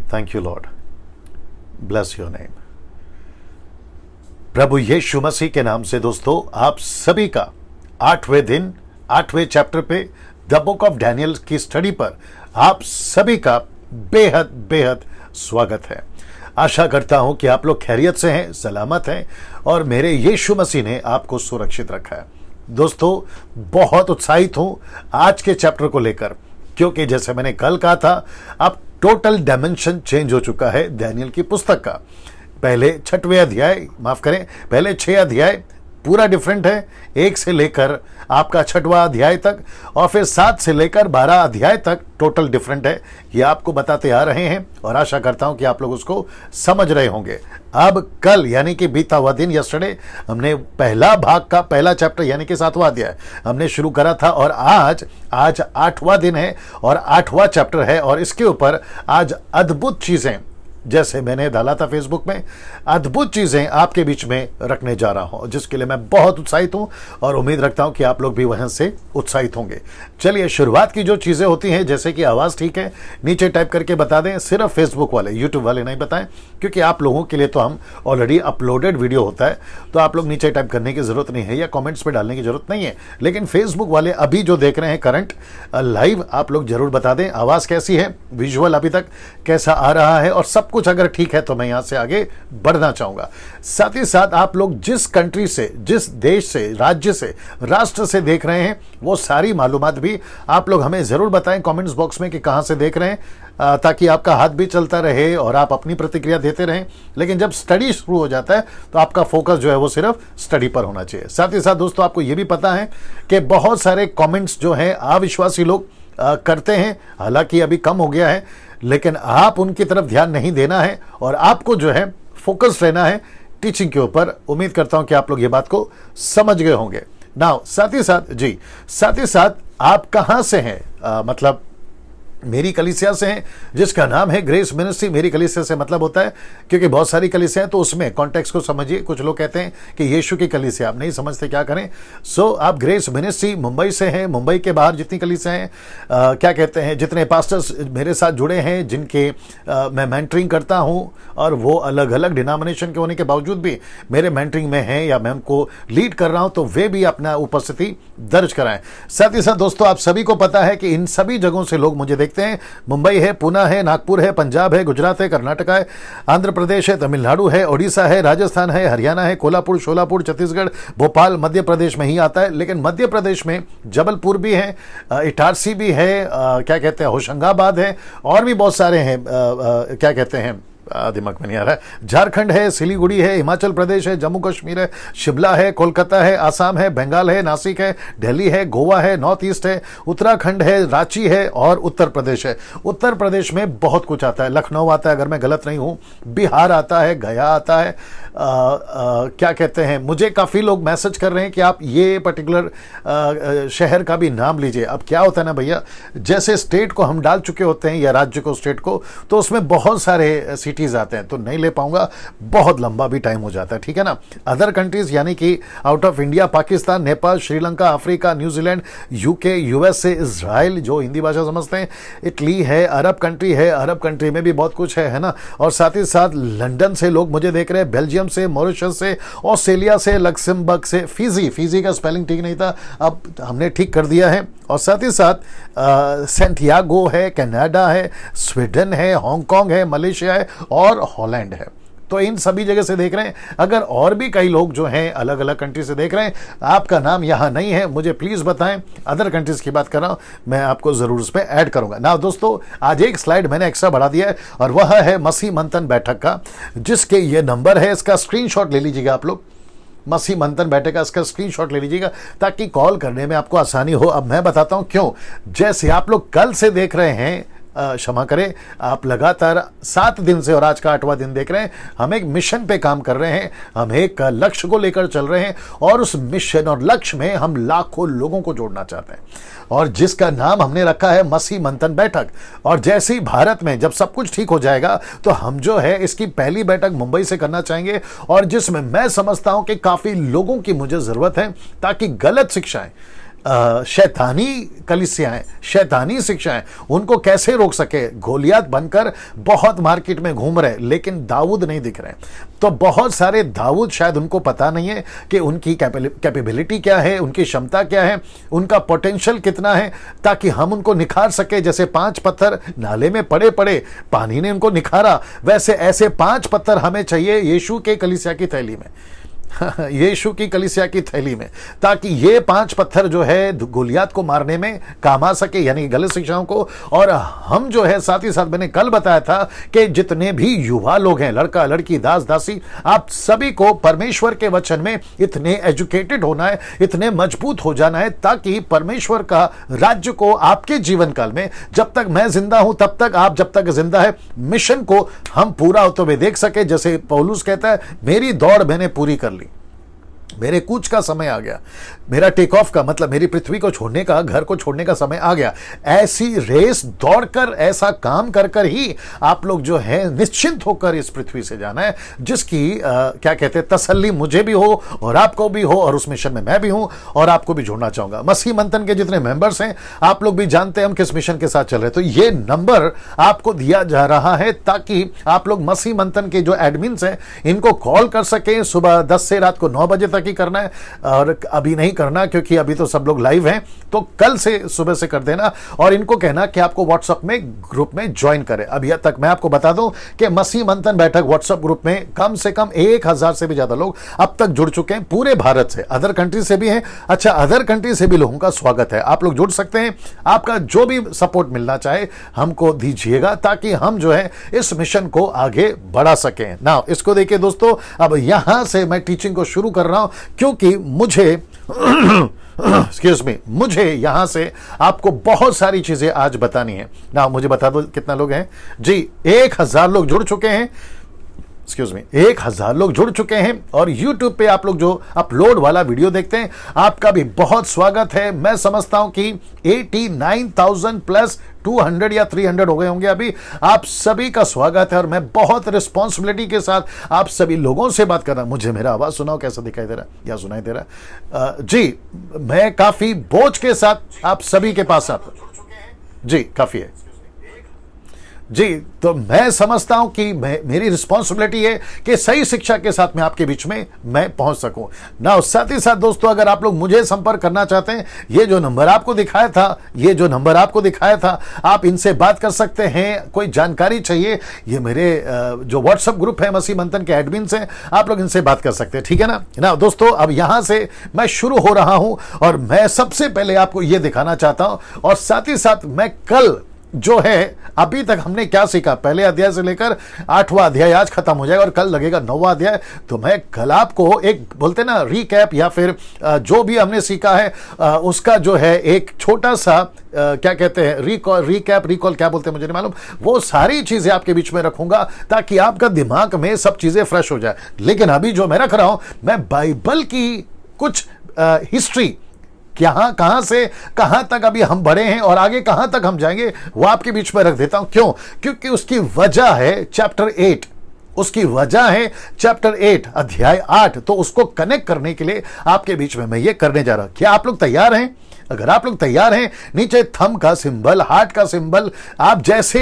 Thank you lord, bless your name. प्रभु यीशु मसीह के नाम से दोस्तों आप सभी का 8वें दिन 8वें चैप्टर पे द बुक ऑफ डैनियल की स्टडी पर आप सभी का बेहद बेहद स्वागत है। आशा करता हूं कि आप लोग खैरियत से हैं, सलामत हैं और मेरे यीशु मसीह ने आपको सुरक्षित रखा है। दोस्तों बहुत उत्साहित हूं आज के चैप्टर को लेकर, क्योंकि जैसे मैंने कल कहा था अब टोटल डायमेंशन चेंज हो चुका है डैनियल की पुस्तक का। पहले 6वें अध्याय, माफ करें, पहले 6 अध्याय पूरा डिफरेंट है, 1 से लेकर आपका 6वां अध्याय तक, और फिर 7 से लेकर 12 अध्याय तक टोटल डिफरेंट है। ये आपको बताते आ रहे हैं और आशा करता हूं कि आप लोग उसको समझ रहे होंगे। अब कल यानी कि बीता हुआ दिन यस्टरडे हमने पहला भाग का पहला चैप्टर यानी कि 7वां अध्याय हमने शुरू करा था और आज 8वां दिन है और 8वां चैप्टर है और इसके ऊपर आज अद्भुत चीजें, जैसे मैंने डाला था फेसबुक में, अद्भुत चीजें आपके बीच में रखने जा रहा हूं, जिसके लिए मैं बहुत उत्साहित हूं और उम्मीद रखता हूं कि आप लोग भी वहां से उत्साहित होंगे। चलिए शुरुआत की जो चीजें होती हैं, जैसे कि आवाज ठीक है नीचे टाइप करके बता दें, सिर्फ फेसबुक वाले, यूट्यूब वाले नहीं बताएं, क्योंकि आप लोगों के लिए तो हम ऑलरेडी अपलोडेड वीडियो होता है, तो आप लोग नीचे टाइप करने की जरूरत नहीं है या कॉमेंट्स में डालने की जरूरत नहीं है। लेकिन फेसबुक वाले अभी जो देख रहे हैं करंट लाइव, आप लोग जरूर बता दें आवाज कैसी है, विजुअल अभी तक कैसा आ रहा है, और सब कुछ अगर ठीक है तो मैं यहां से आगे बढ़ना चाहूंगा। साथ ही साथ आप लोग जिस कंट्री से, जिस देश से, राज्य से, राष्ट्र से देख रहे हैं, वो सारी मालूमात भी आप लोग हमें जरूर बताएं कमेंट्स बॉक्स में कि कहां से देख रहे हैं, ताकि आपका हाथ भी चलता रहे और आप अपनी प्रतिक्रिया देते रहें। लेकिन जब स्टडी शुरू हो जाता है तो आपका फोकस जो है वो सिर्फ स्टडी पर होना चाहिए। साथ ही साथ दोस्तों आपको यह भी पता है कि बहुत सारे कमेंट्स जो हैं अविश्वासी लोग करते हैं, हालांकि अभी कम हो गया है, लेकिन आप उनकी तरफ ध्यान नहीं देना है और आपको जो है फोकस रहना है टीचिंग के ऊपर। उम्मीद करता हूं कि आप लोग ये बात को समझ गए होंगे। नाउ साथ ही साथ आप कहां से हैं, मतलब मेरी कलीसिया से हैं जिसका नाम है ग्रेस मिनिस्ट्री। मेरी कलीसिया से मतलब होता है, क्योंकि बहुत सारी कलीसिया हैं तो उसमें कॉन्टेक्स्ट को समझिए। कुछ लोग कहते हैं कि यीशु की कलीसिया, आप नहीं समझते क्या करें। सो आप ग्रेस मिनिस्ट्री मुंबई से हैं, मुंबई के बाहर जितनी कलीसिया हैं, क्या कहते हैं, जितने पास्टर्स मेरे साथ जुड़े हैं, जिनके मैं मेंटरिंग करता हूं और वो अलग अलग डिनोमिनेशन के होने के बावजूद भी मेरे मेंटरिंग में हैं या मैं उनको लीड कर रहा हूं, तो वे भी अपना उपस्थिति दर्ज कराएं। साथ ही साथ दोस्तों आप सभी को पता है कि इन सभी जगहों से लोग मुझे देखते हैं। मुंबई है, पुणे है, नागपुर है, पंजाब है, गुजरात है, कर्नाटक है, आंध्र प्रदेश है, तमिलनाडु है, ओडिशा है, राजस्थान है, हरियाणा है, कोल्हापुर, शोलापुर, छत्तीसगढ़, भोपाल मध्य प्रदेश में ही आता है। लेकिन मध्य प्रदेश में जबलपुर भी है, इटारसी भी है, क्या कहते हैं, होशंगाबाद है, और भी बहुत सारे हैं, क्या कहते हैं, दिमाग में नहीं आ रहा है। झारखंड है, सिलीगुड़ी है, हिमाचल प्रदेश है, जम्मू कश्मीर है, शिमला है, कोलकाता है, आसाम है, बंगाल है, नासिक है, दिल्ली है, गोवा है, नॉर्थ ईस्ट है, उत्तराखंड है, रांची है और उत्तर प्रदेश है। उत्तर प्रदेश में बहुत कुछ आता है, लखनऊ आता है अगर मैं गलत नहीं हूं, बिहार आता है, गया आता है, क्या कहते हैं, मुझे काफ़ी लोग मैसेज कर रहे हैं कि आप ये पर्टिकुलर शहर का भी नाम लीजिए। अब क्या होता है ना भैया, जैसे स्टेट को हम डाल चुके होते हैं या राज्य को, स्टेट को, तो उसमें बहुत सारे सिटीज़ आते हैं, तो नहीं ले पाऊंगा, बहुत लंबा भी टाइम हो जाता है, ठीक है ना। अदर कंट्रीज यानी कि out of India, Pakistan, Nepal, Sri Lanka, Africa, New Zealand, UK, USA, Israel जो हिंदी भाषा समझते हैं, इटली है, अरब कंट्री है, अरब कंट्री में भी बहुत कुछ है ना। और साथ ही साथ लंदन से लोग मुझे देख रहे हैं, बेल्जियम से, मॉरिशस से, ऑस्ट्रेलिया से, लक्समबर्ग से, फिजी का स्पेलिंग ठीक नहीं था, अब हमने ठीक कर दिया है। और साथ ही साथ सेंटियागो है, कनाडा है, स्वीडन है, हांगकांग है, मलेशिया है और हॉलैंड है। तो इन सभी जगह से देख रहे हैं। अगर और भी कई लोग जो हैं अलग अलग कंट्री से देख रहे हैं, आपका नाम यहाँ नहीं है, मुझे प्लीज बताएं। अदर कंट्रीज की बात कर रहा हूं, मैं आपको जरूर उस पर ऐड करूंगा ना। दोस्तों आज एक स्लाइड मैंने एक्स्ट्रा बढ़ा दिया है और वह है मसीह मंथन बैठक का, जिसके ये नंबर है, इसका स्क्रीनशॉट ले लीजिएगा आप लोग। मसीह मंथन बैठक का इसका स्क्रीनशॉट ले लीजिएगा ताकि कॉल करने में आपको आसानी हो। अब मैं बताता हूं क्यों। जैसे आप लोग कल से देख रहे हैं, क्षमा करें, आप लगातार 7 दिन से और आज का 8वां दिन देख रहे हैं, हम एक मिशन पे काम कर रहे हैं, हम एक लक्ष्य को लेकर चल रहे हैं और उस मिशन और लक्ष्य में हम लाखों लोगों को जोड़ना चाहते हैं, और जिसका नाम हमने रखा है मसीह मंथन बैठक। और जैसे ही भारत में जब सब कुछ ठीक हो जाएगा तो हम जो है इसकी पहली बैठक मुंबई से करना चाहेंगे, और जिसमें मैं समझता हूं कि काफी लोगों की मुझे जरूरत है, ताकि गलत शिक्षाएं शैतानी कलीसियाएं, शैतानी शिक्षाएं, उनको कैसे रोक सके। गोलियात बनकर बहुत मार्केट में घूम रहे, लेकिन दाऊद नहीं दिख रहे। तो बहुत सारे दाऊद शायद उनको पता नहीं है कि उनकी कैपेबिलिटी क्या है, उनकी क्षमता क्या है, उनका पोटेंशियल कितना है, ताकि हम उनको निखार सके। जैसे 5 पत्थर नाले में पड़े पड़े, पानी ने उनको निखारा, वैसे ऐसे 5 पत्थर हमें चाहिए यीशु के कलीसिया की थैली में, यीशु की कलीसिया की थैली में, ताकि ये 5 पत्थर जो है गोलियात को मारने में काम आ सके, यानी गलत शिक्षाओं को। और हम जो है साथ ही साथ मैंने कल बताया था कि जितने भी युवा लोग हैं, लड़का लड़की दास दासी, आप सभी को परमेश्वर के वचन में इतने एजुकेटेड होना है, इतने मजबूत हो जाना है, ताकि परमेश्वर का राज्य को आपके जीवन काल में, जब तक मैं जिंदा हूं तब तक, आप जब तक जिंदा है, मिशन को हम पूरा होते हुए देख सके। जैसे पौलुस कहता है, मेरी दौड़ मैंने पूरी कर ली, मेरे कूच का समय आ गया, मेरा टेक ऑफ का मतलब मेरी पृथ्वी को छोड़ने का, घर को छोड़ने का समय आ गया। ऐसी रेस दौड़कर, ऐसा काम कर कर ही आप लोग जो है निश्चिंत होकर इस पृथ्वी से जाना है, जिसकी क्या कहते हैं, तसल्ली मुझे भी हो और आपको भी हो, और उस मिशन में मैं भी हूं और आपको भी जोड़ना चाहूंगा। मसीह मंथन के जितने मेंबर्स हैं, आप लोग भी जानते हैं हम किस मिशन के साथ चल रहे हैं। तो ये नंबर आपको दिया जा रहा है ताकि आप लोग मसीह मंथन के जो एडमिन्स हैं इनको कॉल कर सकें। सुबह 10 से रात को 9 बजे तक ही करना है, और अभी नहीं करना क्योंकि अभी तो सब लोग लाइव हैं, तो कल से सुबह से कर देना। और इनको कहना कि आपको व्हाट्सएप में ग्रुप में ज्वाइन करें। अभी तक मैं आपको बता दूं कि मसीह मंथन बैठक व्हाट्सएप ग्रुप में कम से कम 1000 से भी ज्यादा लोग अब तक जुड़ चुके हैं, पूरे भारत से, अदर कंट्री से भी हैं। अच्छा, अदर कंट्री से भी लोगों का स्वागत है, आप लोग जुड़ सकते हैं। आपका जो भी सपोर्ट मिलना चाहे हमको दीजिएगा, ताकि हम जो है इस मिशन को आगे बढ़ा सकें ना। इसको देखिए दोस्तों, अब यहां से मैं टीचिंग को शुरू कर रहा हूं, क्योंकि मुझे एक्सक्यूज मी, मुझे यहां से आपको बहुत सारी चीजें आज बतानी है ना। मुझे बता दो कितना लोग हैं जी। 1000 लोग जुड़ चुके हैं, एक्सक्यूज मी, 1000 लोग जुड़ चुके हैं। और YouTube पे आप लोग जो अपलोड वाला वीडियो देखते हैं, आपका भी बहुत स्वागत है। मैं समझता हूं कि 89,000 प्लस 200 या 300 हो गए होंगे अभी। आप सभी का स्वागत है, और मैं बहुत रिस्पॉन्सिबिलिटी के साथ आप सभी लोगों से बात कर रहा हूं। मुझे मेरा आवाज सुनाओ, कैसा दिखाई दे रहा है या सुनाई दे रहा है? जी, मैं काफी बोझ के साथ आप सभी के पास आता जी, काफी है जी। तो मैं समझता हूं कि मेरी रिस्पॉन्सिबिलिटी है कि सही शिक्षा के साथ में आपके बीच में मैं पहुंच सकूं ना। साथ ही साथ दोस्तों, अगर आप लोग मुझे संपर्क करना चाहते हैं, ये जो नंबर आपको दिखाया था, आप इनसे बात कर सकते हैं। कोई जानकारी चाहिए, ये मेरे जो व्हाट्सएप ग्रुप है मसीह मंथन के एडमिन से, आप लोग इनसे बात कर सकते हैं, ठीक है ना दोस्तों। अब यहां से मैं शुरू हो रहा हूं, और मैं सबसे पहले आपको यह दिखाना चाहता हूं, और साथ ही साथ मैं कल जो है अभी तक हमने क्या सीखा, पहले अध्याय से लेकर 8वां अध्याय आज खत्म हो जाएगा, और कल लगेगा 9वां अध्याय। तो मैं कल आपको एक बोलते ना रीकैप, या फिर जो भी हमने सीखा है उसका जो है एक छोटा सा क्या कहते हैं, रिकॉल क्या बोलते हैं मुझे नहीं मालूम, वो सारी चीजें आपके बीच में रखूंगा, ताकि आपका दिमाग में सब चीजें फ्रेश हो जाए। लेकिन अभी जो मैं रख रहा हूं, मैं बाइबल की कुछ हिस्ट्री, कहां से कहां तक अभी हम बढ़े हैं और आगे कहां तक हम जाएंगे, वो आपके बीच में रख देता हूं। क्यों? क्योंकि उसकी वजह है चैप्टर 8, उसकी वजह है चैप्टर 8 अध्याय 8। तो उसको कनेक्ट करने के लिए आपके बीच में मैं ये करने जा रहा हूं। क्या आप लोग तैयार हैं? अगर आप लोग तैयार हैं, नीचे थंब का सिंबल, हार्ट का सिंबल, आप जैसे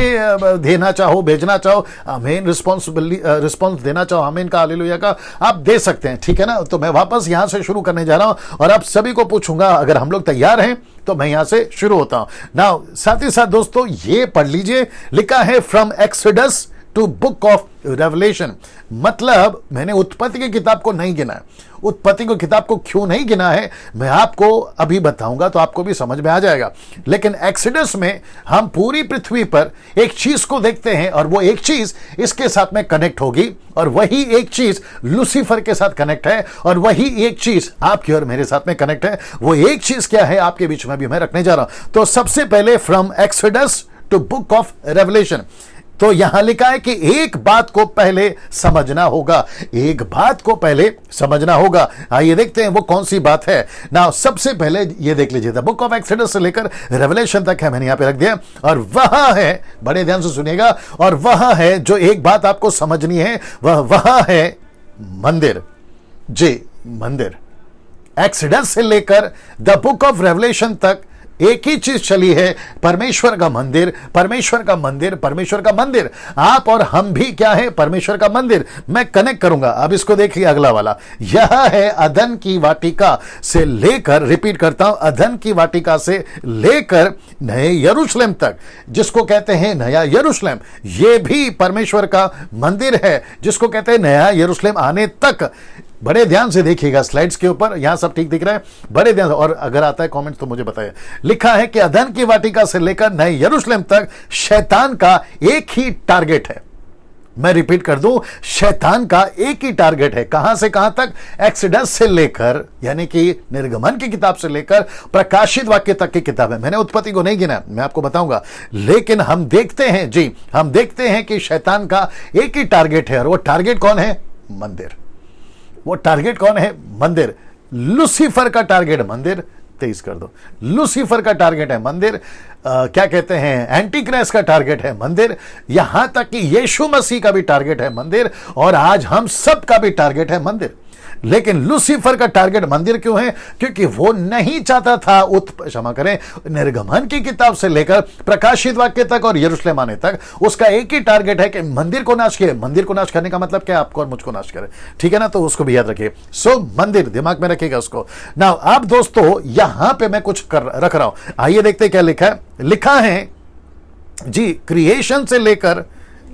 देना चाहो, भेजना चाहो, आमीन रिस्पॉन्स देना चाहो, आमीन का, हालेलुया का, आप दे सकते हैं, ठीक है ना। तो मैं वापस यहां से शुरू करने जा रहा हूं, और आप सभी को पूछूंगा, अगर हम लोग तैयार हैं तो मैं यहां से शुरू होता हूं ना। साथ ही साथ दोस्तों ये पढ़ लीजिए, लिखा है from Exodus to book of Revelation. मतलब मैंने उत्पत्ति की किताब को नहीं गिना है। उत्पत्ति की किताब को क्यों नहीं गिना है मैं आपको अभी बताऊंगा, तो आपको भी समझ में आ जाएगा। लेकिन एक्सोडस में हम पूरी पृथ्वी पर एक चीज को देखते हैं, और वो एक चीज इसके साथ में कनेक्ट होगी, और वही एक चीज लूसीफर के साथ कनेक्ट है, और वही एक चीज आपकी और मेरे साथ में कनेक्ट है। वो एक चीज क्या है आपके बीच में भी मैं रखने जा रहा हूं। तो सबसे पहले from Exodus to book of Revelation. तो यहां लिखा है कि एक बात को पहले समझना होगा, एक बात को पहले समझना होगा। आइए देखते हैं वो कौन सी बात है ना। सबसे पहले ये देख लीजिए, द बुक ऑफ एक्सोडस से लेकर रेवलेशन तक है, मैंने यहां पे रख दिया, और वह है, बड़े ध्यान से सुनिएगा, और वह है जो एक बात आपको समझनी है, वह है मंदिर। जी, मंदिर। एक्सोडस से लेकर द बुक ऑफ रेवलेशन तक एक ही चीज चली है, परमेश्वर का मंदिर, परमेश्वर का मंदिर, परमेश्वर का मंदिर। आप और हम भी क्या है? परमेश्वर का मंदिर। मैं कनेक्ट करूंगा, अब इसको देखिए अगला वाला। यह है अदन की वाटिका से लेकर, रिपीट करता हूं, अदन की वाटिका से लेकर नए यरूशलेम तक, जिसको कहते हैं नया यरूशलेम, यह भी परमेश्वर का मंदिर है, जिसको कहते हैं नया यरूशलेम आने तक। बड़े ध्यान से देखिएगा स्लाइड्स के ऊपर, यहां सब ठीक दिख रहा है, बड़े ध्यान से, और अगर आता है कमेंट तो मुझे बताइए। लिखा है कि अदन की वाटिका से लेकर नए यरूशलेम तक शैतान का एक ही टारगेट है। मैं रिपीट कर दूं, शैतान का एक ही टारगेट है। कहां से कहां तक? एक्सोडस से लेकर, यानी कि निर्गमन की किताब से लेकर प्रकाशित वाक्य तक की किताब है। मैंने उत्पत्ति को नहीं गिना, मैं आपको बताऊंगा, लेकिन हम देखते हैं जी, हम देखते हैं कि शैतान का एक ही टारगेट है, और वो टारगेट कौन है? मंदिर। वो टारगेट कौन है? मंदिर। लूसीफर का टारगेट मंदिर, 23 कर दो। लूसीफर का टारगेट है मंदिर। क्या कहते हैं? एंटी क्राइस्ट का टारगेट है मंदिर। यहां तक कि यीशु मसीह का भी टारगेट है मंदिर, और आज हम सब का भी टारगेट है मंदिर। लेकिन लूसीफर का टारगेट मंदिर क्यों है? क्योंकि वो नहीं चाहता था, क्षमा करें, निर्गमन की किताब से लेकर प्रकाशित वाक्य तक और यरूशलेम आने तक उसका एक ही टारगेट है कि मंदिर को नाश किए। मंदिर को नाश करने का मतलब क्या? आपको और मुझको नाश करे, ठीक है ना? तो उसको भी याद रखिए। सो मंदिर, दिमाग में रखिएगा उसको ना। अब दोस्तों यहां पे मैं कुछ रख रहा हूं, आइए देखते हैं क्या लिखा है। लिखा है जी, क्रिएशन से लेकर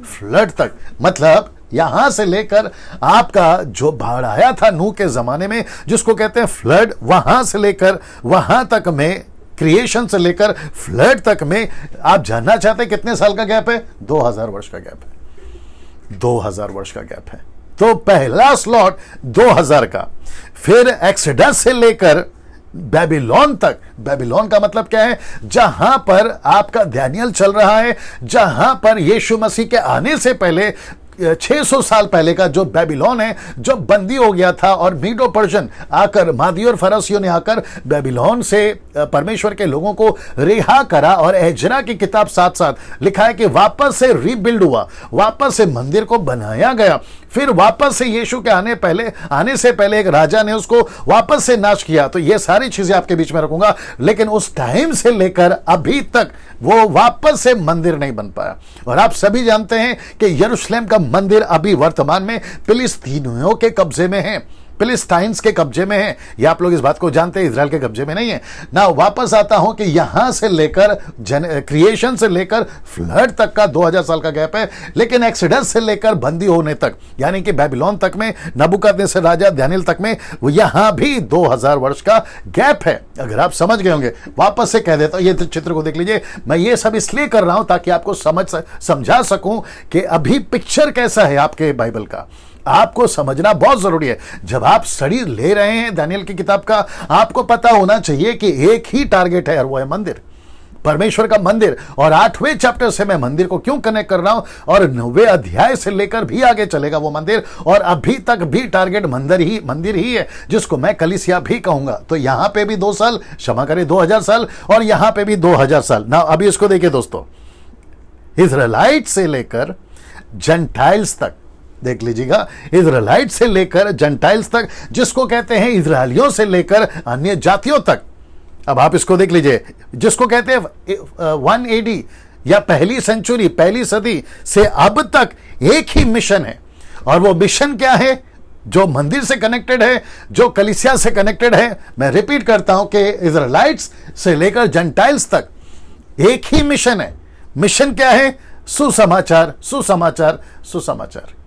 फ्लड तक, मतलब यहां से लेकर आपका जो बाढ़ आया था नूह के जमाने में, जिसको कहते हैं फ्लड, वहां से लेकर वहां तक में, क्रिएशन से लेकर फ्लड तक में, आप जानना चाहते हैं कितने साल का गैप है? 2000 वर्ष का गैप है। 2000 वर्ष का गैप है। तो पहला स्लॉट 2000 का, फिर एक्सोडस से लेकर बेबीलोन तक। बेबीलोन का मतलब क्या है? जहां पर आपका दानियल चल रहा है, जहां पर यीशु मसीह के आने से पहले 600 साल पहले का जो बेबीलोन है, जो बंदी हो गया था, और मीडो पर्शियन आकर, मादी और फरसियों ने आकर बेबीलोन से परमेश्वर के लोगों को रिहा करा, और एजरा की किताब साथ साथ लिखा है कि वापस से रीबिल्ड हुआ, वापस से मंदिर को बनाया गया। फिर वापस से यीशु के आने से पहले एक राजा ने उसको वापस से नाश किया। तो ये सारी चीजें आपके बीच में रखूंगा, लेकिन उस टाइम से लेकर अभी तक वो वापस से मंदिर नहीं बन पाया। और आप सभी जानते हैं कि यरूशलेम का मंदिर अभी वर्तमान में फिलिस्तीनियों के कब्जे में है, फिलिस्टाइंस के कब्जे में है। ये आप लोग इस बात को जानते हैं, इजराइल के कब्जे में नहीं है ना। वापस आता हूं कि यहां से लेकर क्रिएशन से लेकर फ्लड तक का 2000 साल का गैप है, लेकिन एक्सोडस से लेकर बंदी होने तक, यानी कि बेबीलोन तक में, नबूकदनेस्सर राजा दानियल तक में, वो यहां भी 2000 वर्ष का गैप है। अगर आप समझ गए होंगे, वापस से कह देता हूं, ये चित्र को देख लीजिए। मैं ये सब इसलिए कर रहा हूं ताकि आपको समझा सकूं कि अभी पिक्चर कैसा है आपके बाइबल का। आपको समझना बहुत जरूरी है। जब आप स्टडी ले रहे हैं दानियल की किताब का, आपको पता होना चाहिए कि एक ही टारगेट है, और वो है मंदिर, परमेश्वर का मंदिर। और 8वें चैप्टर से मैं मंदिर को क्यों कनेक्ट कर रहा हूं, और 9वें अध्याय से लेकर भी आगे चलेगा वो मंदिर, और अभी तक भी टारगेट मंदिर ही है, जिसको मैं कलीसिया भी कहूंगा। तो यहां पे भी 2 साल, क्षमा करें 2000 साल, और यहां पे भी 2000 साल ना। अभी इसको देखिए दोस्तों, इजराइलाइट से लेकर जेंटाइल्स तक, देख लीजिएगा, इजराइलाइट से लेकर जेंटाइल्स तक, जिसको कहते हैं इजरायलियों से लेकर अन्य जातियों तक। अब आप इसको देख लीजिए, जिसको कहते हैं 1 AD या पहली सेंचुरी, पहली सदी से अब तक एक ही मिशन है। और वो मिशन क्या है? जो मंदिर से कनेक्टेड है, जो कलीसिया से कनेक्टेड है। मैं रिपीट करता हूं कि इजराइलाइट्स से लेकर जेंटाइल्स तक एक ही मिशन है। मिशन क्या है? सुसमाचार, सुसमाचार, सुसमाचार।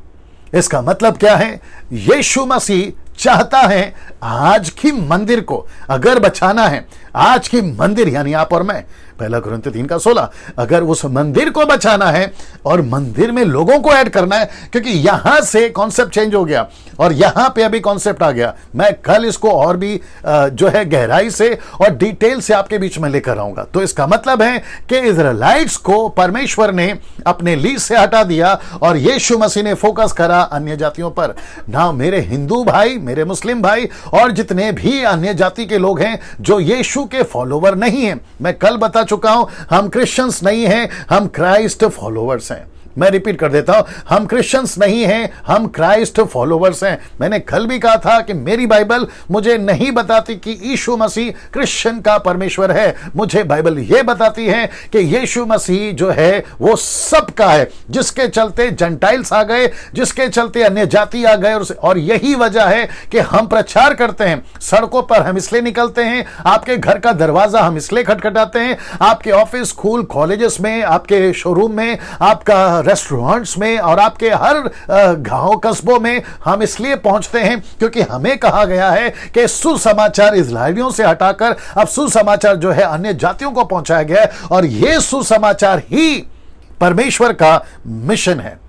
इसका मतलब क्या है? यीशु मसीह चाहता है आज की मंदिर को अगर बचाना है, आज की मंदिर यानी आप और मैं, 1 कुरिन्थियों 3:16, अगर उस मंदिर को बचाना है और मंदिर में लोगों को ऐड करना है, क्योंकि यहां से कॉन्सेप्ट चेंज हो गया और यहां पे अभी कॉन्सेप्ट आ गया। मैं कल इसको और भी जो है गहराई से और डिटेल से आपके बीच में लेकर आऊंगा। तो इसका मतलब है कि इजराइलाइट्स को परमेश्वर ने अपने लीज से हटा दिया और यीशु मसीह ने फोकस करा अन्य जातियों पर। ना मेरे हिंदू भाई, मेरे मुस्लिम भाई और जितने भी अन्य जाति के लोग हैं जो यीशु के फॉलोवर नहीं हैं, मैं कल बता चुका हूं, हम क्रिश्चियंस नहीं हैं, हम क्राइस्ट फॉलोवर्स हैं। मैं रिपीट कर देता हूं, हम क्रिश्चियंस नहीं हैं, हम क्राइस्ट फॉलोवर्स हैं। मैंने कल भी कहा था कि मेरी बाइबल मुझे नहीं बताती कि यीशु मसीह क्रिश्चियन का परमेश्वर है। मुझे बाइबल यह बताती है कि यीशु मसीह जो है वो सबका है, जिसके चलते जेंटाइल्स आ गए, जिसके चलते अन्य जाति आ गए। और यही वजह है कि हम प्रचार करते हैं, सड़कों पर हम इसलिए निकलते हैं, आपके घर का दरवाजा हम इसलिए खटखटाते हैं, आपके ऑफिस, स्कूल, कॉलेजेस में, आपके शोरूम में, आपका रेस्टोरेंट्स में और आपके हर गांव कस्बों में हम इसलिए पहुंचते हैं क्योंकि हमें कहा गया है कि सुसमाचार इजराइलियों से हटाकर अब सुसमाचार जो है अन्य जातियों को पहुंचाया गया है, और यह सुसमाचार ही परमेश्वर का मिशन है।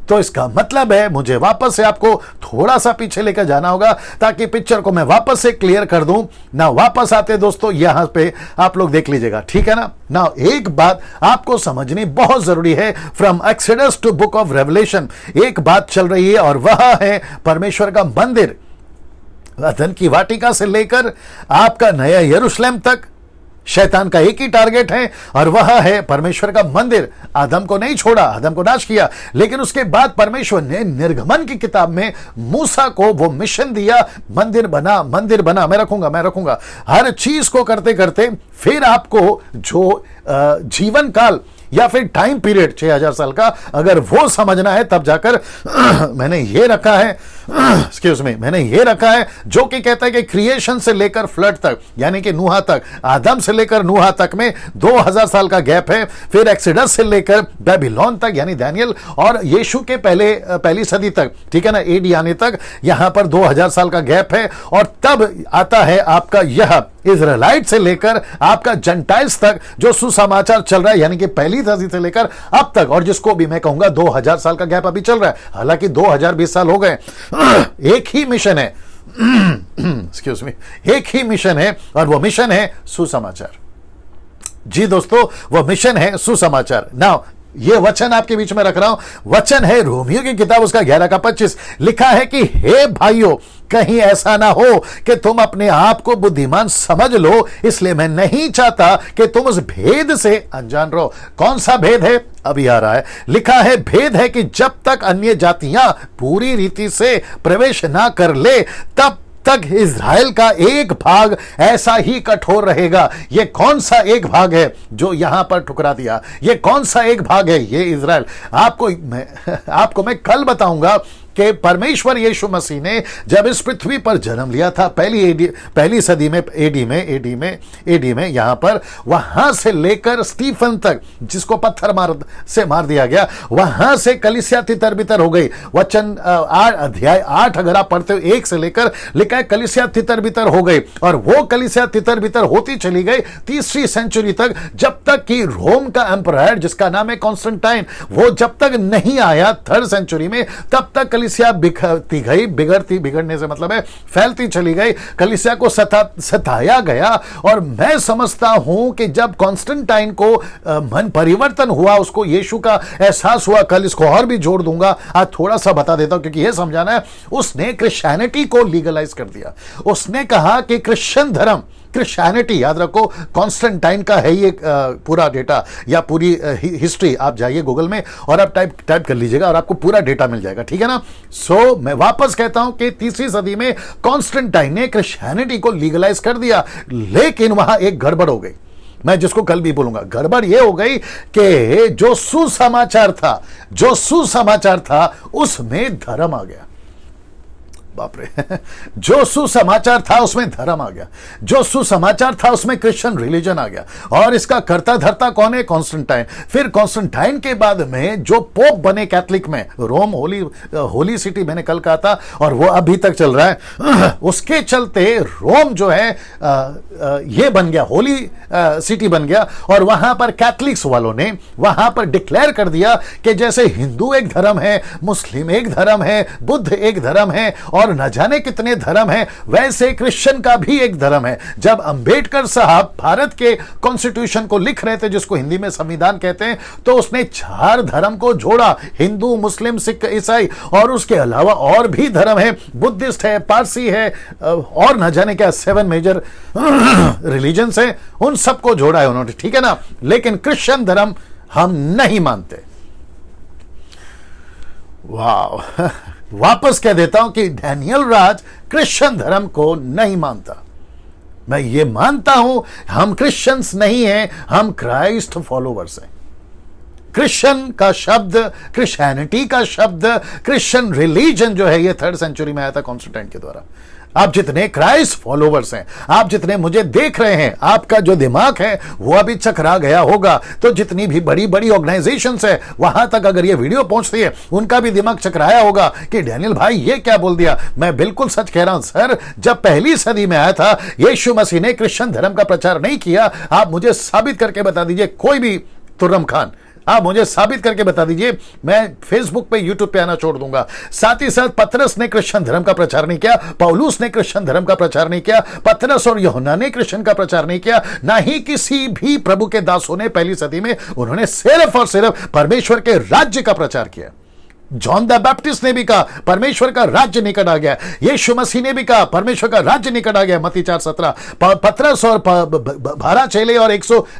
तो इसका मतलब है मुझे वापस से आपको थोड़ा सा पीछे लेकर जाना होगा ताकि पिक्चर को मैं वापस से क्लियर कर दूं ना। वापस आते दोस्तों यहां पे आप लोग देख लीजिएगा, ठीक है ना। एक बात आपको समझनी बहुत जरूरी है, from Exodus to book of Revelation एक बात चल रही है, और वह है परमेश्वर का मंदिर। अदन की वाटिका से लेकर आपका नया यरूशलेम तक शैतान का एक ही टारगेट है, और वह है परमेश्वर का मंदिर। आदम को नहीं छोड़ा, आदम को नाश किया, लेकिन उसके बाद परमेश्वर ने निर्गमन की किताब में मूसा को वो मिशन दिया, मंदिर बना, मंदिर बना, मैं रखूंगा। हर चीज को करते करते फिर आपको जो जीवन काल या फिर टाइम पीरियड 6000 साल का अगर वो समझना है तब जाकर मैंने ये रखा है, एक्सक्यूज मी, मैंने ये रखा है जो कि कहता है कि क्रिएशन से लेकर फ्लड तक, यानी कि नूहा तक, आदम से लेकर नूहा तक में 2000 साल का गैप है। फिर एक्सोडस से लेकर बेबीलोन तक यानी दानियल और यीशु के पहली सदी तक, ठीक है ना, एडी आने तक यहां पर 2000 साल का गैप है। और तब आता है आपका यह इजराइलाइट से लेकर आपका जेंटाइल्स तक जो सुसमाचार चल रहा है, यानी कि पहली सदी से लेकर अब तक, और जिसको भी मैं कहूंगा 2000 साल का गैप अभी चल रहा है, हालांकि 2020 साल हो गए। एक ही मिशन है, एक्सक्यूज मी, एक ही मिशन है, और वो मिशन है सुसमाचार। जी दोस्तों, वो मिशन है सुसमाचार। नाउ ये वचन आपके बीच में रख रहा हूं, वचन है रोमियो की किताब उसका 11 का 25, लिखा है कि हे भाइयों, कहीं ऐसा ना हो कि तुम अपने आप को बुद्धिमान समझ लो, इसलिए मैं नहीं चाहता कि तुम उस भेद से अनजान रहो। कौन सा भेद है? अभी आ रहा है, लिखा है भेद है कि जब तक अन्य जातियां पूरी रीति से प्रवेश ना कर ले तब तक इज़राइल का एक भाग ऐसा ही कठोर रहेगा। ये कौन सा एक भाग है जो यहां पर ठुकरा दिया? ये कौन सा एक भाग है? ये इज़राइल। आपको मैं कल बताऊंगा कि परमेश्वर यीशु मसीह ने जब इस पृथ्वी पर जन्म लिया था पहली सदी में एडी में यहां पर, वहां से लेकर स्टीफन तक जिसको पत्थर मार दिया गया, वहां से कलीसिया तितर बितर हो गई। वचन अध्याय 8 अगर आप पढ़ते हो 1 से लेकर, लिखा है कलीसिया तितर बितर हो गई, और वो कलीसिया तितर बितर होती चली गई 3री सेंचुरी तक, जब तक कि रोम का एम्परर जिसका नाम है कॉन्स्टेंटाइन, वो जब तक नहीं आया 3rd सेंचुरी में, तब तक कलीसिया बिखरती गई। बिगड़ने से मतलब है फैलती चली गई, कलीसिया को सताया गया। और मैं समझता हूं कि जब कॉन्स्टेंटाइन को मन परिवर्तन हुआ, उसको यीशु का एहसास हुआ, कल इसको और भी जोड़ दूंगा, आज थोड़ा सा बता देता हूं क्योंकि यह समझाना है, उसने क्रिश्चियनिटी को लीगलाइज कर दिया। उसने कहा कि क्रिश्चियन धर्म, क्रिश्चियनिटी, याद रखो कॉन्स्टेंटाइन का है ये पूरा डेटा या पूरी हिस्ट्री, आप जाइए गूगल में और आप टाइप कर लीजिएगा और आपको पूरा डेटा मिल जाएगा, ठीक है ना। सो मैं वापस कहता हूं कि 3री सदी में कॉन्स्टेंटाइन ने क्रिश्चियनिटी को लीगलाइज कर दिया, लेकिन वहां एक गड़बड़ हो गई, मैं जिसको कल भी बोलूंगा। गड़बड़ यह हो गई कि जो सुसमाचार था उसमें धर्म आ गया। बाप रे, जो सुसमाचार था उसमें धर्म आ गया, जो सुसमाचार था उसमें क्रिश्चियन रिलीजन आ गया। और इसका करता धरता कौन है? कॉन्स्टेंटाइन। फिर कॉन्स्टेंटाइन के बाद में जो पोप बने कैथलिक में, रोम होली सिटी मैंने कल कहा था, और वो अभी तक चल रहा है। उसके चलते रोम जो है ये बन गया, होली सिटी बन गया, और वहां पर कैथलिक्स वालों ने वहां पर डिक्लेयर कर दिया कि जैसे हिंदू एक धर्म है, मुस्लिम एक धर्म है, बुद्ध एक धर्म है, और न जाने कितने धर्म हैं, वैसे क्रिश्चियन का भी एक धर्म है। जब अंबेडकर साहब भारत के कॉन्स्टिट्यूशन को लिख रहे थे, जिसको हिंदी में संविधान कहते हैं, तो उसने 4 धर्म को जोड़ा, हिंदू, मुस्लिम, सिख, ईसाई, और उसके अलावा और भी धर्म है, बुद्धिस्ट है, पारसी है, और न जाने क्या 7 मेजर रिलीजन्स है, उन सबको जोड़ा है उन्होंने, ठीक है ना। लेकिन क्रिश्चियन धर्म हम नहीं मानते, वाह वापस कह देता हूं कि डैनियल राज क्रिश्चियन धर्म को नहीं मानता। मैं ये मानता हूं हम क्रिश्चियंस नहीं हैं, हम क्राइस्ट फॉलोवर्स हैं। क्रिश्चियन का शब्द, क्रिश्चियनिटी का शब्द, क्रिश्चियन रिलीजन जो है ये 3rd सेंचुरी में आया था कॉन्स्टेंटाइन के द्वारा। आप जितने क्राइस्ट फॉलोवर्स हैं, आप जितने मुझे देख रहे हैं, आपका जो दिमाग है वो अभी चकरा गया होगा। तो जितनी भी बड़ी बड़ी ऑर्गेनाइजेशंस है वहां तक अगर ये वीडियो पहुंचती है उनका भी दिमाग चकराया होगा कि डैनियल भाई ये क्या बोल दिया। मैं बिल्कुल सच कह रहा हूं सर, जब पहली सदी में आया था यीशु मसीह ने क्रिश्चियन धर्म का प्रचार नहीं किया। आप मुझे साबित करके बता दीजिए, कोई भी तुर्रम खान, आप मुझे साबित करके बता दीजिए, मैं फेसबुक पे यूट्यूब पे आना छोड़ दूंगा। साथ ही साथ पतरस ने क्रिश्चियन धर्म का प्रचार नहीं किया, पौलुस ने क्रिश्चियन धर्म का प्रचार नहीं किया, पतरस और यूहन्ना ने क्रिश्चियन का प्रचार नहीं किया, ना ही किसी भी प्रभु के दासों ने पहली सदी में। उन्होंने सिर्फ और सिर्फ परमेश्वर के राज्य का प्रचार किया। जॉन द बैप्टिस्ट ने भी कहा परमेश्वर का राज्य निकट आ गया। यीशु मसीह ने भी कहा परमेश्वर का राज्य निकट आ गया, मत्ती 4:17। पतरस और 12 चेले और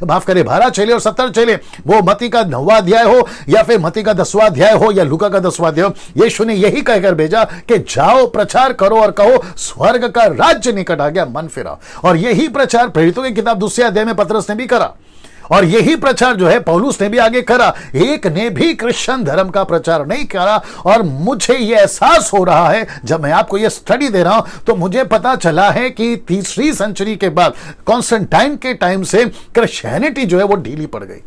12 चेले और 70 चेले, वो मत्ती का 9वां अध्याय हो या फिर मत्ती का 10वां अध्याय हो या लूका का 10वां अध्याय हो, यीशु ने यही कहकर भेजा कि जाओ प्रचार करो और कहो स्वर्ग का राज्य निकट आ गया, मन फिरा। और यही प्रचार प्रेरितों की किताब 2 अध्याय में पतरस ने भी करा, और यही प्रचार जो है पौलुस ने भी आगे करा। एक ने भी क्रिश्चियन धर्म का प्रचार नहीं करा। और मुझे यह एहसास हो रहा है, जब मैं आपको यह स्टडी दे रहा हूं तो मुझे पता चला है कि 3री सेंचुरी के बाद कॉन्स्टेंटाइन के टाइम से क्रिश्चियनिटी जो है वो ढीली पड़ गई।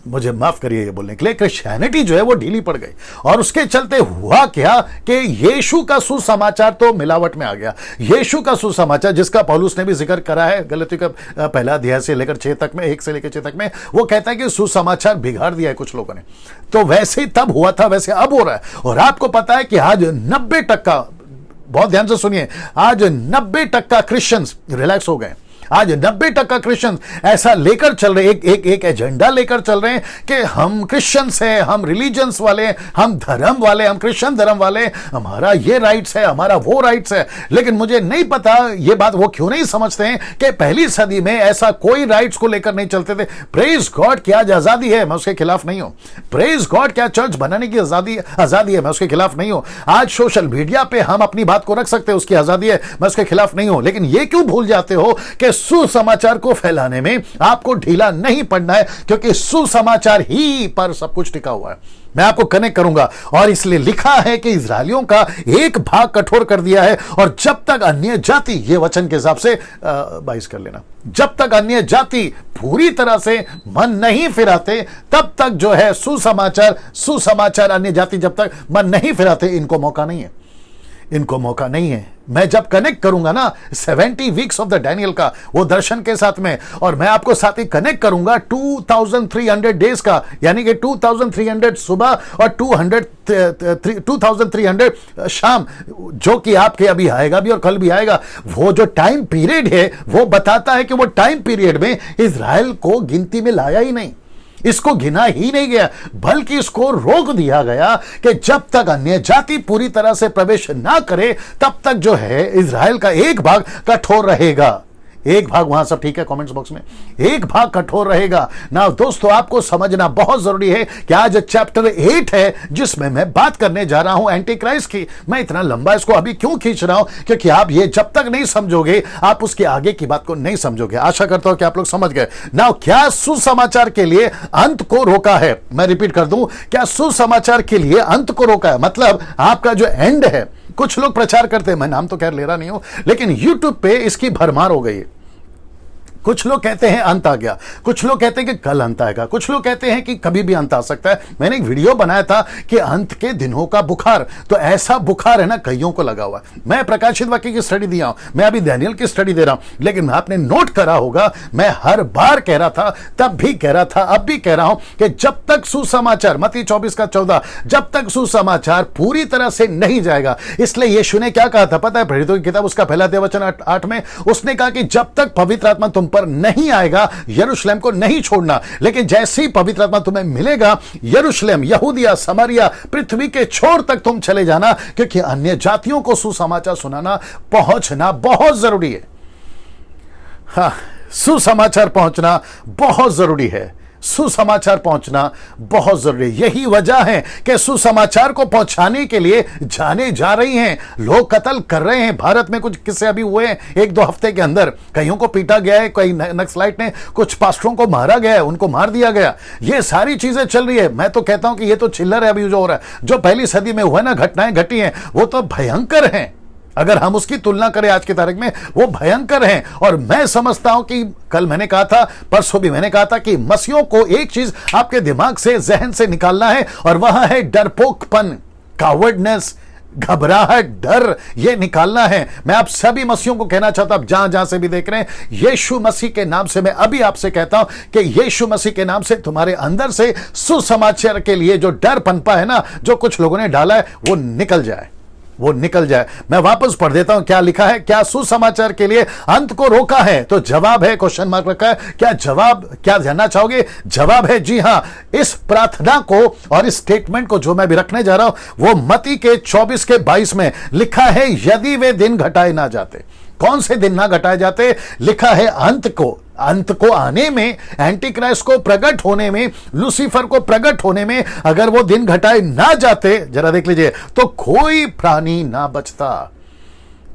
मुझे माफ करिए ये बोलने के लिए, क्रिश्चियनिटी जो है वो ढीली पड़ गई। और उसके चलते हुआ क्या कि यीशु का सुसमाचार तो मिलावट में आ गया। यीशु का सुसमाचार जिसका पौलुस ने भी जिक्र करा है गलतियों का 1 अध्याय से लेकर 6 तक में, 1 से लेकर 6 तक में, वो कहता है कि सुसमाचार बिगाड़ दिया है कुछ लोगों ने। तो वैसे तब हुआ था वैसे अब हो रहा है। और आपको पता है कि आज 90%, बहुत ध्यान से सुनिए, आज 90% क्रिश्चियंस रिलैक्स हो गए। आज 90% क्रिश्चियन ऐसा लेकर चल रहे, एक एजेंडा लेकर चल रहे हैं कि हम क्रिश्चियंस हैं, हम रिलीजन्स वाले, हम धर्म वाले, हम क्रिश्चियन धर्म वाले, हमारा ये राइट्स है, हमारा वो राइट्स है। लेकिन मुझे नहीं पता ये बात वो क्यों नहीं समझते हैं कि पहली सदी में ऐसा कोई राइट्स को लेकर नहीं चलते थे। प्रेज गॉड की आज आजादी है, मैं उसके खिलाफ नहीं हूं। प्रेज गॉड क्या चर्च बनाने की आजादी है, मैं उसके खिलाफ नहीं हूं। आज सोशल मीडिया पे हम अपनी बात को रख सकते हैं, उसकी आजादी है, मैं उसके खिलाफ नहीं हूं। लेकिन ये क्यों भूल जाते हो कि सुसमाचार को फैलाने में आपको ढीला नहीं पड़ना है, क्योंकि सुसमाचार ही पर सब कुछ टिका हुआ है। मैं आपको कनेक्ट करूंगा। और इसलिए लिखा है कि इजरायलियों का एक भाग कठोर कर दिया है, और जब तक अन्य जाति, ये वचन के हिसाब से 22 कर लेना, जब तक अन्य जाति पूरी तरह से मन नहीं फिराते तब तक जो है सुसमाचार अन्य जाति जब तक मन नहीं फिराते, इनको मौका नहीं है, इनको मौका नहीं है। मैं जब कनेक्ट करूंगा ना 70 वीक्स ऑफ द डैनियल का वो दर्शन के साथ में, और मैं आपको साथ ही कनेक्ट करूंगा 2300 डेज का, यानी कि 2300 सुबह और 2300 शाम, जो कि आपके अभी आएगा भी और कल भी आएगा। वो जो टाइम पीरियड है वो बताता है कि वो टाइम पीरियड में इजराइल को गिनती में लाया ही नहीं, इसको गिना ही नहीं गया, बल्कि इसको रोक दिया गया कि जब तक अन्य जाति पूरी तरह से प्रवेश ना करे तब तक जो है इजराइल का एक भाग कठोर रहेगा। एक भाग, वहां सब ठीक है कमेंट्स बॉक्स में, एक भाग कठोर रहेगा ना। दोस्तों आपको समझना बहुत जरूरी है कि आज चैप्टर 8 है जिसमें मैं बात करने जा रहा हूं एंटी क्राइस्ट की। मैं इतना लंबा इसको अभी क्यों खींच रहा हूं, क्योंकि आप ये जब तक नहीं समझोगे आप उसके आगे की बात को नहीं समझोगे। आशा करता हूं कि आप लोग समझ गए ना। क्या सुसमाचार के लिए अंत को रोका है? मैं रिपीट कर दूं, क्या सुसमाचार के लिए अंत को रोका है? मतलब आपका जो एंड है, कुछ लोग प्रचार करते हैं, मैं नाम तो खैर ले रहा नहीं हूं, लेकिन यूट्यूब पे इसकी भरमार हो गई है। कुछ लोग कहते हैं अंत आ गया, कुछ लोग कहते हैं कि कल अंत आएगा, कुछ लोग कहते हैं कि कभी भी अंत आ सकता है। मैंने एक वीडियो बनाया था कि अंत के दिनों का बुखार, तो ऐसा बुखार है ना कईयों को लगा हुआ है। मैं प्रकाशित वाक्य की स्टडी दिया हूं, मैं अभी डैनियल की स्टडी दे रहा हूं, लेकिन आपने नोट करा होगा मैं हर बार कह रहा था, तब भी कह रहा था, अब भी कह रहा हूं कि जब तक सुसमाचार, मत्ती 24:14, जब तक सुसमाचार पूरी तरह से नहीं जाएगा। इसलिए यीशु ने क्या कहा था पता है? प्रेरितों की किताब उसका पहला अध्याय वचन 8 में उसने कहा कि जब तक पवित्र आत्मा तुम पर नहीं आएगा यरूशलेम को नहीं छोड़ना। लेकिन जैसे ही पवित्र आत्मा तुम्हें मिलेगा, यरूशलेम, यहूदिया, समारिया, पृथ्वी के छोर तक तुम चले जाना, क्योंकि अन्य जातियों को सुसमाचार सुनाना, पहुंचना बहुत जरूरी है। हाँ, सुसमाचार पहुंचना बहुत जरूरी है। सुसमाचार पहुंचना बहुत जरूरी है। यही वजह है कि सुसमाचार को पहुंचाने के लिए जाने जा रही हैं, लोग कत्ल कर रहे हैं। भारत में कुछ किस्से अभी हुए हैं 1-2 हफ्ते के अंदर, कईयों को पीटा गया है, कई नक्सलाइट ने कुछ पास्टरों को मारा गया है, उनको मार दिया गया। ये सारी चीजें चल रही है। मैं तो कहता हूं कि ये तो चिल्लर है अभी जो हो रहा है। जो पहली सदी में हुआ ना, घटनाएं घटी हैं, वो तो भयंकर हैं। अगर हम उसकी तुलना करें आज की तारीख में, वो भयंकर हैं। और मैं समझता हूं कि कल मैंने कहा था, परसों भी मैंने कहा था कि मसीहों को एक चीज आपके दिमाग से, जहन से निकालना है, और वह है डरपोकपन, कावर्डनेस, घबराहट, डर, ये निकालना है। मैं आप सभी मसीहों को कहना चाहता हूं, जहां जहां से भी देख रहे हैं, यीशु मसीह के नाम से मैं अभी आपसे कहता हूं कि यीशु मसीह के नाम से तुम्हारे अंदर से सुसमाचार के लिए जो डर पनपा है ना, जो कुछ लोगों ने डाला है, वो निकल जाए, वो निकल जाए। मैं वापस पढ़ देता हूं क्या लिखा है। क्या सुसमाचार के लिए अंत को रोका है? तो जवाब है, क्वेश्चन मार्क रखा है। क्या जवाब, क्या जानना चाहोगे? जवाब है जी हां। इस प्रार्थना को और इस स्टेटमेंट को जो मैं भी रखने जा रहा हूं, वो मत्ती के 24:22 में लिखा है, यदि वे दिन घटाए ना जाते। कौन से दिन ना घटाए जाते? लिखा है अंत को आने में, एंटी क्राइस्ट को प्रकट होने में, लूसीफर को प्रकट होने में अगर वो दिन घटाए ना जाते, जरा देख लीजिए, तो कोई प्राणी ना बचता।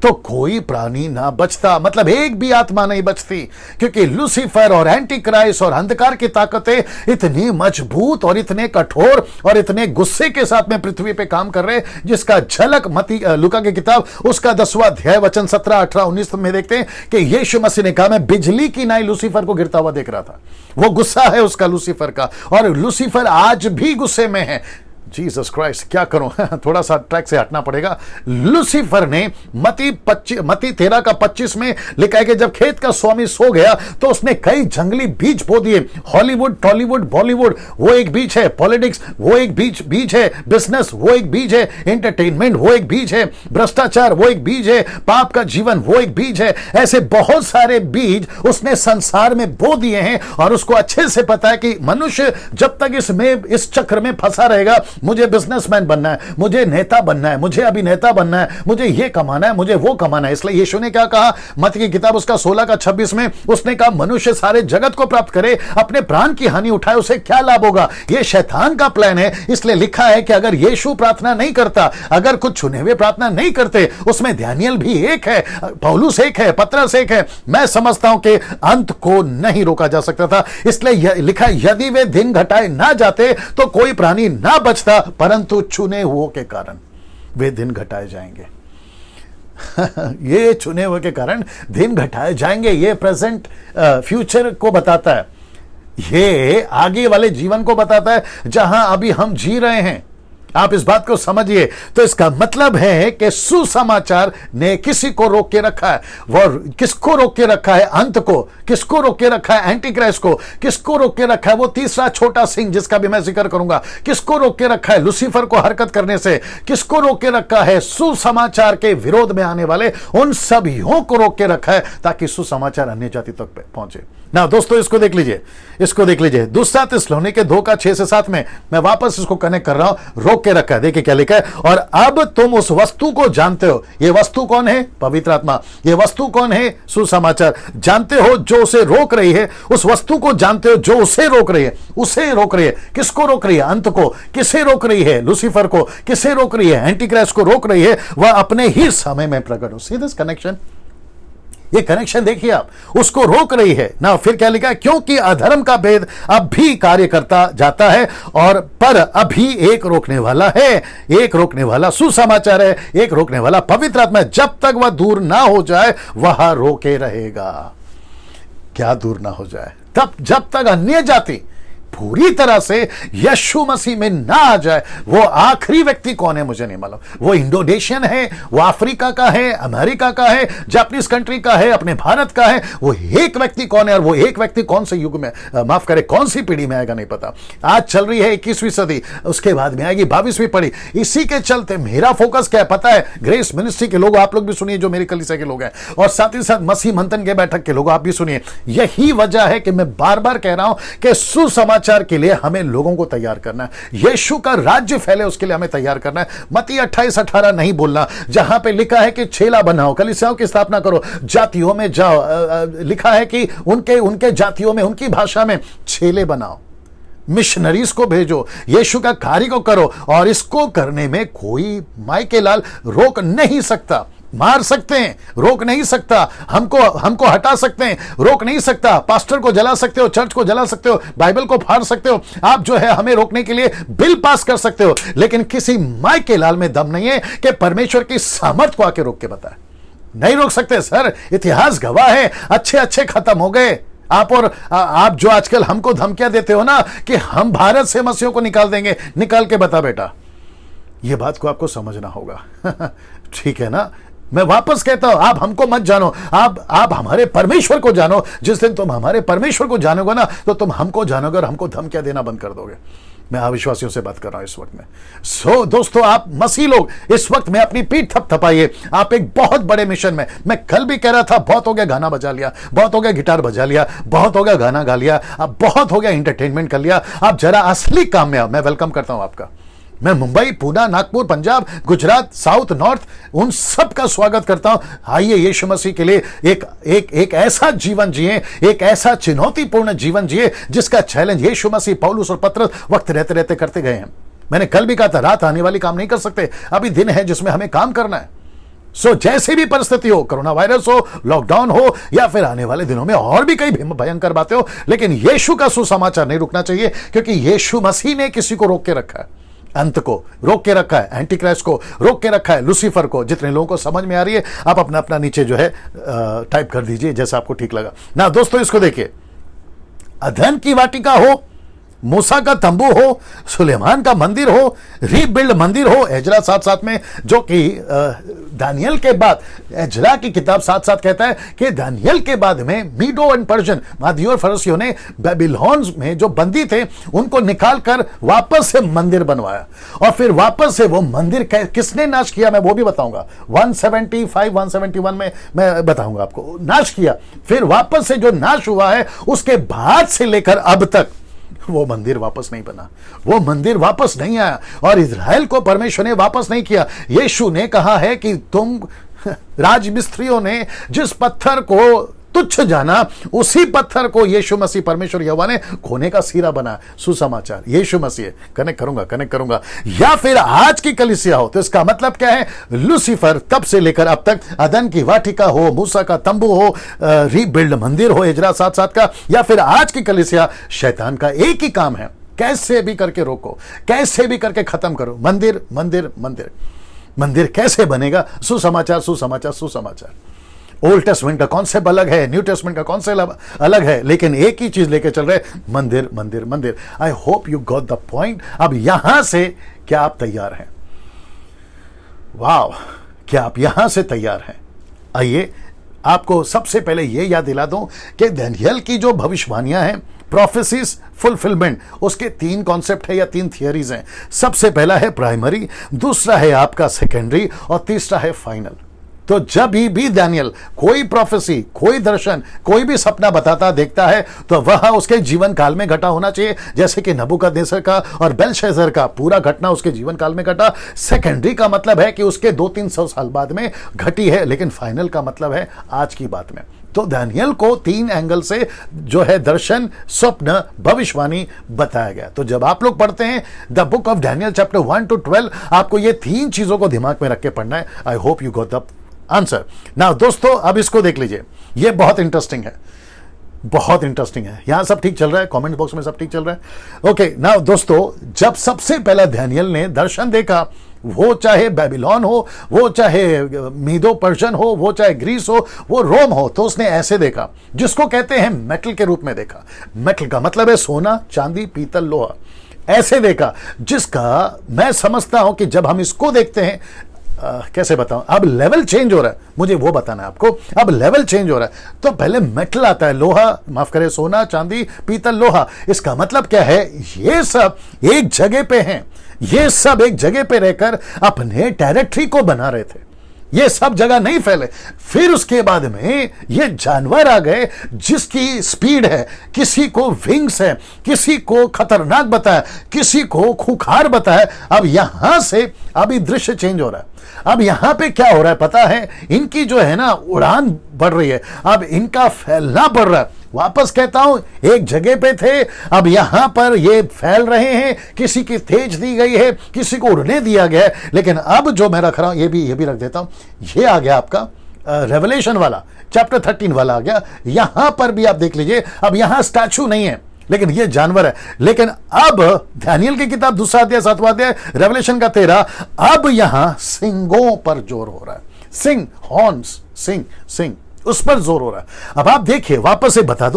तो कोई प्राणी ना बचता, मतलब एक भी आत्मा नहीं बचती, क्योंकि लूसीफर और एंटी क्राइस्ट और अंधकार की ताकतें इतनी मजबूत और इतने कठोर और इतने गुस्से के साथ में पृथ्वी पे काम कर रहे हैं, जिसका झलक मत्ती लूका की किताब उसका 10वां अध्याय वचन 17, 18, 19 में देखते हैं कि यीशु मसीह ने कहा, मैं बिजली की नाई लूसीफर को गिरता हुआ देख रहा था। वो गुस्सा है उसका, लूसीफर का, और लूसीफर आज भी गुस्से में है। जीसस क्राइस्ट, क्या करूं थोड़ा सा ट्रैक से हटना पड़ेगा। लूसीफर ने मत्ती 13:25 में लिखा है कि जब खेत का स्वामी सो गया तो उसने कई जंगली बीज बो दिए। हॉलीवुड, टॉलीवुड, बॉलीवुड वो एक बीज है, पॉलिटिक्स वो एक बीज है, बिजनेस वो एक बीज है, एंटरटेनमेंट वो एक बीज है, भ्रष्टाचार वो एक बीज है, पाप का जीवन वो एक बीज है। ऐसे बहुत सारे बीज उसने संसार में बो दिए हैं, और उसको अच्छे से पता है कि मनुष्य जब तक इस चक्र में फंसा रहेगा, मुझे बिजनेसमैन बनना है, मुझे नेता बनना है, मुझे अभिनेता बनना है, मुझे ये कमाना है, मुझे वो कमाना है। इसलिए यीशु ने क्या कहा मत्ती की किताब उसका 16:26 में, उसने कहा मनुष्य सारे जगत को प्राप्त करे, अपने प्राण की हानि उठाए, उसे क्या लाभ होगा? ये शैतान का प्लान है। इसलिए लिखा है कि अगर यीशु प्रार्थना नहीं करता, अगर कुछ चुने हुए प्रार्थना नहीं करते, उसमें दानियेल भी एक है, पौलुस एक है, पतरस एक है, मैं समझता हूं कि अंत को नहीं रोका जा सकता था। इसलिए लिखा, यदि वे दिन घटाए ना जाते तो कोई प्राणी ना बचता, परंतु चुने हुओं के कारण वे दिन घटाए जाएंगे। ये चुने हुए के कारण दिन घटाए जाएंगे। ये प्रेजेंट फ्यूचर को बताता है, ये आगे वाले जीवन को बताता है जहां अभी हम जी रहे हैं। आप इस बात को समझिए। तो इसका मतलब है कि सुसमाचार ने किसी को रोक के रखा है। वो किसको रोक के रखा है? अंत को। किसको रोक के रखा है? एंटी क्राइस्ट को। किसको रोक के रखा है? वो तीसरा छोटा सिंह जिसका भी मैं जिक्र करूंगा। किसको रोक के रखा है? लूसीफर को हरकत करने से। किसको रोक के रखा है? सुसमाचार के विरोध में आने वाले उन सभीयों को रोक के रखा है, ताकि सुसमाचार अन्य जाति तक पहुंचे ना। दोस्तों इसको देख लीजिए, इसको देख लीजिए। दूसरा थिस्सलुनीके 2:6-7 में मैं वापस इसको कनेक्ट कर रहा हूं। रोक के रखा है, देखिए क्या लिखा है, और अब तुम उस वस्तु को जानते हो। ये वस्तु कौन है? पवित्र आत्मा। ये वस्तु कौन है? सुसमाचार। जानते हो जो उसे रोक रही है, उस वस्तु को जानते हो जो उसे रोक रही है। उसे रोक रही है। किसको रोक रही है? अंत को। किसे रोक रही है? लूसीफर को। किसे रोक रही है? एंटी क्राइस्ट को रोक रही है। वह अपने ही समय में प्रकट हो। See this connection? ये कनेक्शन देखिए आप, उसको रोक रही है ना। फिर क्या लिखा है? क्योंकि अधर्म का भेद अब भी कार्य करता जाता है, और पर अभी एक रोकने वाला है। एक रोकने वाला सुसमाचार है, एक रोकने वाला पवित्र आत्मा है। जब तक वह दूर ना हो जाए वह रोके रहेगा। क्या दूर ना हो जाए? तब जब तक अन्य जाति पूरी तरह से यीशु मसीह में ना आ जाए। वो आखिरी व्यक्ति कौन है मुझे नहीं मालूम। वो इंडोनेशियन है, वो अफ्रीका का है, अमेरिका का है, जापानीज कंट्री का है, अपने भारत का है। वो एक व्यक्ति कौन है, और वो एक व्यक्ति कौन से युग में, माफ करे, कौन सी पीढ़ी में आएगा नहीं पता। आज चल रही है 21वीं सदी, उसके बाद में आएगी 22वीं पीढ़ी। इसी के चलते मेरा फोकस क्या है पता है? ग्रेस मिनिस्ट्री के लोग, आप लोग भी सुनिए जो मेरी कलीसिया के लोग हैं, और साथ ही साथ मसीह मंथन के बैठक के लोग आप भी सुनिए। यही वजह है कि मैं बार बार कह रहा हूं कि सुसमाचार के लिए हमें लोगों को तैयार करना है। यीशु का राज्य फैले उसके लिए हमें तैयार करना है। मत्ती 28-18 नहीं बोलना, जहां पे लिखा है कि चेला बनाओ, कलीसियाओं की स्थापना करो, जातियों में जाओ। लिखा है कि उनके जातियों में, उनकी भाषा में चेले बनाओ। मिशनरीज को भेजो, यीशु का कार्य को करो, और इसको करने में कोई मायके लाल रोक नहीं सकता। मार सकते हैं, रोक नहीं सकता, हमको हटा सकते हैं, रोक नहीं सकता, पास्टर को जला सकते हो, चर्च को जला सकते हो, बाइबल को फाड़ सकते हो, आप जो है हमें रोकने के लिए बिल पास कर सकते हो, लेकिन किसी मायके लाल में दम नहीं है कि परमेश्वर की सामर्थ को आके रोक के बताए। नहीं रोक सकते सर, इतिहास गवाह है, अच्छे अच्छे खत्म हो गए। आप जो आजकल हमको धमकियां देते हो ना कि हम भारत से मसीहों को निकाल देंगे, निकाल के बता बेटा, यह बात को आपको समझना होगा। ठीक है ना, मैं वापस कहता हूं, आप हमको मत जानो, आप हमारे परमेश्वर को जानो। जिस दिन तुम हमारे परमेश्वर को जानोगे ना, तो तुम हमको जानोगे और हमको धमकियां देना बंद कर दोगे। मैं अविश्वासियों से बात कर रहा हूं इस वक्त में। दोस्तों, आप मसीह लोग इस वक्त में अपनी पीठ थपथपाइए, आप एक बहुत बड़े मिशन में। मैं कल भी कह रहा था, बहुत हो गया गाना बजा लिया, बहुत हो गया गिटार बजा लिया, बहुत हो गया गाना गा लिया, अब बहुत हो गया एंटरटेनमेंट कर लिया, आप जरा असली काम में आओ। मैं वेलकम करता हूं आपका। मैं मुंबई, पूना, नागपुर, पंजाब, गुजरात, साउथ, नॉर्थ, उन सब का स्वागत करता हूं। आइए यीशु मसीह के लिए एक ऐसा जीवन जिए, एक ऐसा चुनौतीपूर्ण जीवन जिए जिसका चैलेंज यीशु मसीह, पौलुस और पतरस वक्त रहते रहते करते गए हैं। मैंने कल भी कहा था, रात आने वाली काम नहीं कर सकते, अभी दिन है जिसमें हमें काम करना है। जैसी भी परिस्थिति हो, कोरोना वायरस हो, लॉकडाउन हो, या फिर आने वाले दिनों में और भी कई भयंकर बातें हो, लेकिन यीशु का सुसमाचार नहीं रुकना चाहिए, क्योंकि यीशु मसीह ने किसी को रोक के रखा है। अंत को रोक के रखा है, एंटी क्राइस्ट को रोक के रखा है, लूसीफर को। जितने लोगों को समझ में आ रही है, आप अपना अपना नीचे जो है टाइप कर दीजिए जैसा आपको ठीक लगा ना। दोस्तों, इसको देखिए, अदन की वाटिका हो, मूसा का तंबू हो, सुलेमान का मंदिर हो, रीबिल्ड मंदिर हो, एजरा साथ साथ में, जो कि दानियल के बाद, एजरा की किताब साथ साथ कहता है कि दानियल के बाद में मीडो एंड पर्शियन, मादी और फरसियों ने बेबीलोन में जो बंदी थे उनको निकाल कर वापस से मंदिर बनवाया, और फिर वापस से वो मंदिर किसने नाश किया मैं वो भी बताऊंगा। 175 171 में मैं बताऊंगा आपको, नाश किया। फिर वापस से जो नाश हुआ है, उसके बाद से लेकर अब तक वो मंदिर वापस नहीं बना, वो मंदिर वापस नहीं आया, और इज़राइल को परमेश्वर ने वापस नहीं किया। यीशु ने कहा है कि तुम राजमिस्त्रियों ने जिस पत्थर को तुच्छ जाना, उसी पत्थर को यीशु मसीह परमेश्वर यहोवा ने खोने का सिरा बना। सुसमाचार यीशु मसीह। कनेक्ट करूंगा। या फिर आज की कलीसिया हो, तो इसका मतलब क्या है? लूसीफर तब से लेकर अब तक, अदन की वाटिका हो, मूसा का तंबू हो, रीबिल्ड मंदिर हो एजरा साथ साथ का, या फिर आज की कलीसिया, शैतान का एक ही काम है, कैसे भी करके रोको, कैसे भी करके खत्म करो। मंदिर मंदिर मंदिर मंदिर कैसे बनेगा? सुसमाचार। ओल्ड टेस्टमेंट का कॉन्सेप्ट अलग है, न्यू टेस्टमेंट का कॉन्सेप्ट अलग है, लेकिन एक ही चीज लेके चल रहे, मंदिर। आई hope you got the point. अब यहां से क्या आप तैयार हैं? वाह, क्या आप यहां से तैयार हैं? आइए आपको सबसे पहले यह याद दिला दूं कि दानियल की जो भविष्यवाणियां हैं, प्रोफेसीज फुलफिलमेंट, उसके 3 कॉन्सेप्ट है या 3 थियरीज हैं। सबसे पहला है प्राइमरी, दूसरा है आपका सेकेंडरी, और तीसरा है फाइनल। तो जब भी दानियल कोई प्रोफेसी, कोई दर्शन, कोई भी सपना बताता देखता है, तो वह उसके जीवन काल में घटा होना चाहिए, जैसे कि नबूकदनेस्सर का और बेलशस्सर का पूरा घटना उसके जीवन काल में घटा। सेकेंडरी का मतलब है कि उसके 200-300 साल बाद में घटी है, लेकिन फाइनल का मतलब है आज की बात में। तो दानियल को 3 एंगल से जो है दर्शन, स्वप्न, भविष्यवाणी बताया गया। तो जब आप लोग पढ़ते हैं the book of Daniel chapter 1 to 12, आपको ये 3 चीजों को दिमाग में रख के पढ़ना है। आई hope you got the answer. Now दोस्तों, अब इसको देख लीजिए, ये बहुत इंटरेस्टिंग है। यहां सब ठीक चल रहा है? कमेंट बॉक्स में सब ठीक चल रहा है? ओके। नाउ दोस्तों, जब सबसे पहला दानियल ने दर्शन देखा, वो चाहे बेबीलोन हो, वो चाहे मीदो पर्शियन हो, वो चाहे ग्रीस हो, वो रोम हो, तो उसने ऐसे देखा, जिसको कहते हैं मेटल के रूप में देखा। मेटल का मतलब है सोना, चांदी, पीतल, लोहा। ऐसे देखा, जिसका मैं समझता हूं कि जब हम इसको देखते हैं, कैसे बताऊं, अब लेवल चेंज हो रहा है, मुझे वो बताना है आपको। अब लेवल चेंज हो रहा है, तो पहले मेटल आता है, लोहा, माफ करें, सोना, चांदी, पीतल, लोहा। इसका मतलब क्या है? ये सब एक जगह पे हैं, ये सब एक जगह पे रहकर अपने टेरिटरी को बना रहे थे, ये सब जगह नहीं फैले। फिर उसके बाद में ये जानवर आ गए जिसकी स्पीड है, किसी को विंग्स है, किसी को खतरनाक बताया, किसी को खूंखार बताया। अब यहां से अभी दृश्य चेंज हो रहा है। अब यहां पे क्या हो रहा है पता है? इनकी जो है ना उड़ान बढ़ रही है, अब इनका फैलना बढ़ रहा है। वापस कहता हूं, एक जगह पे थे, अब यहां पर ये फैल रहे हैं, किसी की तेज दी गई है, किसी को उड़ने दिया गया है। लेकिन अब जो मैं रख रहा हूं, ये भी रख देता हूं, ये आ गया आपका रेवलेशन वाला, चैप्टर 13 वाला आ गया। यहां पर भी आप देख लीजिए, अब यहां स्टैचू नहीं है, लेकिन ये जानवर है। लेकिन अब दानियल की किताब 2 अध्याय 7वां अध्याय, रेवलेशन का 13, अब यहां सिंगों पर जोर हो रहा है। सिंग, हॉर्न्स, सिंग, उस पर जोर हो रहा है। अब आप देखिए, वापस से बता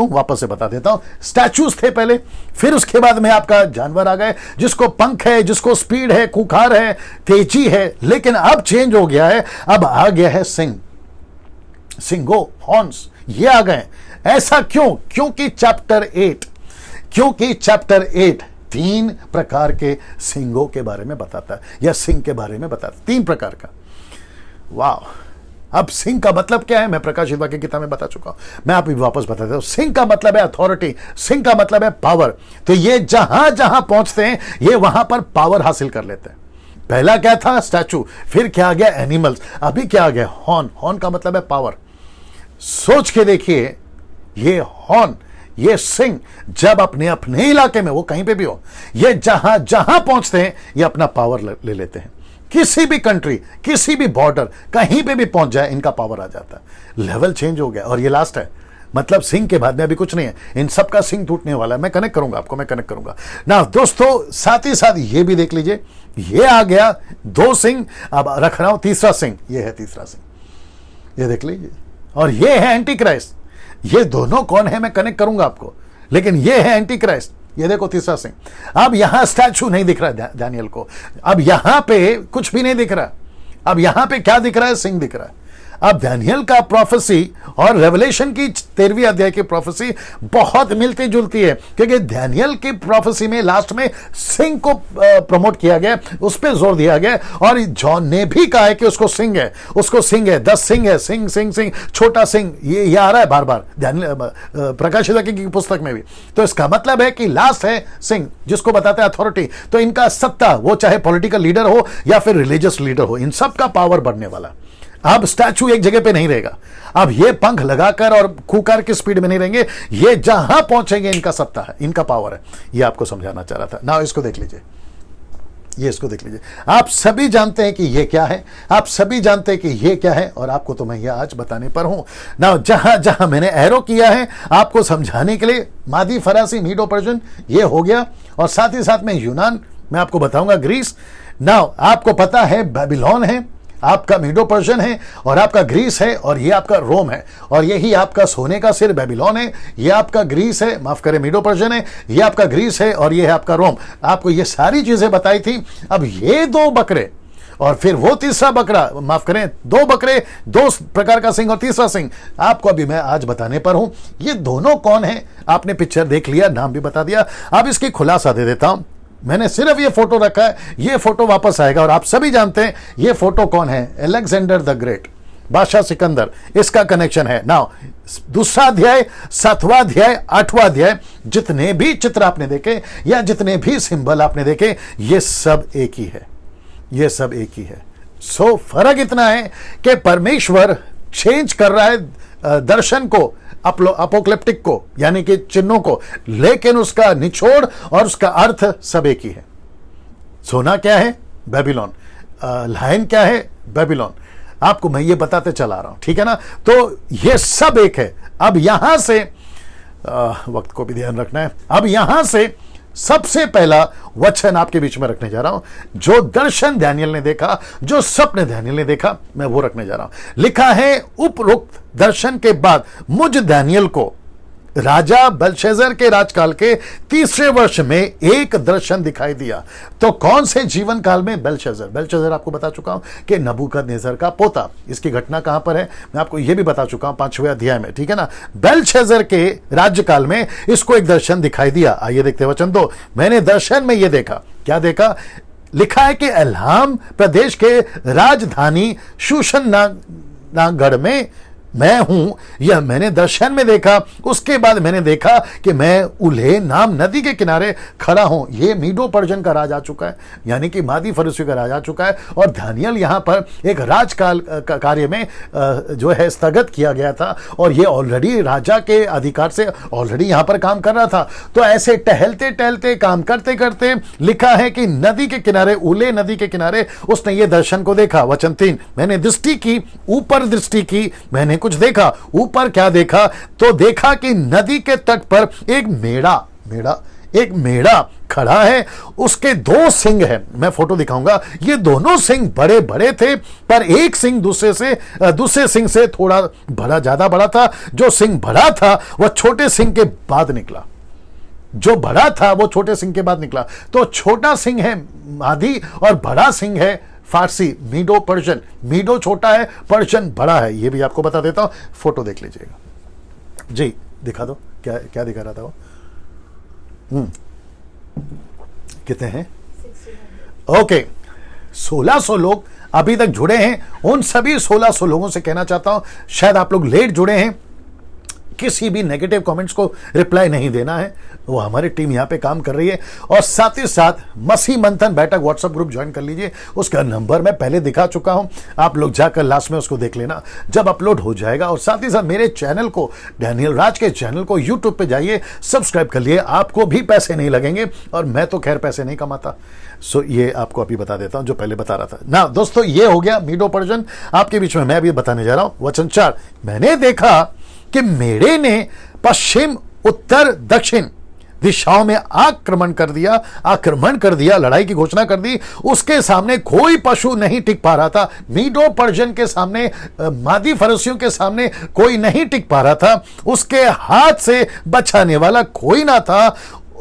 देता हूं। स्टैचूज थे पहले, फिर उसके बाद में आपका जानवर आ गए, जिसको पंख है, जिसको स्पीड है, खुखार है, तेजी है। लेकिन अब चेंज हो गया है, अब आ गया है सिंगो, हॉर्न्स, ये आ गए। ऐसा क्यों? क्योंकि चैप्टर 8 3 प्रकार के सिंगों के बारे में बताता है, या सिंह के बारे में बताता है, 3 प्रकार का। वाह! अब सिंह का मतलब क्या है, मैं प्रकाशित वाक्य की किताब में बता चुका हूं, मैं आप वापस बता देता हूं। सिंह का मतलब है अथॉरिटी, सिंह का मतलब है पावर। तो ये जहां जहां पहुंचते हैं, ये वहां पर पावर हासिल कर लेते हैं। पहला क्या था? स्टैचू, फिर क्या आ गया? एनिमल्स, अभी क्या आ गया? हॉर्न का मतलब है पावर। सोच के देखिए, ये हॉर्न, ये सिंह जब अपने इलाके में, वो कहीं पे भी हो, ये जहां जहां पहुंचते हैं, ये अपना पावर ले लेते हैं। किसी भी कंट्री, किसी भी बॉर्डर, कहीं पे भी पहुंच जाए, इनका पावर आ जाता है। लेवल चेंज हो गया, और ये लास्ट है। मतलब सिंह के बाद में अभी कुछ नहीं है, इन सब का सिंह टूटने वाला है। मैं कनेक्ट करूंगा ना दोस्तों। साथ ही साथ ये भी देख लीजिए, ये आ गया 2 सिंह, अब रख रहा हूं तीसरा सिंह, ये है तीसरा सिंह, ये देख लीजिए। और ये है एंटी क्राइस्ट। ये दोनों कौन है मैं कनेक्ट करूंगा आपको, लेकिन ये है एंटी क्राइस्ट। ये देखो तीसरा सिंह। अब यहां स्टैचू नहीं दिख रहा है दानियल को, अब यहां पे कुछ भी नहीं दिख रहा। अब यहां पे क्या दिख रहा है? सिंह दिख रहा है। अब दानियल का प्रोफेसी और रेवलेशन की 13वीं अध्याय की प्रोफेसी बहुत मिलती जुलती है, क्योंकि दानियल की प्रोफेसी में लास्ट में सिंह को प्रमोट किया गया, उस पर जोर दिया गया। और जॉन ने भी कहा है कि उसको सिंह है, 10 सिंह है, सिंह, छोटा सिंह, ये आ रहा है बार बार प्रकाशित वाक्य की पुस्तक में भी। तो इसका मतलब है कि लास्ट है सिंह, जिसको बताते हैं अथॉरिटी। तो इनका सत्ता, वो चाहे पॉलिटिकल लीडर हो या फिर रिलीजियस लीडर हो, इन सब का पावर बढ़ने वाला। अब स्टैचू एक जगह पे नहीं रहेगा, अब ये पंख लगाकर और खूंखार की स्पीड में नहीं रहेंगे, ये जहां पहुंचेंगे इनका सत्ता है, इनका पावर है। ये आपको समझाना चाह रहा था ना। इसको देख लीजिए, इसको देख लीजिए। आप सभी जानते हैं कि ये क्या है, आप सभी जानते हैं कि ये क्या है, और आपको तो मैं ये आज बताने पर हूं ना। जहां जहां मैंने एरो किया है आपको समझाने के लिए, मादी, फरासी, मीडो पर्शियन, ये हो गया। और साथ ही साथ में यूनान, मैं आपको बताऊंगा ग्रीस। ना आपको पता है बेबीलोन है, आपका मीडो पर्शियन है, और आपका ग्रीस है, और ये आपका रोम है। और यही आपका सोने का सिर बेबीलोन है, ये आपका ग्रीस है, माफ करें मीडो पर्शियन है, ये आपका ग्रीस है, और ये है आपका रोम। आपको ये सारी चीजें बताई थी। अब ये 2 बकरे और फिर वो तीसरा बकरा, माफ करें 2 बकरे, 2 प्रकार का सिंह और तीसरा सिंह, आपको अभी मैं आज बताने पर हूं। ये दोनों कौन है? आपने पिक्चर देख लिया, नाम भी बता दिया। अब इसकी खुलासा दे देता हूं। मैंने सिर्फ ये फोटो रखा है, ये फोटो वापस आएगा। और आप सभी जानते हैं ये फोटो कौन है? अलेक्जेंडर द ग्रेट, बादशाह सिकंदर, इसका कनेक्शन है। नाउ 2 अध्याय, 7वां अध्याय, 8वां अध्याय, जितने भी चित्र आपने देखे या जितने भी सिंबल आपने देखे, ये सब एक ही है, ये सब एक ही है। सो फर्क इतना है कि परमेश्वर चेंज कर रहा है दर्शन को, अपोक्लिप्टिक को, यानी कि चिन्हों को, लेकिन उसका निचोड़ और उसका अर्थ सब एक ही है। सोना क्या है? बेबीलोन। लायन क्या है? बेबीलोन। आपको मैं ये बताते चला रहा हूं, ठीक है ना। तो ये सब एक है। अब यहां से वक्त को भी ध्यान रखना है। अब यहां से सबसे पहला वचन आपके बीच में रखने जा रहा हूं। जो दर्शन दानियल ने देखा, जो सपने दानियल ने देखा, मैं वो रखने जा रहा हूं। लिखा है, उपरोक्त दर्शन के बाद मुझ दानियल को राजा बेलशस्सर के राजकाल के 3रे वर्ष में एक दर्शन दिखाई दिया। तो कौन से जीवन काल में? बेलशस्सर आपको बता चुका हूं कि नबूकदनेस्सर का पोता। इसकी घटना कहां पर है मैं आपको यह भी बता चुका हूं 5वें अध्याय में, ठीक है ना। बेलशस्सर के राज्यकाल में इसको एक दर्शन दिखाई दिया। आइए देखते हैं वचन 2। मैंने दर्शन में यह देखा। क्या देखा? लिखा है कि एलाम प्रदेश के राजधानी शूशन नागढ़ में मैं हूं, यह मैंने दर्शन में देखा। उसके बाद मैंने देखा कि मैं उल्हे नाम नदी के किनारे खड़ा हूं। यह मीडो पर्जन का राज आ चुका है, यानी कि मादी फरसियों का राज आ चुका है। और दानियल यहां पर एक राजकाल कार्य में जो है स्थगित किया गया था, और यह ऑलरेडी राजा के अधिकार से ऑलरेडी यहां पर काम कर रहा था। तो ऐसे टहलते टहलते काम करते करते लिखा है कि नदी के किनारे, उले नदी के किनारे उसने ये दर्शन को देखा। वचन 3, मैंने दृष्टि की, ऊपर दृष्टि की, मैंने कुछ देखा। ऊपर क्या देखा? तो देखा कि नदी के तट पर एक मेढ़ा खड़ा है। उसके 2 सिंग हैं, मैं फोटो दिखाऊंगा। ये दोनों सिंग बड़े बड़े थे, पर एक सिंग दूसरे सिंग से थोड़ा बड़ा, ज्यादा बड़ा था। जो सिंग बड़ा था वह छोटे सिंग के बाद निकला। जो बड़ा था वो छोटे सिंह के बाद निकला। तो छोटा सिंह है मादी और बड़ा सिंह है फारसी, मीडो पर्शियन। मीडो छोटा है, पर्शियन बड़ा है। ये भी आपको बता देता हूं, फोटो देख लीजिएगा जी। दिखा दो, क्या दिखा रहा था वो? कितने हैं? ओके, 1600 लोग अभी तक जुड़े हैं। उन सभी 1600 लोगों से कहना चाहता हूं, शायद आप लोग लेट जुड़े हैं, किसी भी नेगेटिव कमेंट्स को रिप्लाई नहीं देना है। वो हमारी टीम यहां पे काम कर रही है। और साथ ही साथ मसीह मंथन बैठक व्हाट्सएप ग्रुप ज्वाइन कर लीजिए। उसका नंबर मैं पहले दिखा चुका हूं, आप लोग जाकर लास्ट में उसको देख लेना जब अपलोड हो जाएगा। और साथ ही साथ मेरे चैनल को, डैनियल राज के चैनल को यूट्यूब पे जाइए, सब्सक्राइब कर लिए। आपको भी पैसे नहीं लगेंगे, और मैं तो खैर पैसे नहीं कमाता। सो ये आपको अभी बता देता हूं जो पहले बता रहा था ना। दोस्तों, ये हो गया मीडो पर्शियन आपके बीच में। मैं अभी बताने जा रहा हूं वचन 4, मैंने देखा कि मेढ़े ने पश्चिम, उत्तर, दक्षिण दिशाओं में आक्रमण कर दिया, लड़ाई की घोषणा कर दी। उसके सामने कोई पशु नहीं टिक पा रहा था। मीडो पर्शियन के सामने, मादी फरसियों के सामने कोई नहीं टिक पा रहा था। उसके हाथ से बचाने वाला कोई ना था।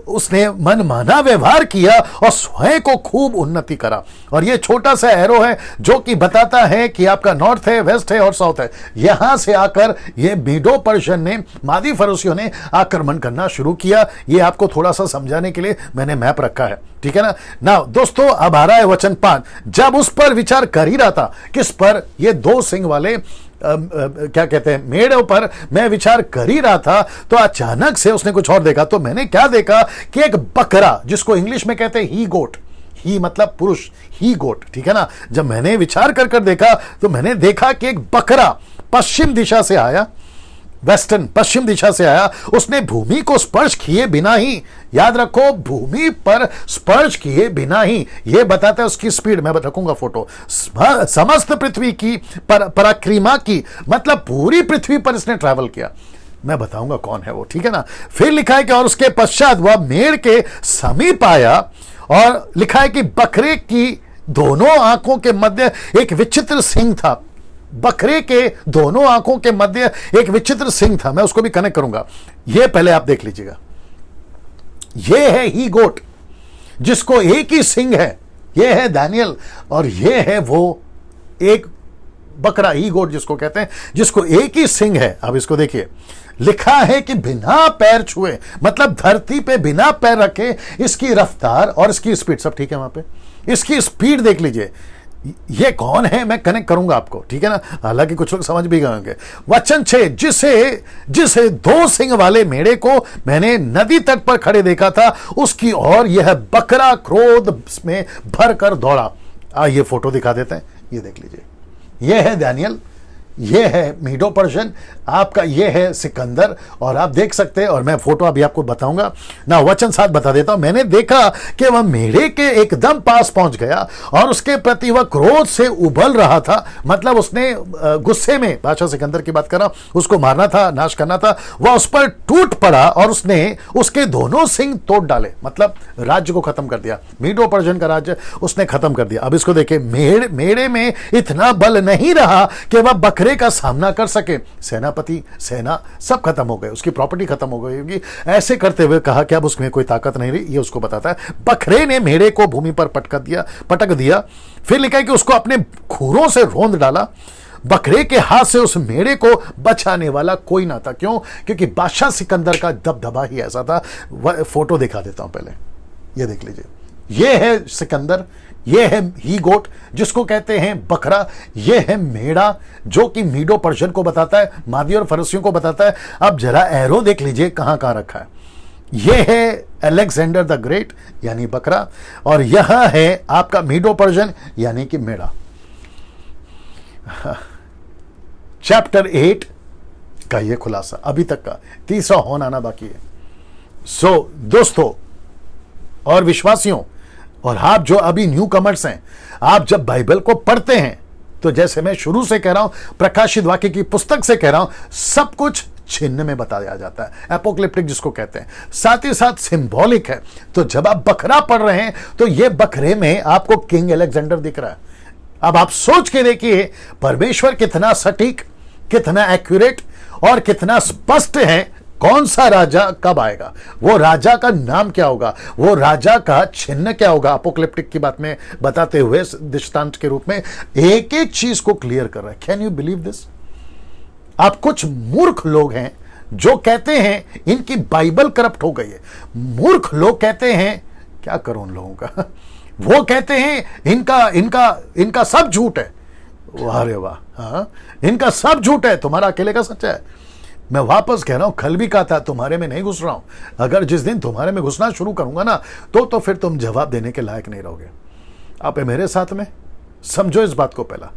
उसने मनमाना व्यवहार किया और स्वयं को खूब उन्नति करा। और ये छोटा सा एरो है जो कि बताता है कि आपका नॉर्थ है, वेस्ट है और साउथ है। यहां से आकर ये मीडो पर्शियन ने, मादी फरोसियों ने आक्रमण करना शुरू किया। ये आपको थोड़ा सा समझाने के लिए मैंने मैप रखा है, ठीक है ना। दोस्तों, अब आ रहा है वचन 5। जब उस पर विचार कर ही रहा था, किस पर? ये 2 सिंग वाले क्या कहते हैं, मेढ़ों पर मैं विचार कर ही रहा था, तो अचानक से उसने कुछ और देखा। तो मैंने क्या देखा कि एक बकरा, जिसको इंग्लिश में कहते हैं ही गोट, ही मतलब पुरुष, ही गोट, ठीक है ना। जब मैंने विचार कर देखा तो मैंने देखा कि एक बकरा पश्चिम दिशा से आया, वेस्टर्न, पश्चिम दिशा से आया। उसने भूमि को स्पर्श किए बिना ही, याद रखो, भूमि पर स्पर्श किए बिना ही, यह बताता है उसकी स्पीड। मैं रखूंगा फोटो। समस्त पृथ्वी की परिक्रमा की, मतलब पूरी पृथ्वी पर इसने ट्रैवल किया। मैं बताऊंगा कौन है वो, ठीक है ना। फिर लिखा है कि और उसके पश्चात वह मेढ़ के समीप आया, और लिखा है कि बकरे की दोनों आंखों के मध्य एक विचित्र सिंह था। बकरे के दोनों आंखों के मध्य एक विचित्र सिंह था। मैं उसको भी कनेक्ट करूंगा, ये पहले आप देख लीजिएगा। ये है ही गोट, जिसको एक ही सिंह है। ये है दानियल, और ये है वो एक बकरा, ही गोट जिसको कहते हैं, जिसको एक ही सिंह है। अब इसको देखिए, लिखा है कि बिना पैर छुए, मतलब धरती पे बिना पैर रखे, इसकी रफ्तार और इसकी स्पीड सब ठीक है। वहां पे इसकी स्पीड देख लीजिए। ये कौन है मैं कनेक्ट करूंगा आपको, ठीक है ना। हालांकि कुछ लोग समझ भी गए होंगे। वचन 6, जिसे 2 सिंह वाले मेढ़े को मैंने नदी तट पर खड़े देखा था, उसकी ओर यह बकरा क्रोध में भरकर दौड़ा। ये फोटो दिखा देते हैं, ये देख लीजिए। ये है दानियल, ये है मीडो पर्शियन, आपका ये है सिकंदर, और आप देख सकते हैं। और मैं फोटो अभी आपको बताऊंगा ना। वचन 7 बता देता हूं। मैंने देखा कि वह मेढ़े के एकदम पास पहुंच गया, और उसके प्रति वह क्रोध से उबल रहा था। मतलब उसने गुस्से में, बादशाह सिकंदर की बात कर रहा हूं, उसको मारना था, नाश करना था। वह उस पर टूट पड़ा और उसने उसके दोनों सिंह तोड़ डाले, मतलब राज्य को खत्म कर दिया। मीडो पर्शियन का राज्य उसने खत्म कर दिया। अब इसको देखिए, मेढ़े में इतना बल नहीं रहा कि वह बकरे का सामना कर सके। सेनापति, सेना सब खत्म हो गए, उसकी प्रॉपर्टी खत्म हो गई होगी। ऐसे करते हुए कहा कि अब उसमें कोई ताकत नहीं रही, ये उसको बताता है। बकरे ने मेढ़े को भूमि पर पटक दिया। फिर लिखा है कि उसको अपने खुरों से रौंद डाला। बकरे के हाथ से उस मेढ़े को बचाने वाला कोई ना था। क्यों? क्योंकि बादशाह सिकंदर का दबदबा ही ऐसा था। फोटो दिखा देता हूं पहले, ये देख लीजिए। ये है सिकंदर, ये है ही गोट जिसको कहते हैं बकरा, ये है मेढ़ा जो कि मीडो पर्शियन को बताता है, मादी और फरसियों को बताता है। अब जरा एरो देख लीजिए कहां कहां रखा है। ये है अलेक्जेंडर द ग्रेट यानी बकरा, और यह है आपका मीडो पर्शियन यानी कि मेढ़ा। चैप्टर 8 का ये खुलासा अभी तक का, तीसरा हॉर्न आना बाकी है। सो दोस्तों और विश्वासियों, और आप जो अभी न्यू कमर्स हैं, आप जब बाइबल को पढ़ते हैं तो जैसे मैं शुरू से कह रहा हूं, प्रकाशित वाक्य की पुस्तक से कह रहा हूं, सब कुछ चिन्ह में बताया जाता है, एपोक्लिप्टिक जिसको कहते हैं, साथ ही साथ सिंबॉलिक है। तो जब आप बकरा पढ़ रहे हैं तो ये बकरे में आपको किंग अलेक्जेंडर दिख रहा है। अब आप सोच के देखिए परमेश्वर कितना सटीक, कितना एक्यूरेट और कितना स्पष्ट है, कौन सा राजा कब आएगा, वो राजा का नाम क्या होगा, वो राजा का चिन्ह क्या होगा, अपोक्लिप्टिक की बात में बताते हुए दृष्टांत के रूप में एक एक चीज को क्लियर कर रहा है। Can you believe this? आप कुछ मूर्ख लोग हैं जो कहते हैं इनकी बाइबल करप्ट हो गई है। मूर्ख लोग कहते हैं, क्या करूं उन लोगों का वो कहते हैं इनका इनका इनका सब झूठ है। वाह रे वाह, हाँ, इनका सब झूठ है, तुम्हारा अकेले का सच्चा है। मैं वापस कह रहा हूं, कल भी कहा था तुम्हारे में नहीं घुस रहा हूं। अगर जिस दिन तुम्हारे में घुसना शुरू करूंगा ना तो फिर तुम जवाब देने के लायक नहीं रहोगे। आप मेरे साथ में समझो इस बात को। पहला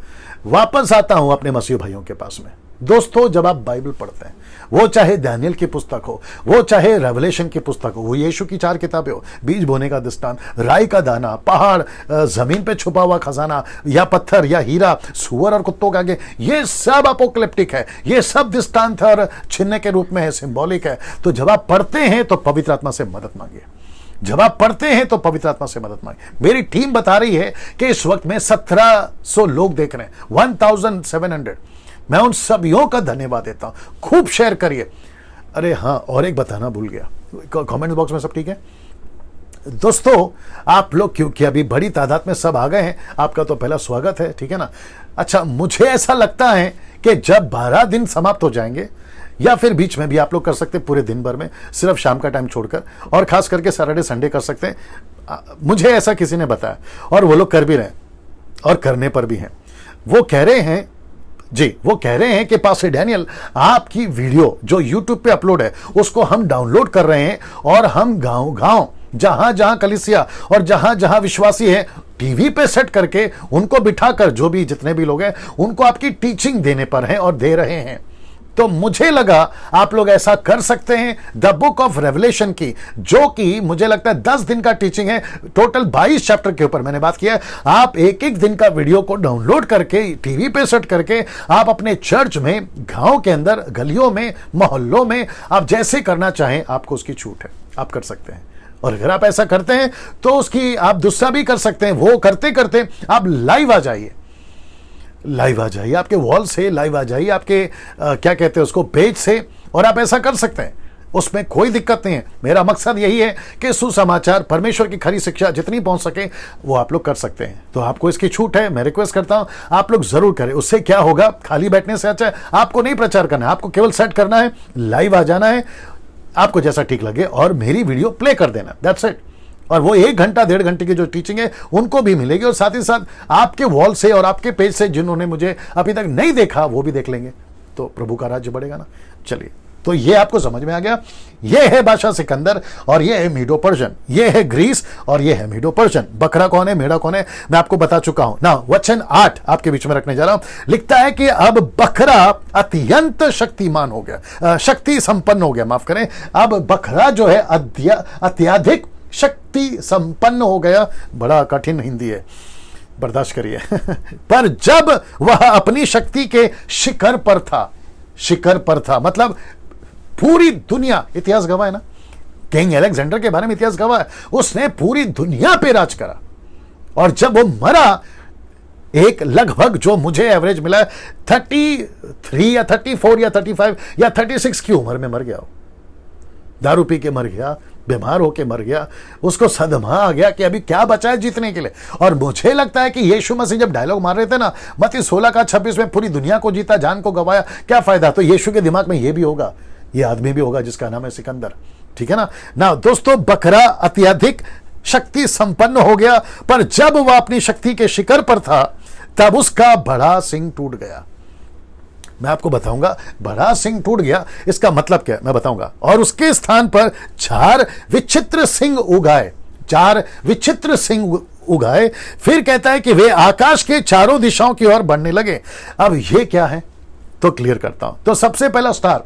वापस आता हूं अपने मसीह भाइयों के पास में। दोस्तों जब आप बाइबल पढ़ते हैं, वो चाहे दानियल की पुस्तक हो, वो चाहे रेवलेशन की पुस्तक हो, वो यीशु की 4 किताबें हो, बीज बोने का दृष्टांत, राई का दाना, पहाड़, जमीन पे छुपा हुआ खजाना, या पत्थर या हीरा, सुअर और कुत्तों के आगे, ये सब अपोक्लिप्टिक है, ये सब दृष्टांत और चिन्ह के रूप में है, सिंबॉलिक है। तो जब आप पढ़ते हैं तो पवित्र आत्मा से मदद मांगिए। जब आप पढ़ते हैं तो पवित्र आत्मा से मदद मांगिए। मेरी टीम बता रही है कि इस वक्त में 1700 लोग देख रहे हैं, 1700। मैं उन सभियों का धन्यवाद देता हूं। खूब शेयर करिए। अरे हाँ, और एक बताना भूल गया, कमेंट बॉक्स में सब ठीक है दोस्तों? आप लोग क्योंकि अभी बड़ी तादाद में सब आ गए हैं, आपका तो पहला स्वागत है, ठीक है ना। अच्छा, मुझे ऐसा लगता है कि जब 12 दिन समाप्त हो जाएंगे, या फिर बीच में भी आप लोग कर सकते हैं, पूरे दिन भर में सिर्फ शाम का टाइम छोड़कर, और खास करके सैटरडे संडे कर सकते हैं। मुझे ऐसा किसी ने बताया और वो लोग कर भी रहे हैं और करने पर भी हैं। वो कह रहे हैं जी, वो कह रहे हैं कि पास्टर डैनियल, आपकी वीडियो जो YouTube पे अपलोड है उसको हम डाउनलोड कर रहे हैं, और हम गांव-गांव, जहां जहां कलीसिया और जहां जहां विश्वासी हैं, टीवी पे सेट करके उनको बिठाकर, जो भी जितने भी लोग हैं, उनको आपकी टीचिंग देने पर हैं और दे रहे हैं। तो मुझे लगा आप लोग ऐसा कर सकते हैं। द बुक ऑफ रेवलेशन की, जो कि मुझे लगता है 10 दिन का टीचिंग है, टोटल 22 चैप्टर के ऊपर मैंने बात किया है। आप एक एक दिन का वीडियो को डाउनलोड करके टीवी पे सेट करके आप अपने चर्च में, गांव के अंदर, गलियों में, मोहल्लों में, आप जैसे करना चाहें, आपको उसकी छूट है, आप कर सकते हैं। और अगर आप ऐसा करते हैं तो उसकी आप दूसरा भी कर सकते हैं। वो करते करते आप लाइव आ जाइए, लाइव आ जाइए, आपके वॉल से लाइव आ जाइए, आपके क्या कहते हैं उसको, पेज से, और आप ऐसा कर सकते हैं, उसमें कोई दिक्कत नहीं है। मेरा मकसद यही है कि सुसमाचार, परमेश्वर की खरी शिक्षा जितनी पहुंच सके वो आप लोग कर सकते हैं। तो आपको इसकी छूट है, मैं रिक्वेस्ट करता हूं आप लोग जरूर करें। उससे क्या होगा, खाली बैठने से अच्छा है, आपको नहीं प्रचार करना है, आपको केवल सेट करना है, लाइव आ जाना है, आपको जैसा ठीक लगे, और मेरी वीडियो प्ले कर देना, दैट्स इट। और वो 1 घंटा 1.5 घंटे की जो टीचिंग है उनको भी मिलेगी, और साथ ही साथ आपके वॉल से और आपके पेज से जिन्होंने मुझे अभी तक नहीं देखा वो भी देख लेंगे। तो प्रभु का राज्य बढ़ेगा ना। चलिए, तो ये आपको समझ में आ गया। ये है बादशाह सिकंदर, और ये है मीडो पर्शियन, ये है ग्रीस, और ये है मीडो पर्शियन। बकरा कौन है, मेढ़ा कौन है, मैं आपको बता चुका हूं ना। वचन 8 आपके बीच में रखने जा रहा हूं। लिखता है कि अब बकरा अत्यंत शक्तिमान हो गया, शक्ति संपन्न हो गया, माफ करें। अब बकरा जो है अत्याधिक शक्ति संपन्न हो गया। बड़ा कठिन हिंदी है, बर्दाश्त करिए। पर जब वह अपनी शक्ति के शिखर पर था, शिखर पर था मतलब पूरी दुनिया, इतिहास गवाह है ना, किंग अलेक्जेंडर के बारे में इतिहास गवाह है, उसने पूरी दुनिया पे राज करा। और जब वो मरा, एक लगभग जो मुझे एवरेज मिला 33 या 34 या 35 या 36 की उम्र में मर गया। दारू पी के मर गया, बीमार होके मर गया, उसको सदमा आ गया कि अभी क्या बचा है जीतने के लिए। और मुझे लगता है कि यीशु मसीह जब डायलॉग मार रहे थे ना, मत्ती 16:26 में, पूरी दुनिया को जीता, जान को गवाया, क्या फायदा। तो यीशु के दिमाग में ये भी होगा, ये आदमी भी होगा जिसका नाम है सिकंदर, ठीक है ना। दोस्तों, बकरा अत्यधिक शक्ति संपन्न हो गया, पर जब वह अपनी शक्ति के शिखर पर था तब उसका बड़ा सिंह टूट गया। मैं आपको बताऊंगा बड़ा सिंह टूट गया इसका मतलब क्या है, मैं बताऊंगा। और उसके स्थान पर 4 विचित्र सिंह उगाए, 4 विचित्र सिंह उगाए। फिर कहता है कि वे आकाश के चारों दिशाओं की ओर बढ़ने लगे। अब ये क्या है तो क्लियर करता हूं। तो सबसे पहला स्टार,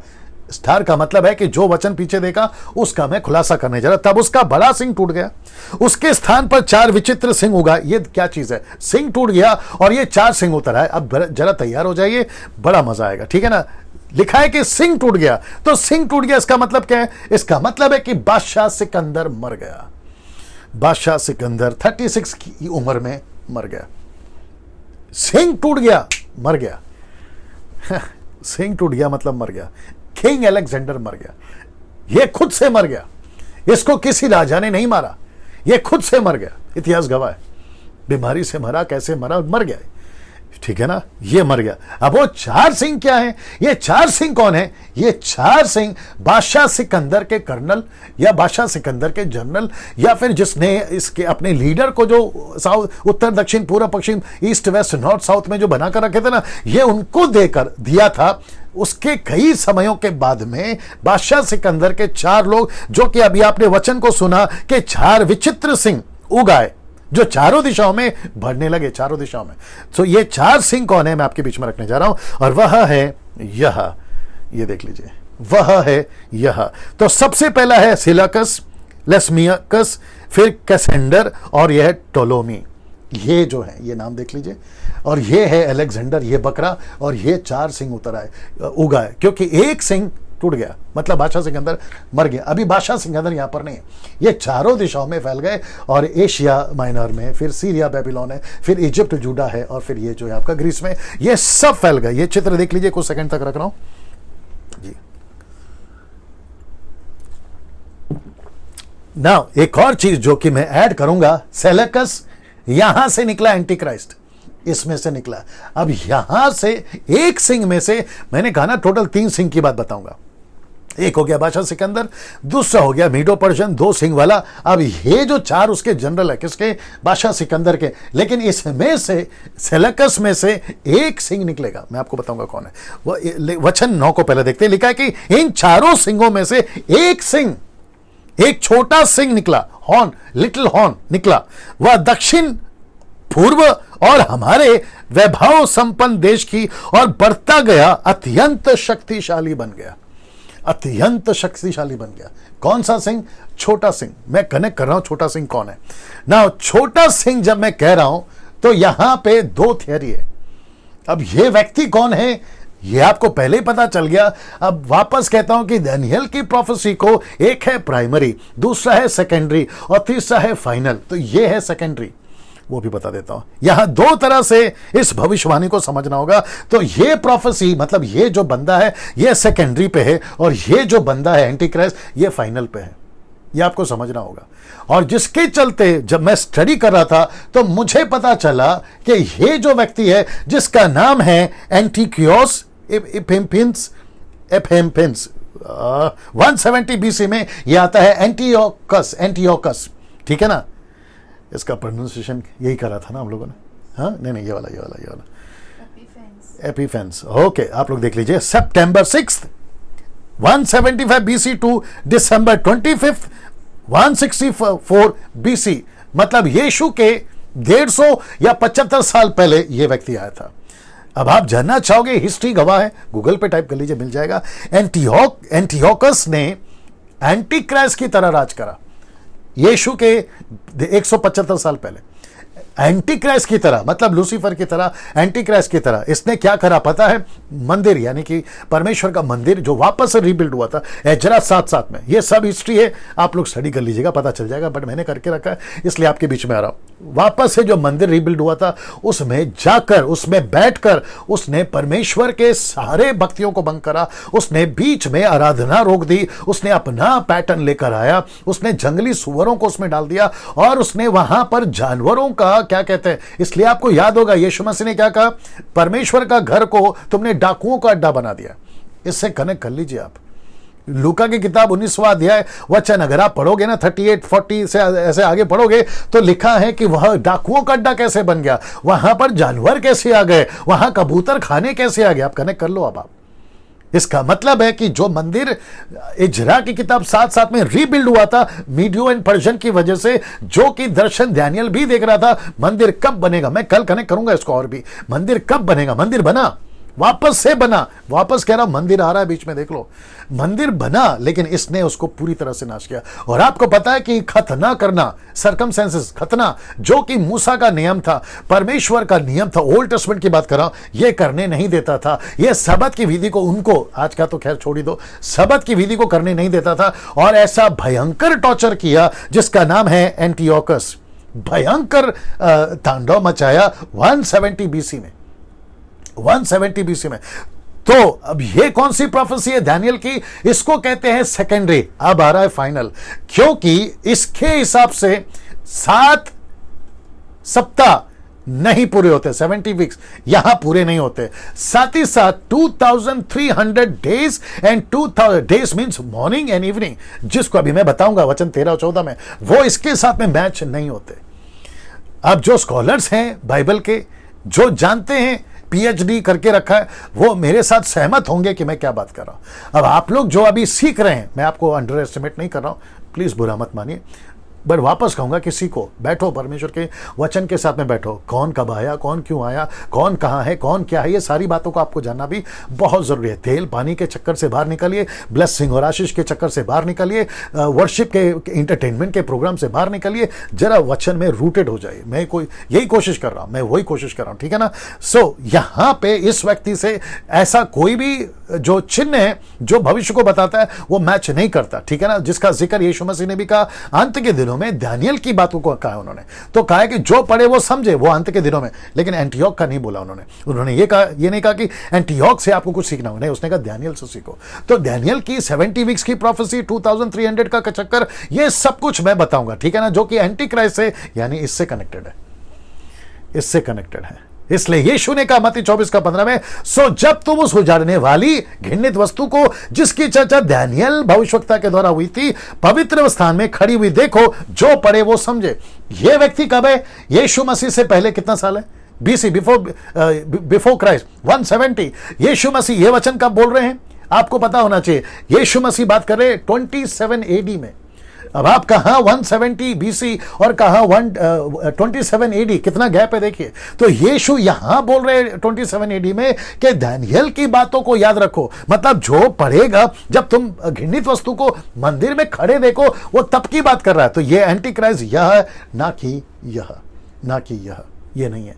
स्टार का मतलब है कि जो वचन पीछे देखा उसका मैं खुलासा करने जा रहा। तब उसका बड़ा सिंह टूट गया, उसके स्थान पर 4 विचित्र सिंह उगा। ये क्या चीज है, सिंह टूट गया और ये 4 सिंह उतर आए। अब जरा तैयार हो जाइए, बड़ा मजा आएगा, ठीक है ना। लिखा है कि सिंह टूट गया, तो सिंह टूट गया इसका मतलब क्या है, इसका मतलब है कि बादशाह सिकंदर मर गया। बादशाह सिकंदर 36 की उम्र में मर गया। सिंह टूट गया, मर गया। सिंह टूट गया मतलब मर गया। किंग अलेक्जेंडर मर गया, ये खुद से मर गया, इसको किसी राजा ने नहीं मारा, ये खुद से मर गया। इतिहास गवाह है, बीमारी से मरा, कैसे मरा, मर गया, ठीक है ना, ये मर गया। अब वो 4 सिंह क्या है, ये 4 सिंह कौन है, ये 4 सिंह बादशाह सिकंदर के कर्नल या बादशाह सिकंदर के जनरल, या फिर जिसने इसके अपने लीडर को जो साउथ, उत्तर दक्षिण पूर्व पश्चिम ईस्ट वेस्ट नॉर्थ साउथ में जो बनाकर रखे थे ना, ये उनको देकर दिया था। उसके कई समयों के बाद में बादशाह सिकंदर के 4 लोग, जो कि अभी आपने वचन को सुना कि 4 विचित्र सिंह उगाए जो चारों दिशाओं में बढ़ने लगे, चारों दिशाओं में। तो ये 4 सिंह कौन है मैं आपके बीच में रखने जा रहा हूं, और वह है यह, ये देख लीजिए, वह है यह। तो सबसे पहला है सिलाकस, लेस्मियकस, फिर कैसेंडर और यह टोलोमी। ये जो है ये नाम देख लीजिए, और ये है अलेक्जेंडर, ये बकरा, और ये 4 सिंह उतर आए, उगाए, क्योंकि एक सिंह टूट गया मतलब बादशाह सिकंदर मर गया। अभी बादशाह सिकंदर यहां पर नहीं है, ये चारों दिशाओं में फैल गए, और एशिया माइनर में, फिर सीरिया बेबीलोन है, फिर इजिप्ट जूडा है, और फिर ये जो है आपका ग्रीस में, ये सब फैल गए। ये चित्र देख लीजिए, कुछ सेकंड तक रख रहा हूं जी। नाउ एक और चीज जो कि मैं ऐड करूंगा, सेलेकस यहां से निकला एंटी क्राइस्ट, इसमें से निकला। अब यहां से एक सिंह में से मैंने कहा ना टोटल 3 सिंह की बात बताऊंगा। एक हो गया बादशाह सिकंदर, दूसरा हो गया मीडो पर्शियन 2 सिंह वाला। अब ये जो 4 उसके जनरल है, किसके, बादशाह सिकंदर के। लेकिन इसमें से सेलेकस में से एक सिंह निकलेगा, मैं आपको बताऊंगा कौन है वो। वचन 9 को पहले देखते हैं, लिखा है कि इन चारों सिंहों में से एक सिंह, एक छोटा सिंह निकला, हॉर्न, लिटिल हॉर्न निकला। वह दक्षिण पूर्व और हमारे वैभव संपन्न देश की और बढ़ता गया, अत्यंत शक्तिशाली बन गया, अत्यंत शक्तिशाली बन गया। कौन सा सिंह, छोटा सिंह। मैं कनेक्ट कर रहा हूं छोटा सिंह कौन है ना। छोटा सिंह जब मैं कह रहा हूं तो यहां पे 2 थियरी है। अब ये व्यक्ति कौन है ये आपको पहले ही पता चल गया। अब वापस कहता हूं कि दानियेल की प्रोफेसी को एक है प्राइमरी, दूसरा है सेकेंडरी, और तीसरा है फाइनल। तो ये है सेकेंडरी, वो भी बता देता हूं। यहां 2 तरह से इस भविष्यवाणी को समझना होगा। तो ये प्रोफेसी मतलब ये जो बंदा है ये सेकेंडरी पे है, और ये जो बंदा है एंटी क्राइस्ट ये फाइनल पे है, ये आपको समझना होगा। और जिसके चलते जब मैं स्टडी कर रहा था तो मुझे पता चला कि ये जो व्यक्ति है जिसका नाम है एंटीक्योस एपिम्फेन्स 170 बीसी में यह आता है एंटियोकस, एंटियोकस, ठीक है ना। इसका प्रोनाउंसिएशन यही करा था ना हम लोगों ने, हाँ नहीं ये वाला एपिफेंस। ओके, आप लोग देख लीजिए, सितंबर 6 175 बीसी टू दिसंबर 25 164 बीसी, मतलब यीशु के 150 या 75 साल पहले यह व्यक्ति आया था। अब आप जानना चाहोगे, हिस्ट्री गवाह है, गूगल पे टाइप कर लीजिए मिल जाएगा। एंटियोकस ने एंटी क्राइस्ट की तरह राज करा यीशु के 175 साल पहले, एंटी क्राइस्ट की तरह, मतलब लूसीफर की तरह, एंटी क्राइस्ट की तरह। इसने क्या करा पता है, मंदिर यानी कि परमेश्वर का मंदिर जो वापस से रीबिल्ड हुआ था एजरा 7:7 में, ये सब हिस्ट्री है, आप लोग स्टडी कर लीजिएगा, पता चल जाएगा, बट मैंने करके रखा है इसलिए आपके बीच में आ रहा हूं। वापस से जो मंदिर रीबिल्ड हुआ था उसमें जाकर, उसमें बैठकर उसने परमेश्वर के सारे भक्तियों को भंग करा, उसने बीच में आराधना रोक दी, उसने अपना पैटर्न लेकर आया, उसने जंगली सुअरों को उसमें डाल दिया, और उसने वहां पर जानवरों का क्या कहते हैं, इसलिए आपको याद होगा यीशु मसीह ने क्या कहा, परमेश्वर का घर को तुमने डाकुओं का अड्डा बना दिया। इससे कनेक्ट कर लीजिए आप लूका की किताब 19वां अध्याय वचन अगर आप पढ़ोगे ना 38-40 से ऐसे आगे पढ़ोगे तो लिखा है कि वह डाकुओं का अड्डा कैसे बन गया, वहां पर जानवर कैसे आ गए, वहां कबूतर खाने कैसे आ गए। आप कनेक्ट कर लो। अब आप इसका मतलब है कि जो मंदिर इजरा की किताब साथ साथ में रीबिल्ड हुआ था मीडियो एंड पर्शियन की वजह से, जो कि दर्शन दानियल भी देख रहा था, मंदिर कब बनेगा, मैं कल कनेक्ट करूंगा इसको और भी, मंदिर कब बनेगा, मंदिर बना, वापस से बना, वापस कह रहा हूं मंदिर आ रहा है बीच में, देख लो मंदिर बना, लेकिन इसने उसको पूरी तरह से नाश किया। और आपको पता है कि खतना करना, सर्कमस्टेंसेस, खतना, जो कि मूसा का नियम था, परमेश्वर का नियम था, ओल्ड टेस्टमेंट की बात कर रहा हूं, यह करने नहीं देता था। यह सबत की विधि को उनको, आज का तो खैर छोड़ ही दो, सबत की विधि को करने नहीं देता था। और ऐसा भयंकर टॉर्चर किया जिसका नाम है एंटियोकस, भयंकर तांडव मचाया 170 बीसी में, 170 बीसी में। तो अब ये कौन सी प्रोफेसी है दानियल की, इसको कहते हैं सेकेंडरी। अब आ रहा है फाइनल, क्योंकि इसके हिसाब से 7 सप्ताह नहीं पूरे होते, 70 वीक्स यहां पूरे नहीं होते। साथ ही साथ 2300 days and 2000 days means morning and evening, जिसको अभी मैं बताऊंगा वचन 13 और 14 में, वो इसके साथ में मैच नहीं होते। अब जो स्कॉलर्स हैं बाइबल के, जो जानते हैं, पीएचडी करके रखा है, वो मेरे साथ सहमत होंगे कि मैं क्या बात कर रहा हूं। अब आप लोग जो अभी सीख रहे हैं, मैं आपको अंडर एस्टिमेट नहीं कर रहा हूं, प्लीज बुरा मत मानिए, पर वापस कहूंगा किसी को, बैठो परमेश्वर के वचन के साथ में बैठो, कौन कब आया, कौन क्यों आया, कौन कहां है, कौन क्या है, ये सारी बातों को आपको जानना भी बहुत जरूरी है। तेल पानी के चक्कर से बाहर निकलिए, ब्लेसिंग और आशीष के चक्कर से बाहर निकलिए, वर्शिप के इंटरटेनमेंट के प्रोग्राम से बाहर निकलिए, जरा वचन में रूटेड हो जाइए। मैं कोई यही कोशिश कर रहा हूं, मैं वही कोशिश कर रहा हूं, ठीक है ना। सो यहां पे इस व्यक्ति से ऐसा कोई भी जो चिन्ह है जो भविष्य को बताता है वो मैच नहीं करता, ठीक है ना, जिसका जिक्र यीशु मसीह ने भी कहा अंत के दिनों में, दानियल की बातों को कहा उन्होंने, तो कहा है कि जो पढ़े वो समझे, वो अंत के दिनों में। लेकिन एंटियोक का नहीं बोला उन्होंने ये कहा, ये नहीं कहा कि एंटियोक से आपको कुछ सीखना हो, नहीं, उसने कहा दानियल से सीखो। तो दानियल की 70 वीक्स की प्रोफेसी, 2300 का चक्कर, ये सब कुछ मैं बताऊंगा, ठीक है ना, जो कि एंटी क्राइस्ट से यानी इससे कनेक्टेड है, इससे कनेक्टेड है। इसलिए यीशु ने कहा मत्ती 24:15 में, सो जब तुम उस उजाड़ने वाली घृणित वस्तु को जिसकी चर्चा दानियल भविष्यवक्ता के द्वारा हुई थी पवित्र स्थान में खड़ी हुई देखो, जो पढ़े वो समझे। यह व्यक्ति कब है? यीशु मसीह से पहले कितना साल है? BC, before Christ 170। यीशु मसीह ये वचन कब बोल रहे हैं आपको पता होना चाहिए। यीशु मसीह बात कर रहे 27 एडी में। अब आप कहां 170 बीसी और कहां 27 एडी, कितना गैप है देखिए। तो यीशु यहां बोल रहे 27 एडी में कि दानियल की बातों को याद रखो, मतलब जो पढ़ेगा, जब तुम घृणित वस्तु को मंदिर में खड़े देखो, वो तब की बात कर रहा है। तो ये एंटी क्राइस्ट यह है, ना कि यह, ना कि यह, ये नहीं है।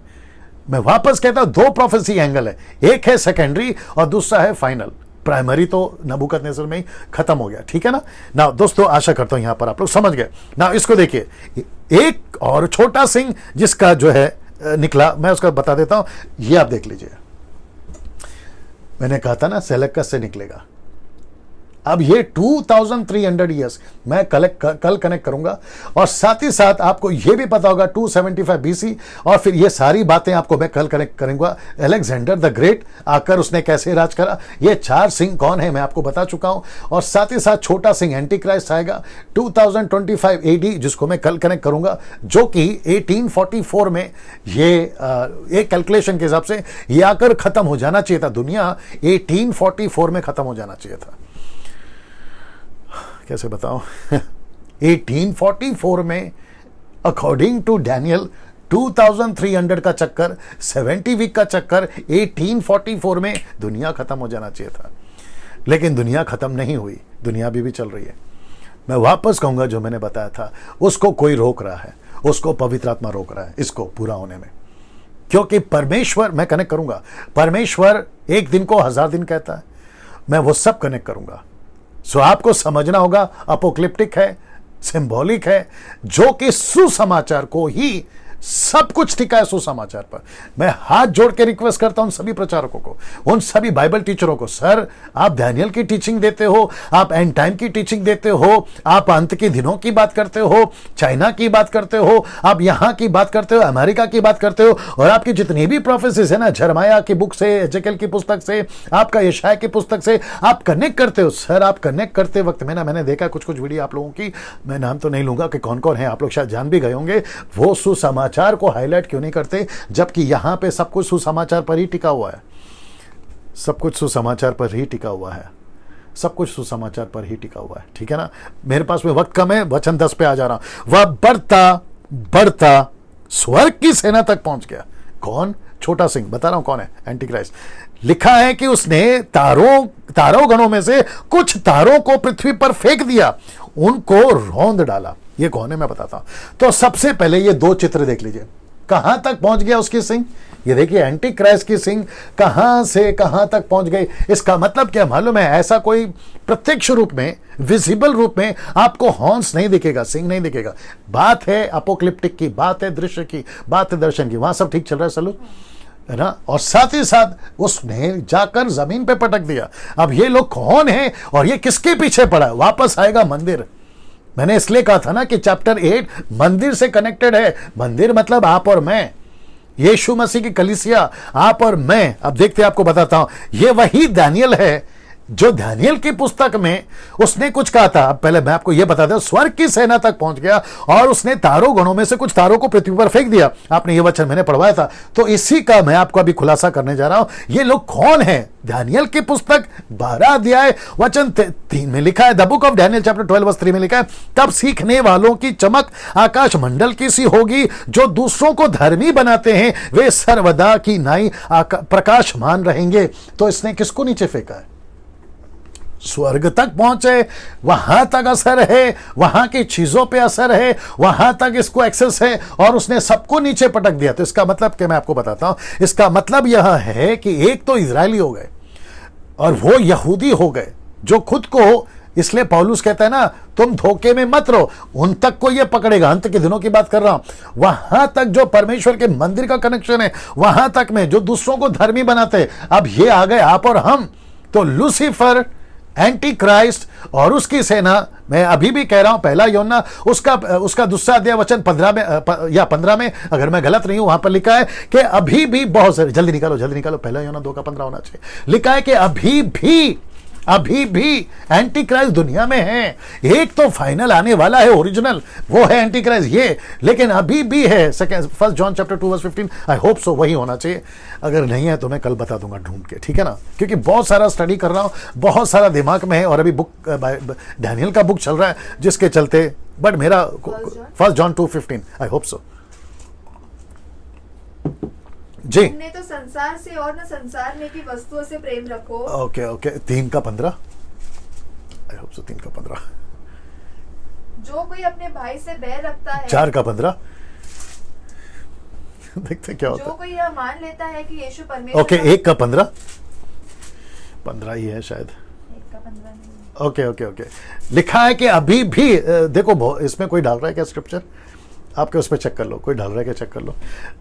मैं वापस कहता हूं, दो प्रोफेसी एंगल है, एक है सेकेंडरी और दूसरा है फाइनल। प्राइमरी तो नबूकदनेस्सर में ही खत्म हो गया, ठीक है ना। ना दोस्तों, आशा करता हूं यहां पर आप लोग समझ गए ना। इसको देखिए, एक और छोटा सिंह जिसका जो है निकला, मैं उसका बता देता हूं, ये आप देख लीजिए। मैंने कहा था ना सेलेकस से निकलेगा। अब ये 2300 ईयर्स मैं कल कनेक्ट करूंगा, और साथ ही साथ आपको ये भी पता होगा 275 बीसी, और फिर ये सारी बातें आपको मैं कल कनेक्ट करूंगा। अलेक्जेंडर द ग्रेट आकर उसने कैसे राज करा, ये 4 सिंह कौन है मैं आपको बता चुका हूं, और साथ ही साथ छोटा सिंह एंटी क्राइस्ट आएगा 2025 एडी, जिसको मैं कल कनेक्ट करूंगा, जो कि 1844 में ये एक कैलकुलेशन के हिसाब से ये आकर खत्म हो जाना चाहिए था। दुनिया 1844 में खत्म हो जाना चाहिए था। कैसे बताऊं 1844 में अकॉर्डिंग टू डैनियल 2300 का चक्कर, 70 वीक का चक्कर, 1844 में दुनिया खत्म हो जाना चाहिए था। लेकिन दुनिया खत्म नहीं हुई, दुनिया अभी भी चल रही है। मैं वापस कहूंगा, जो मैंने बताया था उसको कोई रोक रहा है, उसको पवित्र आत्मा रोक रहा है इसको पूरा होने में। क्योंकि परमेश्वर, मैं कनेक्ट करूंगा, परमेश्वर एक दिन को 1000 दिन कहता है, मैं वो सब कनेक्ट करूंगा। सो आपको समझना होगा, अपोक्लिप्टिक है, सिंबॉलिक है, जो कि सुसमाचार को ही सब कुछ टिका है सुसमाचार पर। मैं हाथ जोड़ के रिक्वेस्ट करता हूं सभी प्रचारकों को, उन सभी बाइबल टीचरों को, सर आप दानियल की टीचिंग देते हो, आप एंड टाइम की टीचिंग देते हो, आप अंत के दिनों की बात करते हो, चाइना की बात करते हो, आप यहां की बात करते हो, अमेरिका की बात करते हो, और आपकी जितनी भी प्रोफेसीज है ना, झरमाया की बुक से, एजेकिएल की पुस्तक से, आपका यशाया की पुस्तक से आप कनेक्ट करते हो। सर आप कनेक्ट करते वक्त मैंने देखा कुछ वीडियो आप लोगों की, मैं नाम तो नहीं लूंगा कि कौन कौन है, आप लोग शायद जान भी गए होंगे, वो सुसमाचार को हाईलाइट क्यों नहीं करते, जबकि यहां पे सब कुछ सुसमाचार पर ही टिका हुआ है। सब कुछ सुसमाचार पर ही टिका हुआ है, सब कुछ सुसमाचार पर ही टिका हुआ है। ठीक है ना, मेरे पास में वक्त कम है, वचन 10 पे आ जा रहा हूं। वह बढ़ता बढ़ता स्वर्ग की सेना तक पहुंच गया। कौन? छोटा सिंह, बता रहा हूं कौन है, एंटी क्राइस्ट। लिखा है कि उसने तारों गणों में से कुछ तारों को पृथ्वी पर फेंक दिया, उनको रौंद डाला। ये कौन है मैं बताता हूं। तो सबसे पहले ये दो चित्र देख लीजिए, कहां तक पहुंच गया उसकी सिंह। ये देखिए एंटी क्राइस्ट की सिंह कहां से कहां तक पहुंच गई। इसका मतलब क्या मालूम है, ऐसा कोई प्रत्यक्ष रूप में, विजिबल रूप में आपको हॉर्न्स नहीं दिखेगा, सिंह नहीं दिखेगा। बात है अपोक्लिप्टिक की, बात है दृश्य की, बात है दर्शन की। वहां सब ठीक चल रहा है सलू, है ना। और साथ ही साथ उसने जाकर जमीन पे पटक दिया। अब ये लोग कौन हैं और ये किसके पीछे पड़ा है? वापस आएगा मंदिर। मैंने इसलिए कहा था ना कि चैप्टर 8 मंदिर से कनेक्टेड है। मंदिर मतलब आप और मैं, यीशु मसीह की कलीसिया, आप और मैं। अब देखते हैं, आपको बताता हूं, ये वही दानियल है जो दानियल की पुस्तक में उसने कुछ कहा था। अब पहले मैं आपको यह बता दूं, स्वर्ग की सेना तक पहुंच गया और उसने तारों गणों में से कुछ तारों को पृथ्वी पर फेंक दिया। आपने यह वचन मैंने पढ़वाया था, तो इसी का मैं आपको अभी खुलासा करने जा रहा हूं। ये लोग कौन है? दानियल की पुस्तक 12 अध्याय वचन 3 में लिखा है, the book of Daniel chapter 12 verse 3 में लिखा है, तब सीखने वालों की चमक आकाश मंडल की सी होगी, जो दूसरों को धर्मी बनाते हैं वे सर्वदा की नाई प्रकाशमान रहेंगे। तो इसने किसको नीचे फेंका है? स्वर्ग तक पहुंचे, वहां तक असर है, वहां की चीजों पे असर है, वहां तक इसको एक्सेस है, और उसने सबको नीचे पटक दिया। तो इसका मतलब क्या, मैं आपको बताता हूं। इसका मतलब यह है कि एक तो इजरायली हो गए और वो यहूदी हो गए, जो खुद को, इसलिए पौलुस कहता है ना, तुम धोखे में मत रहो, उन तक को ये पकड़ेगा। अंत के दिनों की बात कर रहा हूं। वहां तक जो परमेश्वर के मंदिर का कनेक्शन है, वहां तक में जो दूसरों को धर्मी बनाते हैं। अब ये आ गए आप और हम। तो लूसीफर, एंटी क्राइस्ट और उसकी सेना, मैं अभी भी कह रहा हूं, पहला यूहन्ना उसका दूसरा अध्याय वचन 15 में या 15 में, अगर मैं गलत नहीं हूं, वहां पर लिखा है कि अभी भी बहुत सारे, जल्दी निकालो, पहला यूहन्ना 2:15 होना चाहिए। लिखा है कि अभी भी एंटी क्राइस्ट दुनिया में है। एक तो फाइनल आने वाला है, ओरिजिनल, वो है एंटी क्राइस्ट ये, लेकिन अभी भी है। 1 John chapter 2 verse 15, I hope so वही होना चाहिए। अगर नहीं है तो मैं कल बता दूंगा ढूंढ के, ठीक है ना, क्योंकि बहुत सारा स्टडी कर रहा हूं, बहुत सारा दिमाग में है, और अभी बुक डैनियल का बुक चल रहा है, जिसके चलते, बट मेरा 1 जॉन 2:15, आई होप सो जी। तुमने तो संसार से और न संसार में की वस्तुओं से प्रेम रखो। ओके 3:15, आई होप सो 3:15। जो कोई अपने भाई से बैर रखता है, 4:15, देखते क्या होता है। जो कोई यह मान लेता है कि यीशु परमेश्वर, ओके 1:15, 15 ही है शायद। 1:15 ओके लिखा है कि अभी भी, देखो इसमें कोई डाल रहा है क्या स्क्रिप्चर, आपके उस पर चेक कर लो, कोई डाल रहा है क्या चेक कर लो।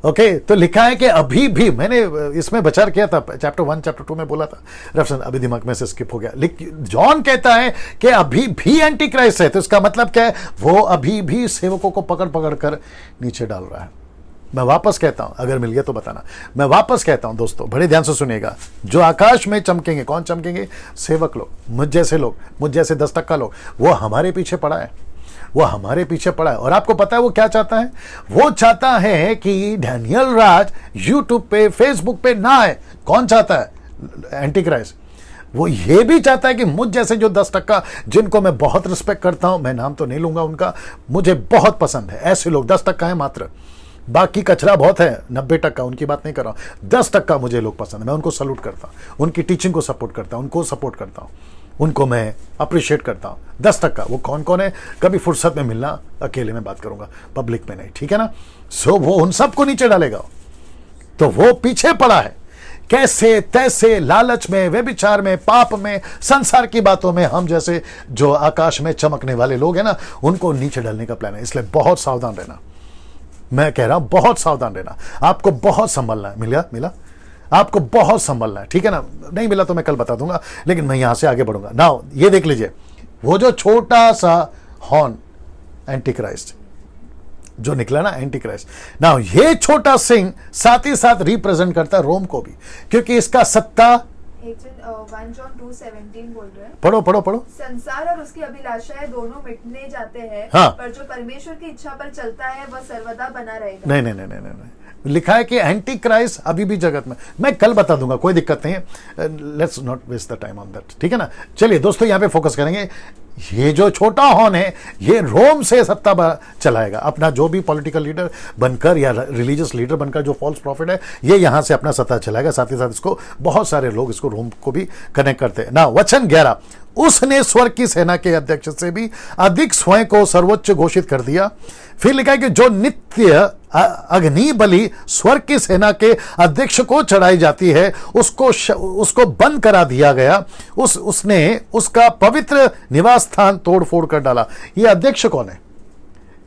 ओके, तो लिखा है कि अभी भी, मैंने इसमें विचार किया था, चैप्टर 1 चैप्टर 2 में बोला था, रेफरेंस अभी दिमाग में से स्किप हो गया। जॉन कहता है कि अभी भी एंटी क्राइस्ट है। तो इसका मतलब क्या है? वो अभी भी सेवकों को पकड़ कर नीचे डाल रहा है। मैं वापस कहता हूं, अगर मिल गया तो बताना। मैं वापस कहता हूं दोस्तों, बड़े ध्यान से सुनिएगा। जो आकाश में चमकेंगे, कौन चमकेंगे? सेवक लोग, मुझ जैसे लोग, मुझ जैसे 10% लोग। वो हमारे पीछे पड़ा है, वो हमारे पीछे पड़ा है। और आपको पता है वो क्या चाहता है? वो चाहता है कि डैनियल राज यूट्यूब पे, फेसबुक पे ना आए। कौन चाहता है? Anti Christ. वो ये भी चाहता है कि मुझ जैसे जो 10%, जिनको मैं बहुत रिस्पेक्ट करता हूं, मैं नाम तो नहीं लूंगा उनका, मुझे बहुत पसंद है, ऐसे लोग 10% है मात्र, बाकी कचरा बहुत है, 90%, उनकी बात नहीं कर रहा हूं। 10% मुझे लोग पसंद है, मैं उनको सल्यूट करता हूं, उनकी टीचिंग को सपोर्ट करता हूं, उनको सपोर्ट करता हूं, उनको मैं अप्रिशिएट करता हूं। 10% वो कौन कौन है? कभी फुर्सत में मिलना, अकेले में बात करूंगा, पब्लिक में नहीं, ठीक है ना। सो वो उन सबको नीचे डालेगा। तो वो पीछे पड़ा है, कैसे तैसे लालच में, व्यभिचार में, पाप में, संसार की बातों में। हम जैसे जो आकाश में चमकने वाले लोग हैं ना, उनको नीचे डालने का प्लान है। इसलिए बहुत सावधान रहना, मैं कह रहा हूं बहुत सावधान रहना, आपको बहुत संभलना है। मिला आपको बहुत संभलना है, ठीक है ना। नहीं मिला तो मैं कल बता दूंगा, लेकिन मैं यहां से आगे बढ़ूंगा। नाउ ये देख लीजिए, वो जो छोटा सा हॉर्न, एंटी क्राइस्ट जो निकला ना, एंटी क्राइस्ट। नाउ ये छोटा सिंह साथ ही साथ रिप्रेजेंट करता है रोम को भी, क्योंकि इसका सत्ता 1 जॉन 2:17 बोल रहे हैं। पढ़ो। संसार और उसकी अभिलाषाएं दोनों मिटने जाते हैं, हाँ। पर जो परमेश्वर की इच्छा पर चलता है वह सर्वदा बना रहेगा। नहीं, लिखा है कि एंटी क्राइस्ट अभी भी जगत में। मैं कल बता दूंगा, कोई दिक्कत नहीं है। Let's not waste the time on that, ठीक है ना। चलिए दोस्तों, यहां पे फोकस करेंगे। ये जो छोटा हॉर्न है, ये रोम से सत्ता चलाएगा। अपना जो भी पॉलिटिकल लीडर बनकर या रिलीजियस लीडर बनकर जो फॉल्स प्रॉफिट है, ये यहां से अपना सत्ता चलाएगा। साथ ही साथ इसको बहुत सारे लोग इसको रोम को भी कनेक्ट करते हैं ना। वचन 11, उसने स्वर्ग की सेना के अध्यक्ष से भी अधिक स्वयं को सर्वोच्च घोषित कर दिया। फिर लिखा है कि जो नित्य अग्नि बलि स्वर्ग की सेना के अध्यक्ष को चढ़ाई जाती है, उसको बंद करा दिया गया। उसने उसका पवित्र निवास स्थान तोड़ फोड़ कर डाला। ये अध्यक्ष कौन है?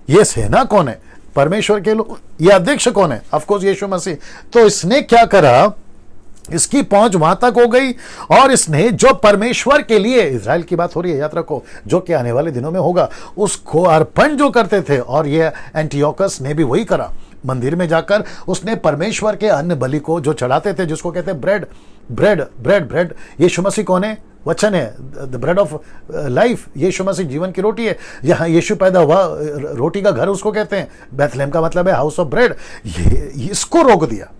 ये सेना कौन है? परमेश्वर के लोग। ये अध्यक्ष कौन है? ऑफ कोर्स यीशु मसीह। तो इसने क्या करा, इसकी पहुंच वहां तक हो गई, और इसने जो परमेश्वर के लिए, इजराइल की बात हो रही है, याद रखो, जो कि आने वाले दिनों में होगा, उसको अर्पण जो करते थे, और ये एंटियोकस ने भी वही करा। मंदिर में जाकर उसने परमेश्वर के अन्न बलि को जो चढ़ाते थे, जिसको कहते हैं ब्रेड। यीशु मसीह कौन है? वचन है, द ब्रेड ऑफ लाइफ। यीशु मसीह जीवन की रोटी है। यहाँ यीशु पैदा हुआ, रोटी का घर उसको कहते हैं। बैथलेम का मतलब है हाउस ऑफ ब्रेड। इसको रोक दिया,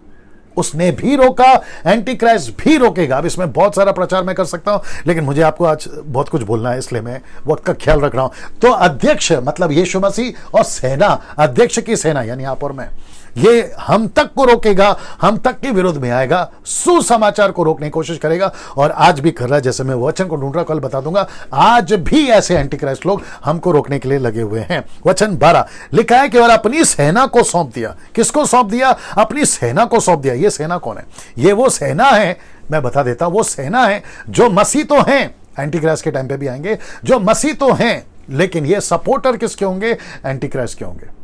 उसने भी रोका, एंटी क्राइस्ट भी रोकेगा। अब इसमें बहुत सारा प्रचार मैं कर सकता हूं, लेकिन मुझे आपको आज बहुत कुछ बोलना है, इसलिए मैं वक्त का ख्याल रख रहा हूं। तो अध्यक्ष मतलब यीशु मसीह, और सेना, अध्यक्ष की सेना यानी आप और मैं, ये हम तक को रोकेगा, हम तक के विरोध में आएगा, सुसमाचार को रोकने की कोशिश करेगा, और आज भी कर रहा है। जैसे मैं वचन को ढूंढ रहा, कल बता दूंगा। आज भी ऐसे एंटी क्राइस्ट लोग हमको रोकने के लिए लगे हुए हैं। वचन 12 लिखा है कि और अपनी सेना को सौंप दिया। किसको सौंप दिया? अपनी सेना को सौंप दिया। ये सेना कौन है? ये वो सेना है, मैं बता देता हूं, वो सेना है जो मसीह तो हैं, एंटी क्राइस्ट के टाइम पे भी आएंगे, जो मसीह तो हैं, लेकिन ये सपोर्टर किसके होंगे? एंटी क्राइस्ट के होंगे।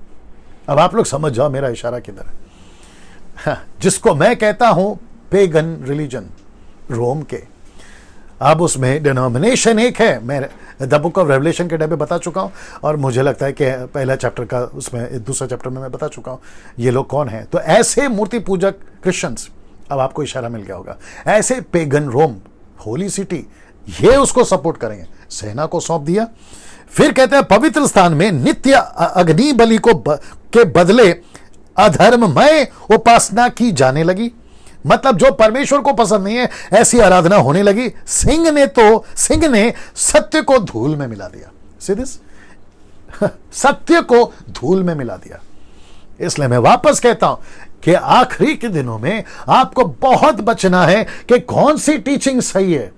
अब आप लोग समझ जाओ मेरा इशारा किधर है। जिसको मैं कहता हूं पेगन रिलीजन, रोम के। अब उसमें डिनोमिनेशन एक है, मैं द बुक ऑफ रेवलेशन के टाइम पे बता चुका हूं, और मुझे लगता है कि पहला चैप्टर का, उसमें दूसरा चैप्टर में मैं बता चुका हूं ये लोग कौन हैं। तो ऐसे मूर्ति पूजक क्रिश्चियंस, अब आपको इशारा मिल गया होगा, ऐसे पेगन रोम, होली सिटी, ये उसको सपोर्ट करेंगे। सेना को सौंप दिया। फिर कहते हैं पवित्र स्थान में नित्य अग्नि बलि के बदले अधर्ममय उपासना की जाने लगी। मतलब जो परमेश्वर को पसंद नहीं है, ऐसी आराधना होने लगी। सिंह ने सत्य को धूल में मिला दिया। सीधे सत्य को धूल में मिला दिया। इसलिए मैं वापस कहता हूं कि आखिरी के दिनों में आपको बहुत बचना है कि कौन सी टीचिंग सही है,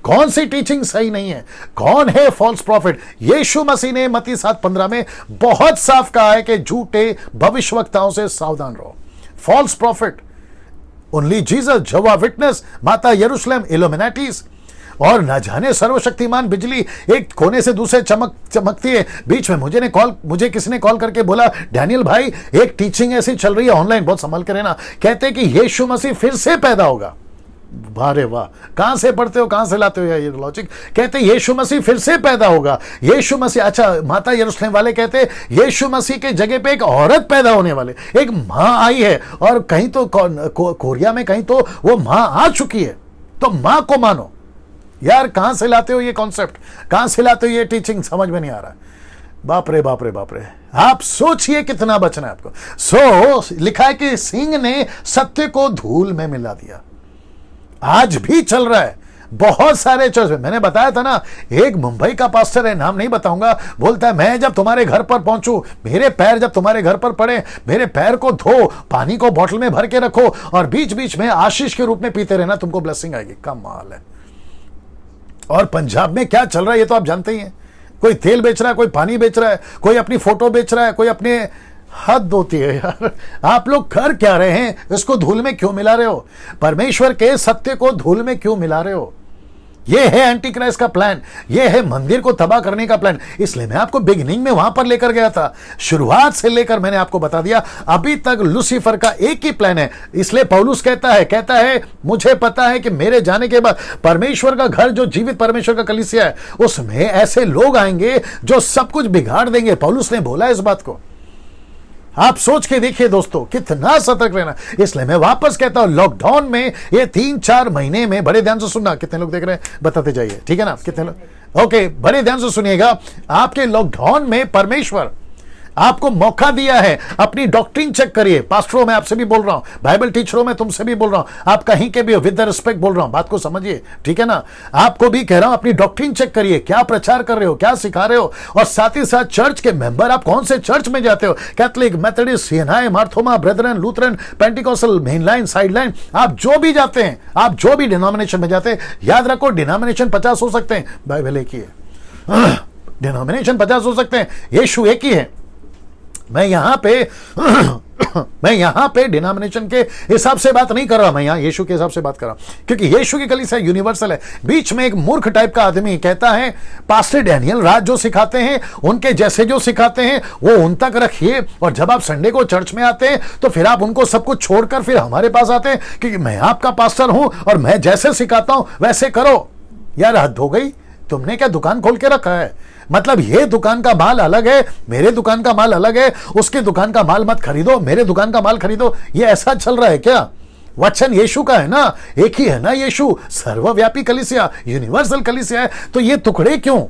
कौन सी टीचिंग सही नहीं है, कौन है फॉल्स प्रॉफिट। यीशु मसीह ने मत्ती 7:15 में बहुत साफ कहा है कि झूठे भविष्यवक्ताओं से सावधान रहो। False prophet, only Jesus, Jehovah witness, माता यरूशलेम, इल्यूमिनाटीज, और न जाने सर्वशक्तिमान बिजली एक कोने से दूसरे चमकती है। बीच में मुझे किसी ने कॉल करके बोला, डैनियल भाई एक टीचिंग ऐसी चल रही है ऑनलाइन, बहुत संभल के रहना, कहते हैं कि यीशु मसीह फिर से पैदा होगा। वाह, कहां से पढ़ते हो, कहां से लाते हो ये लॉजिक? कहते यीशु मसीह फिर से पैदा होगा। यीशु मसीह, अच्छा, माता यरूशलेम वाले कहते यीशु मसीह के जगह पे एक औरत पैदा होने वाले, एक मां आई है, और कहीं तो कोरिया में कहीं तो वो मां आ चुकी है, तो मां को मानो। यार कहां से लाते हो ये कॉन्सेप्ट, कहां से लाते हो ये टीचिंग, समझ में नहीं आ रहा। बाप रे, आप सोचिए कितना बचना है आपको। लिखा है कि सिंह ने सत्य को धूल में मिला दिया। आज भी चल रहा है बहुत सारे चर्च में। मैंने बताया था ना, एक मुंबई का पास्टर है, नाम नहीं बताऊंगा, बोलता है मैं जब तुम्हारे घर पर पहुंचूं, मेरे पैर जब तुम्हारे घर पर पड़े, मेरे पैर को धो, पानी को बोतल में भर के रखो, और बीच बीच में आशीष के रूप में पीते रहना, तुमको ब्लेसिंग आएगी। कमाल है। और पंजाब में क्या चल रहा है ये तो आप जानते ही हैं। कोई तेल बेच रहा है, कोई पानी बेच रहा है, कोई अपनी फोटो बेच रहा है, कोई अपने, हद होती है यार। आप लोग कर क्या रहे हैं? इसको धूल में क्यों मिला रहे हो? परमेश्वर के सत्य को धूल में क्यों मिला रहे हो? ये है एंटी क्राइस्ट का प्लान, ये है मंदिर को तबाह करने का प्लान। इसलिए मैं आपको बिगिनिंग में वहां पर लेकर गया था, शुरुआत से लेकर मैंने आपको बता दिया अभी तक लूसीफर का एक ही प्लान है। इसलिए पौलुस कहता है मुझे पता है कि मेरे जाने के बाद परमेश्वर का घर, जो जीवित परमेश्वर का कलीसिया है, उसमें ऐसे लोग आएंगे जो सब कुछ बिगाड़ देंगे। पौलुस ने बोला इस बात को। आप सोच के देखिए दोस्तों, कितना सतर्क रहना। इसलिए मैं वापस कहता हूं, लॉकडाउन में ये 3-4 महीने में, बड़े ध्यान से सुनना, कितने लोग देख रहे हैं बताते जाइए, ठीक है ना, कितने लोग, ओके, बड़े ध्यान से सुनिएगा। आपके लॉकडाउन में परमेश्वर आपको मौका दिया है, अपनी डॉक्ट्रिन चेक करिए। पास्टरों में आपसे भी बोल रहा हूं, बाइबल टीचरों में तुमसे भी बोल रहा हूं, आप कहीं के भी हो, विद द रिस्पेक्ट बोल रहा हूं, बात को समझिए, ठीक है ना। आपको भी कह रहा हूं, अपनी डॉक्ट्रिन चेक करिए, क्या प्रचार कर रहे हो, क्या सिखा रहे हो, और साथ ही साथ चर्च के मेंबर, आप कौन से चर्च में जाते हो, Catholic, Methodist, CNI, Marthoma, brethren, Lutheran, Pentecostal, main line, side line, आप जो भी जाते हैं, आप जो भी डिनोमिनेशन में जाते हैं, याद रखो डिनोमिनेशन 50 हो सकते हैं, बाइबल एक ही है, डिनोमिनेशन 50 हो सकते हैं, यीशु एक ही है। मैं यहां पे डिनोमिनेशन के हिसाब से बात नहीं कर रहा, मैं यहां यीशु के हिसाब से बात कर रहा हूं, क्योंकि यीशु की कलीसिया यूनिवर्सल है। बीच में एक मूर्ख टाइप का आदमी कहता है पास्टर डैनियल राज जो सिखाते हैं, उनके जैसे जो सिखाते हैं वो उन तक रखिए, और जब आप संडे को चर्च में आते हैं तो फिर आप उनको सब कुछ छोड़कर फिर हमारे पास आते हैं, क्योंकि मैं आपका पास्टर हूं और मैं जैसे सिखाता हूं वैसे करो। यार हद हो गई, तुमने क्या दुकान खोल के रखा है? मतलब ये दुकान का माल अलग है, मेरे दुकान का माल अलग है, उसके दुकान का माल मत खरीदो, मेरे दुकान का माल खरीदो, ये ऐसा चल रहा है क्या? वचन यीशु का है ना, एक ही है ना यीशु, सर्वव्यापी कलीसिया, यूनिवर्सल कलीसिया है, तो ये टुकड़े क्यों?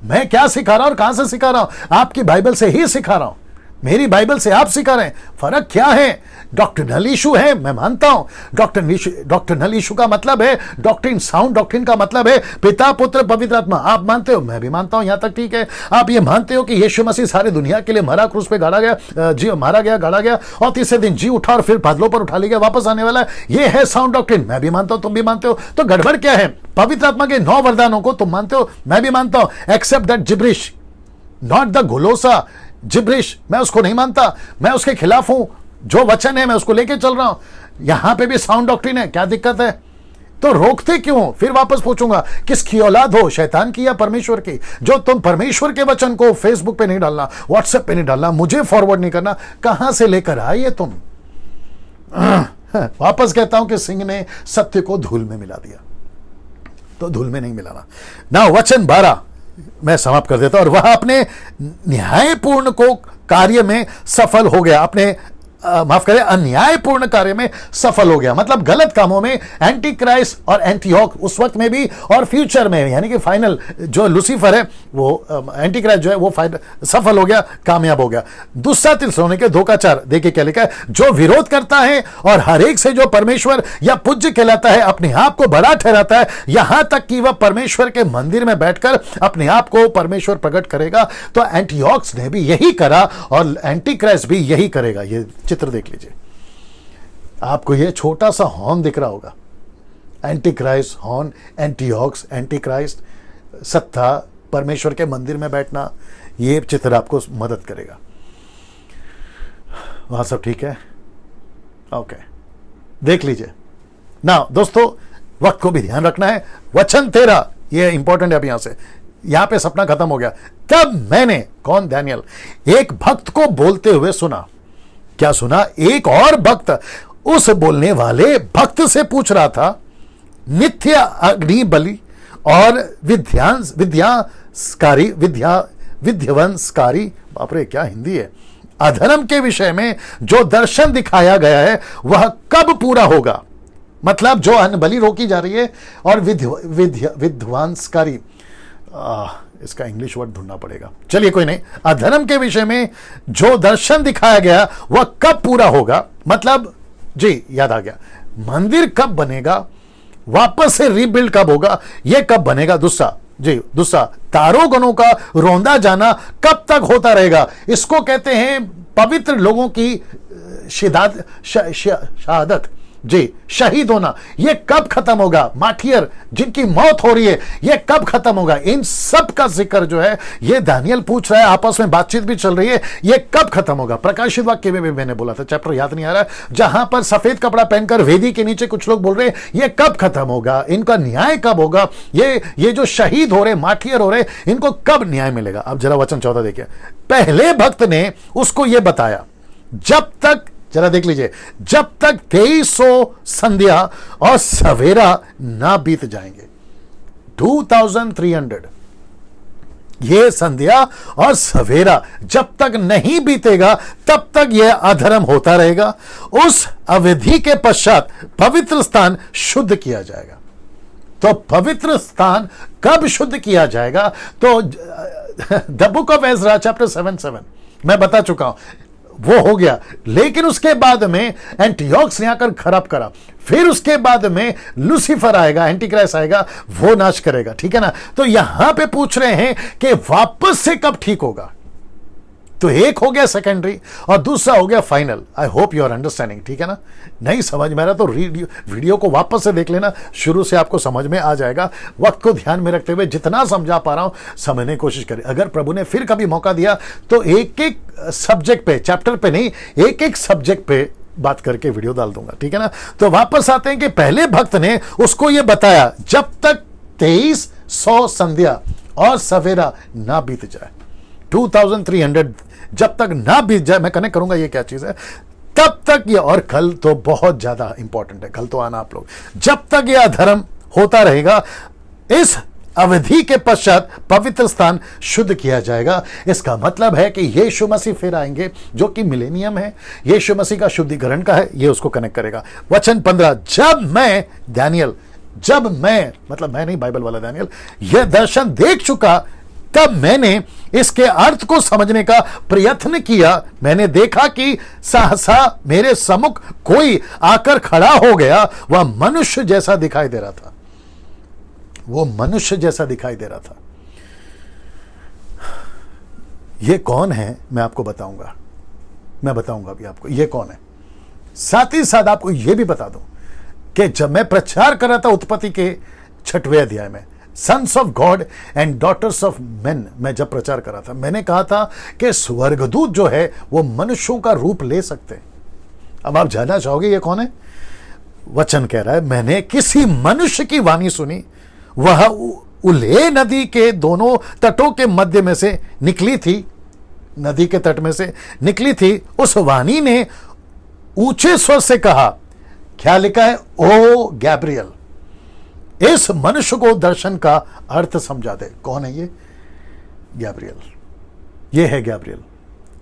मैं क्या सिखा रहा हूं और कहां से सिखा रहा हूं? आपकी बाइबल से ही सिखा रहा हूं, मेरी बाइबल से आप सिखा रहे हैं। फर्क क्या है? डॉक्ट्रिनल इशू है, मैं मानता हूं। डॉक्ट्रिनल इशू का मतलब है डॉक्ट्रिन, साउंड डॉक्ट्रिन का मतलब है पिता, पुत्र, पवित्र आत्मा। आप मानते हो, मैं भी मानता हूं, यहां तक ठीक है। आप ये मानते हो कि यीशु मसीह सारे दुनिया के लिए मरा, क्रूस पे गाड़ा गया, मारा गया, गाड़ा गया, और तीसरे दिन जी उठा और फिर बादलों पर उठा लिया गया, वापस आने वाला है। ये है साउंड डॉक्ट्रिन, मैं भी मानता हूं, तुम भी मानते हो। तो गड़बड़ क्या है? पवित्र आत्मा के 9 वरदानों को तुम मानते हो, मैं भी मानता हूं, except that gibberish, not the घुलोसा जिब्रिश, मैं उसको नहीं मानता, मैं उसके खिलाफ हूं। जो वचन है मैं उसको लेके चल रहा हूं। यहां पे भी साउंड डॉक्ट्रिन है, क्या दिक्कत है? तो रोकते क्यों? फिर वापस पूछूंगा, किसकी औलाद हो, शैतान की या परमेश्वर की? जो तुम परमेश्वर के वचन को फेसबुक पे नहीं डालना, व्हाट्सएप पे नहीं डालना, मुझे फॉरवर्ड नहीं करना, कहां से लेकर आए तुम? वापस कहता हूं कि सिंह ने सत्य को धूल में मिला दिया, तो धूल में नहीं मिलाना ना। वचन 12 मैं समाप्त कर देता हूं। और वह अपने न्यायपूर्ण को कार्य में सफल हो गया, अपने माफ करें, अन्यायपूर्ण कार्य में सफल हो गया। मतलब गलत कामों में एंटी क्राइस्ट और एंटीओक उस वक्त में भी और फ्यूचर में, यानी कि फाइनल जो लूसीफर है वो एंटी क्राइस्ट जो है वो सफल हो गया, कामयाब हो गया। दूसरा थिस्सलुनीके 2:4 देखिए क्या लिखा है, जो विरोध करता है और हर एक से जो परमेश्वर या पूज्य कहलाता है अपने आप को बड़ा ठहराता है, यहां तक कि वह परमेश्वर के मंदिर में बैठकर अपने आप को परमेश्वर प्रकट करेगा। तो एंटीओक्स ने भी यही करा और एंटी क्राइस्ट भी यही करेगा। ये चित्र देख लीजिए, आपको ये छोटा सा हॉर्न दिख रहा होगा, anti Christ horn, Antiochus, anti Christ, सत्ता, परमेश्वर के मंदिर में बैठना, ये चित्र आपको मदद करेगा। वहां सब ठीक है? ओके, देख लीजिए ना दोस्तों, वक्त को भी ध्यान रखना है। वचन 13 ये इंपॉर्टेंट है। अब यहां से, यहां पे सपना खत्म हो गया। तब मैंने, कौन? डैनियल, एक भक्त को बोलते हुए सुना। क्या सुना? एक और भक्त उस बोलने वाले भक्त से पूछ रहा था, नित्य अग्नि बलि और विध्यवंसकारी, बाप रे क्या हिंदी है, अधर्म के विषय में जो दर्शन दिखाया गया है वह कब पूरा होगा? मतलब जो अन्न बलि रोकी जा रही है और विध्वंसकारी, इसका इंग्लिश वर्ड ढूंढना पड़ेगा, चलिए कोई नहीं। अधर्म के विषय में जो दर्शन दिखाया गया वह कब पूरा होगा? मतलब जी याद आ गया, मंदिर कब बनेगा, वापस से रीबिल्ड कब होगा, यह कब बनेगा? दूसरा तारों गणों का रौंदा जाना कब तक होता रहेगा? इसको कहते हैं पवित्र लोगों की शहादत, जी, शहीद होना ये कब खत्म होगा, मार्टियर जिनकी मौत हो रही है ये कब खत्म होगा, इन सब का जिक्र जो है ये दानियल पूछ रहा है, आपस में बातचीत भी चल रही है, ये कब खत्म होगा। प्रकाशित वाक्य में भी मैंने बोला था, चैप्टर याद नहीं आ रहा, जहां पर सफेद कपड़ा पहनकर वेदी के नीचे कुछ लोग बोल रहे हैं ये कब खत्म होगा, इनका न्याय कब होगा, ये जो शहीद हो रहे, मार्टियर हो रहे, इनको कब न्याय मिलेगा। अब जरा वचन 14 देखिए, पहले भक्त ने उसको यह बताया, जब तक, जरा देख लीजिए, जब तक 2300 संध्या और सवेरा ना बीत जाएंगे, 2300 ये संध्या और सवेरा जब तक नहीं बीतेगा तब तक यह अधर्म होता रहेगा। उस अवधि के पश्चात पवित्र स्थान शुद्ध किया जाएगा। तो पवित्र स्थान कब शुद्ध किया जाएगा, तो the book of Ezra chapter 7 मैं बता चुका हूं, वो हो गया। लेकिन उसके बाद में एंटियोक्स ने आकर खराब करा, फिर उसके बाद में लूसीफर आएगा, एंटीक्राइस्ट आएगा, वो नाश करेगा, ठीक है ना। तो यहां पे पूछ रहे हैं कि वापस से कब ठीक होगा। तो एक हो गया सेकेंडरी और दूसरा हो गया final. I hope you are understanding, ठीक है ना। नहीं समझ में आ रहा तो वीडियो को वापस से देख लेना, शुरू से आपको समझ में आ जाएगा। वक्त को ध्यान में रखते हुए जितना समझा पा रहा हूं समझने की कोशिश करें। अगर प्रभु ने फिर कभी मौका दिया तो एक एक सब्जेक्ट पे, चैप्टर पे नहीं, एक एक सब्जेक्ट पे बात करके वीडियो डाल दूंगा, ठीक है ना। तो वापस आते हैं कि पहले भक्त ने उसको यह बताया, जब तक 2300 संध्या और सवेरा ना बीत जाए, 2300 जब तक ना बीत जाए, मैं कनेक्ट करूंगा ये क्या चीज है, तब तक ये, और कल तो बहुत ज्यादा इंपॉर्टेंट है, कल तो आना आप लोग, जब तक यह अधर्म होता रहेगा, इस अवधि के पश्चात पवित्र स्थान शुद्ध किया जाएगा। इसका मतलब है कि यीशु मसीह फिर आएंगे, जो कि मिलेनियम है, यीशु मसीह का शुद्धिकरण का है, ये उसको कनेक्ट करेगा। वचन 15, जब मैं दानियल, जब मैं मतलब मैं नहीं, बाइबल वाला दानियल, यह दर्शन देख चुका, तब मैंने इसके अर्थ को समझने का प्रयत्न किया। मैंने देखा कि सहसा मेरे सम्मुख कोई आकर खड़ा हो गया, वह मनुष्य जैसा दिखाई दे रहा था, वो मनुष्य जैसा दिखाई दे रहा था। ये कौन है मैं आपको बताऊंगा, मैं बताऊंगा अभी आपको ये कौन है। साथ ही साथ आपको यह भी बता दूं कि जब मैं प्रचार कर रहा था उत्पत्ति के 6वें अध्याय में, sons of God and daughters of men, मैं जब प्रचार कर रहा था, मैंने कहा था कि स्वर्गदूत जो है वो मनुष्यों का रूप ले सकते हैं। अब आप जानना चाहोगे ये कौन है। वचन कह रहा है, मैंने किसी मनुष्य की वाणी सुनी, वह उले नदी के दोनों तटों के मध्य में से निकली थी, नदी के तट में से निकली थी। उस वाणी ने ऊंचे स्वर से कहा, क्या लिखा है, ओ गैब्रियल, इस मनुष्य को दर्शन का अर्थ समझा दे। कौन है ये? गैब्रियल, ये है गैब्रियल,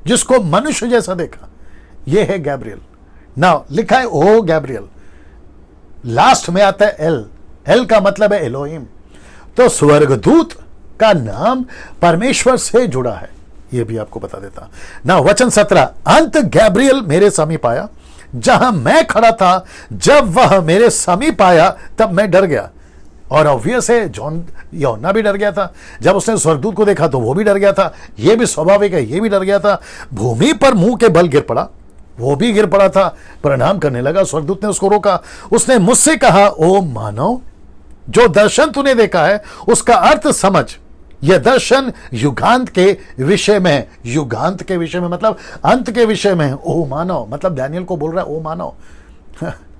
जिसको मनुष्य जैसा देखा, ये है गैब्रियल। नाउ लिखा है ओ गैब्रियल, लास्ट में आता है एल, एल का मतलब है एलोहिम। तो स्वर्गदूत का नाम परमेश्वर से जुड़ा है, यह भी आपको बता देता ना। वचन 17, अंत गैब्रियल मेरे समीप आया, जहां मैं खड़ा था। जब वह मेरे समीप आया तब मैं डर गया। और ऑब्वियस है, यूहन्ना भी डर गया था। जब उसने स्वर्गदूत को देखा तो वो भी डर गया था, यह भी स्वाभाविक है, यह भी डर गया था। भूमि पर मुंह के बल गिर पड़ा, वो भी गिर पड़ा था, प्रणाम करने लगा। स्वर्गदूत ने उसको रोका। उसने मुझसे कहा, ओ मानव, जो दर्शन तूने देखा है उसका अर्थ समझ। यह दर्शन युगांत के विषय में है। युगांत के विषय में मतलब अंत के विषय में है। ओ मानव मतलब दानियल को बोल रहा है, ओ मानव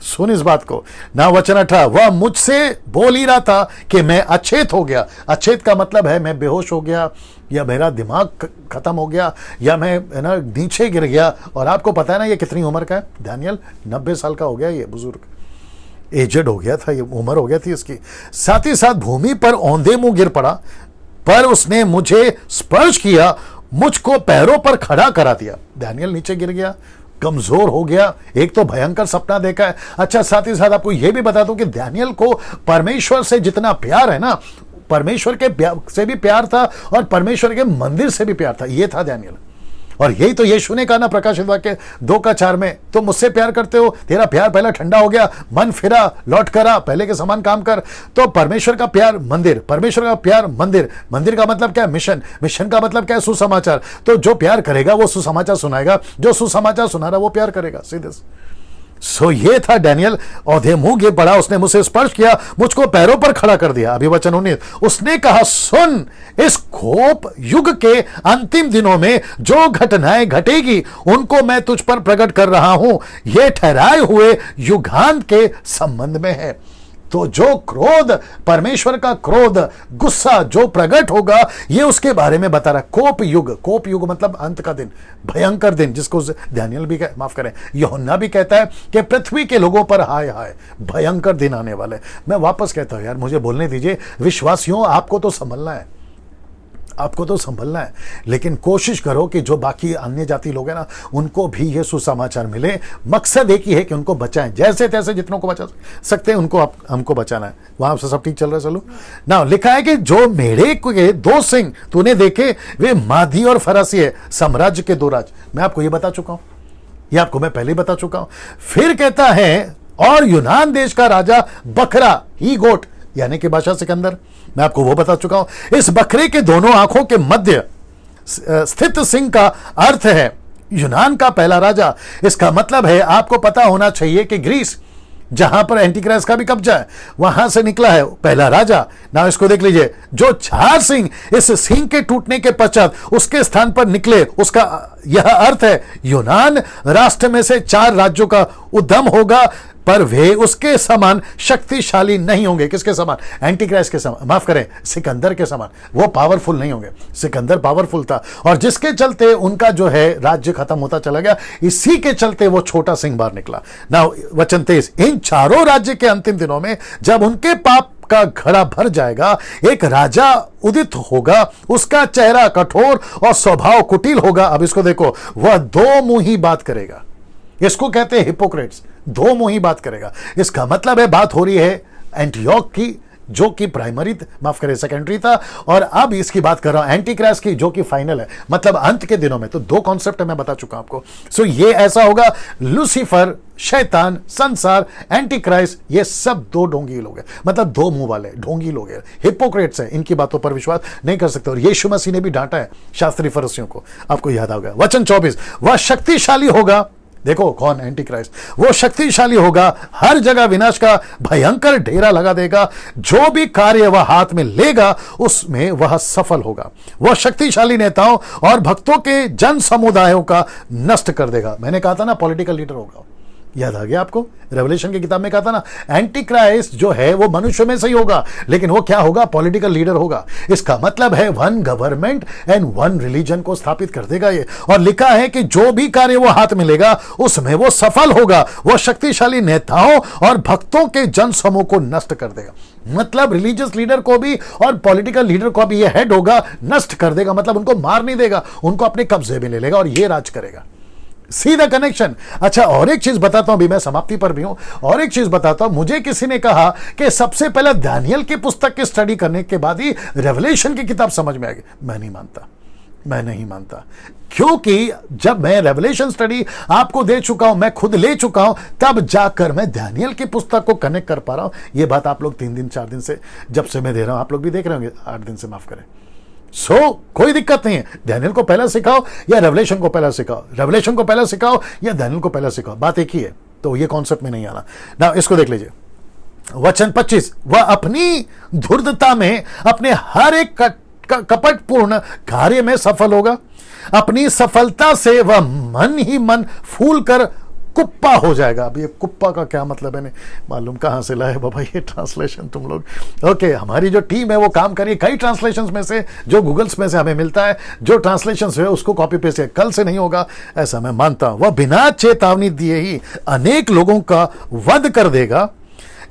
सुन इस बात को ना। वचन 18, वह मुझसे बोल ही रहा था कि मैं अचेत हो गया। अचेत का मतलब है मैं बेहोश हो गया, या मेरा दिमाग खत्म हो गया, या मैं ना नीचे गिर गया। और आपको पता है ना ये कितनी उम्र का है, दानियल 90 साल का हो गया, ये बुजुर्ग एजेड हो गया था, ये उम्र हो गया थी इसकी। साथ ही साथ भूमि पर औंधे मुंह गिर पड़ा, पर उसने मुझे स्पर्श किया, मुझको पैरों पर खड़ा करा दिया। दानियल नीचे गिर गया, कमजोर हो गया। एक तो भयंकर सपना देखा है। अच्छा, साथ ही साथ आपको यह भी बता दूं कि दानियल को परमेश्वर से जितना प्यार है ना, परमेश्वर के से भी प्यार था और परमेश्वर के मंदिर से भी प्यार था, ये था दानियल। और यही तो यीशु ने कहा ना प्रकाशित वाक्य 2:4 में, तो मुझसे प्यार करते हो, तेरा प्यार पहला ठंडा हो गया, मन फिरा, लौट करा, पहले के समान काम कर। तो परमेश्वर का प्यार मंदिर, परमेश्वर का प्यार मंदिर, मंदिर का मतलब क्या है, मिशन, मिशन का मतलब क्या है, सुसमाचार। तो जो प्यार करेगा वो सुसमाचार सुनाएगा, जो सुसमाचार सुना रहा वो प्यार करेगा, सीधे। सो ये था डैनियल, औधे मुंह गिर पड़ा, उसने मुझसे स्पर्श किया, मुझको पैरों पर खड़ा कर दिया। अभी वचन 19, उसने कहा, सुन, इस कोप युग के अंतिम दिनों में जो घटनाएं घटेगी उनको मैं तुझ पर प्रकट कर रहा हूं, ये ठहराए हुए युगांत के संबंध में है। तो जो क्रोध, परमेश्वर का क्रोध, गुस्सा जो प्रकट होगा, ये उसके बारे में बता रहा है। कोप युग मतलब अंत का दिन, भयंकर दिन, जिसको दानियल भी माफ करें, यूहन्ना भी कहता है कि पृथ्वी के लोगों पर हाय हाय, भयंकर दिन आने वाले। मैं वापस कहता हूं यार, मुझे बोलने दीजिए। विश्वासियों, आपको तो संभलना है, आपको तो संभलना है, लेकिन कोशिश करो कि जो बाकी अन्य जाति लोग हैं ना, उनको भी ये सुसमाचार मिले। मकसद एक ही है कि उनको बचाएं, जैसे तैसे जितनों को बचा सकते हैं उनको हमको बचाना है। वहां से सब ठीक चल रहा है? चलो ना, लिखा है कि जो मेढ़े के 2 सिंह तूने देखे, वे मादी और फरासी है, साम्राज्य के 2 राज। मैं आपको ये बता चुका हूं, ये आपको मैं पहले ही बता चुका हूं। फिर कहता है, और यूनान देश का राजा बकरा, ही गोट, यानी कि बादशाह सिकंदर, मैं आपको वो बता चुका हूं। इस बकरे के दोनों आंखों के मध्य स्थित सिंह का अर्थ है यूनान का पहला राजा। इसका मतलब है, आपको पता होना चाहिए कि ग्रीस, जहां पर एंटीक्राइस्ट का भी कब्जा है, वहां से निकला है पहला राजा। ना इसको देख लीजिए, जो 4 सिंह इस सिंह के टूटने के पश्चात उसके स्थान पर निकले, उसका यह अर्थ है यूनान राष्ट्र में से 4 राज्यों का उद्गम होगा, पर वे उसके समान शक्तिशाली नहीं होंगे। किसके समान? एंटीक्राइस्ट के समान, माफ करें, सिकंदर के समान। वो पावरफुल नहीं होंगे। सिकंदर पावरफुल था, और जिसके चलते उनका जो है राज्य खत्म होता चला गया, इसी के चलते वो छोटा सिंह बाहर निकला। ना वचन 23, इन 4 राज्य के अंतिम दिनों में जब उनके पाप का घड़ा भर जाएगा, एक राजा उदित होगा, उसका चेहरा कठोर और स्वभाव कुटिल होगा। अब इसको देखो, वह 2 मुंही बात करेगा। इसको कहते हैं हिपोक्रेट्स, 2 मुंही बात करेगा। इसका मतलब है, बात हो रही है एंटियोक की, जो कि प्राइमरी, माफ करें, सेकेंडरी था, और अब इसकी बात कर रहा हूं एंटीक्राइस्ट की, जो कि फाइनल है, मतलब अंत के दिनों में। तो 2 कॉन्सेप्ट है, मैं बता चुका हूं आपको। सो ये ऐसा होगा, लूसीफर, शैतान, संसार, एंटीक्राइस्ट, ये सब 2 ढोंगी लोग हैं, मतलब 2 मुंह वाले ढोंगी लोग हैं, हिपोक्रेट्स हैं। इनकी बातों पर विश्वास नहीं कर सकते, और यीशु मसीह ने भी डांटा है शास्त्री फरीसियों को, आपको याद होगा। वचन 24, वह शक्तिशाली होगा। देखो कौन? एंटीक्राइस्ट। वो शक्तिशाली होगा, हर जगह विनाश का भयंकर ढेरा लगा देगा, जो भी कार्य वह हाथ में लेगा उसमें वह सफल होगा। वह शक्तिशाली नेताओं और भक्तों के जन समुदायों का नष्ट कर देगा। मैंने कहा था ना, पॉलिटिकल लीडर होगा, याद आ गया आपको? रेवलेशन की किताब में कहा था ना, एंटीक्राइस्ट जो है वो मनुष्य में से ही होगा, लेकिन वो क्या होगा? पॉलिटिकल लीडर होगा। इसका मतलब है 1 गवर्नमेंट एंड 1 रिलीजन को स्थापित कर देगा ये। और लिखा है कि जो भी कार्य वो हाथ में लेगा उसमें वो सफल होगा। वो शक्तिशाली नेताओं और भक्तों के जन समूह को नष्ट कर देगा। मतलब रिलीजियस लीडर को भी और पॉलिटिकल लीडर को भी ये हेड होगा, नष्ट कर देगा, मतलब उनको मार नहीं देगा, उनको अपने कब्जे में ले लेगा और ये राज करेगा। See the connection. अच्छा, और एक चीज बताता हूं, अभी मैं समाप्ति पर भी हूं, और एक चीज बताता हूं। मुझे किसी ने कहा कि सबसे पहले दानियल की पुस्तक की स्टडी करने के बाद ही रेवलेशन की किताब समझ में आएगी। मैं नहीं मानता, मैं नहीं मानता, क्योंकि जब मैं रेवलेशन स्टडी आपको दे चुका हूं, मैं खुद ले चुका हूं, तब जाकर मैं दानियल की पुस्तक को कनेक्ट कर पा रहा हूं। यह बात आप लोग 3 दिन 4 दिन से जब से मैं दे रहा हूं, आप लोग भी देख रहे होंगे, 8 दिन से, माफ करें। कोई दिक्कत नहीं है। दानियल को पहला सिखाओ या रेवलेशन को पहला सिखाओ, रेवलेशन को पहला सिखाओ या दानियल को पहला सिखाओ, बात एक ही है। तो ये कॉन्सेप्ट में नहीं आना ना। इसको देख लीजिए, वचन 25, वह अपनी धूर्तता में अपने हर एक कपटपूर्ण कार्य में सफल होगा। अपनी सफलता से वह मन ही मन फूल कर कुप्पा हो जाएगा। अब ये कुप्पा का क्या मतलब है, नहीं मालूम, कहां से लाए बाबा ये ट्रांसलेशन तुम लोग। ओके, हमारी जो टीम है वो काम करिए कई ट्रांसलेशंस में से, जो गूगल्स में से हमें मिलता है, जो ट्रांसलेशंस है उसको कॉपी पेस्ट कल से नहीं होगा, ऐसा मैं मानता हूं। वह बिना चेतावनी दिए ही अनेक लोगों का वध कर देगा,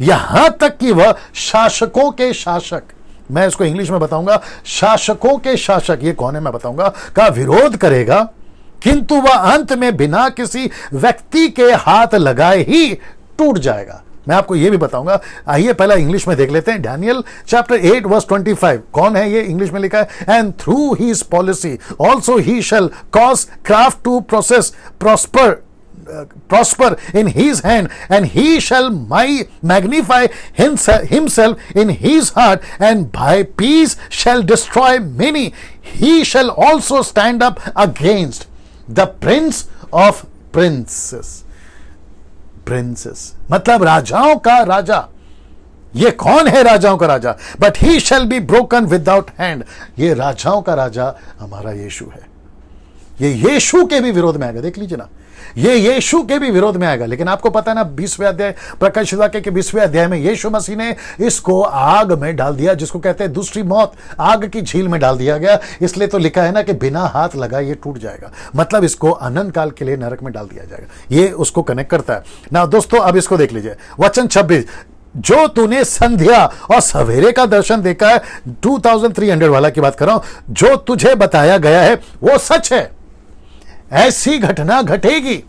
यहां तक कि वह शासकों के शासक, मैं इसको इंग्लिश में बताऊंगा, शासकों के शासक, ये कौन है मैं बताऊंगा, का विरोध करेगा, किंतु वह अंत में बिना किसी व्यक्ति के हाथ लगाए ही टूट जाएगा। मैं आपको यह भी बताऊंगा। आइए पहला इंग्लिश में देख लेते हैं। डैनियल चैप्टर 8 वर्स 25, कौन है ये? इंग्लिश में लिखा है, and through his policy also he shall cause craft to process prosper in his hand, and he shall magnify himself in his heart, and by peace shall destroy many. He shall also stand up against the prince of princes. Princes, मतलब राजाओं का राजा। ये कौन है राजाओं का राजा? But he shall be broken without hand. ये राजाओं का राजा हमारा यीशु है। ये यीशु के भी विरोध में आएगा, देख लीजिए ना, ये यीशु के भी विरोध में आएगा। लेकिन आपको पता है ना, 20वें अध्याय, प्रकाशित वाक्य के 20वें अध्याय में यीशु मसीह ने इसको आग में डाल दिया, जिसको कहते हैं दूसरी मौत, आग की झील में डाल दिया गया। इसलिए तो लिखा है ना कि बिना हाथ लगाए ये टूट जाएगा, मतलब इसको अनंत काल के लिए नरक में डाल दिया जाएगा। ये उसको कनेक्ट करता है ना। दोस्तों अब इसको देख लीजिए, वचन 26, जो तूने संध्या और सवेरे का दर्शन देखा है, 2300 वाला की बात कर रहा हूं, जो तुझे बताया गया है वो सच है, ऐसी घटना घटेगी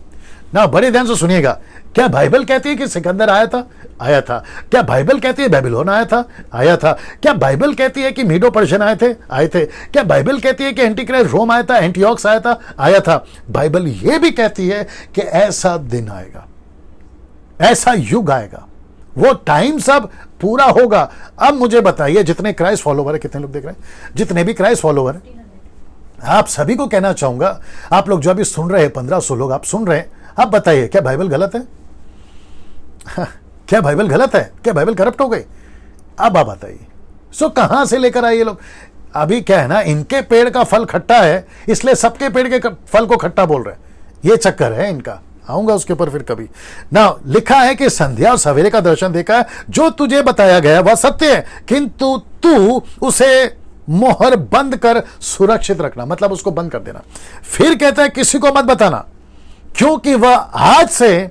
ना। बड़े ध्यान से सुनिएगा। क्या बाइबल कहती है कि सिकंदर आया था? आया था। क्या बाइबल कहती है बेबीलोन आया था? आया था। क्या बाइबल कहती है कि मीडो पर्शियन आए थे? आए थे। क्या बाइबल कहती है कि एंटीक्राइस्ट रोम आया था, एंटीओक्स आया था? आया था। बाइबल यह भी कहती है कि ऐसा दिन आएगा, ऐसा युग आएगा, वो टाइम सब पूरा होगा। अब मुझे बताइए, जितने क्राइस्ट फॉलोवर है, कितने लोग देख रहे हैं, जितने भी क्राइस्ट फॉलोवर है, आप सभी को कहना चाहूंगा, आप लोग जो अभी सुन रहे हैं, 1500 लोग आप सुन रहे हैं, आप बताइए क्या बाइबल गलत है? क्या बाइबल गलत है? क्या बाइबल करप्ट हो गई? अब आप बताइए। सो कहां से लेकर आए ये लोग? अभी क्या है ना, इनके पेड़ का फल खट्टा है, इसलिए सबके पेड़ के फल को खट्टा बोल रहे हैं। ये चक्कर है इनका, आऊंगा उसके ऊपर फिर कभी ना। लिखा है कि संध्या और सवेरे का दर्शन देखा है, जो तुझे बताया गया वह सत्य है, किंतु तू उसे मोहर बंद कर सुरक्षित रखना, मतलब उसको बंद कर देना। फिर कहता है किसी को मत बताना, क्योंकि वह आज से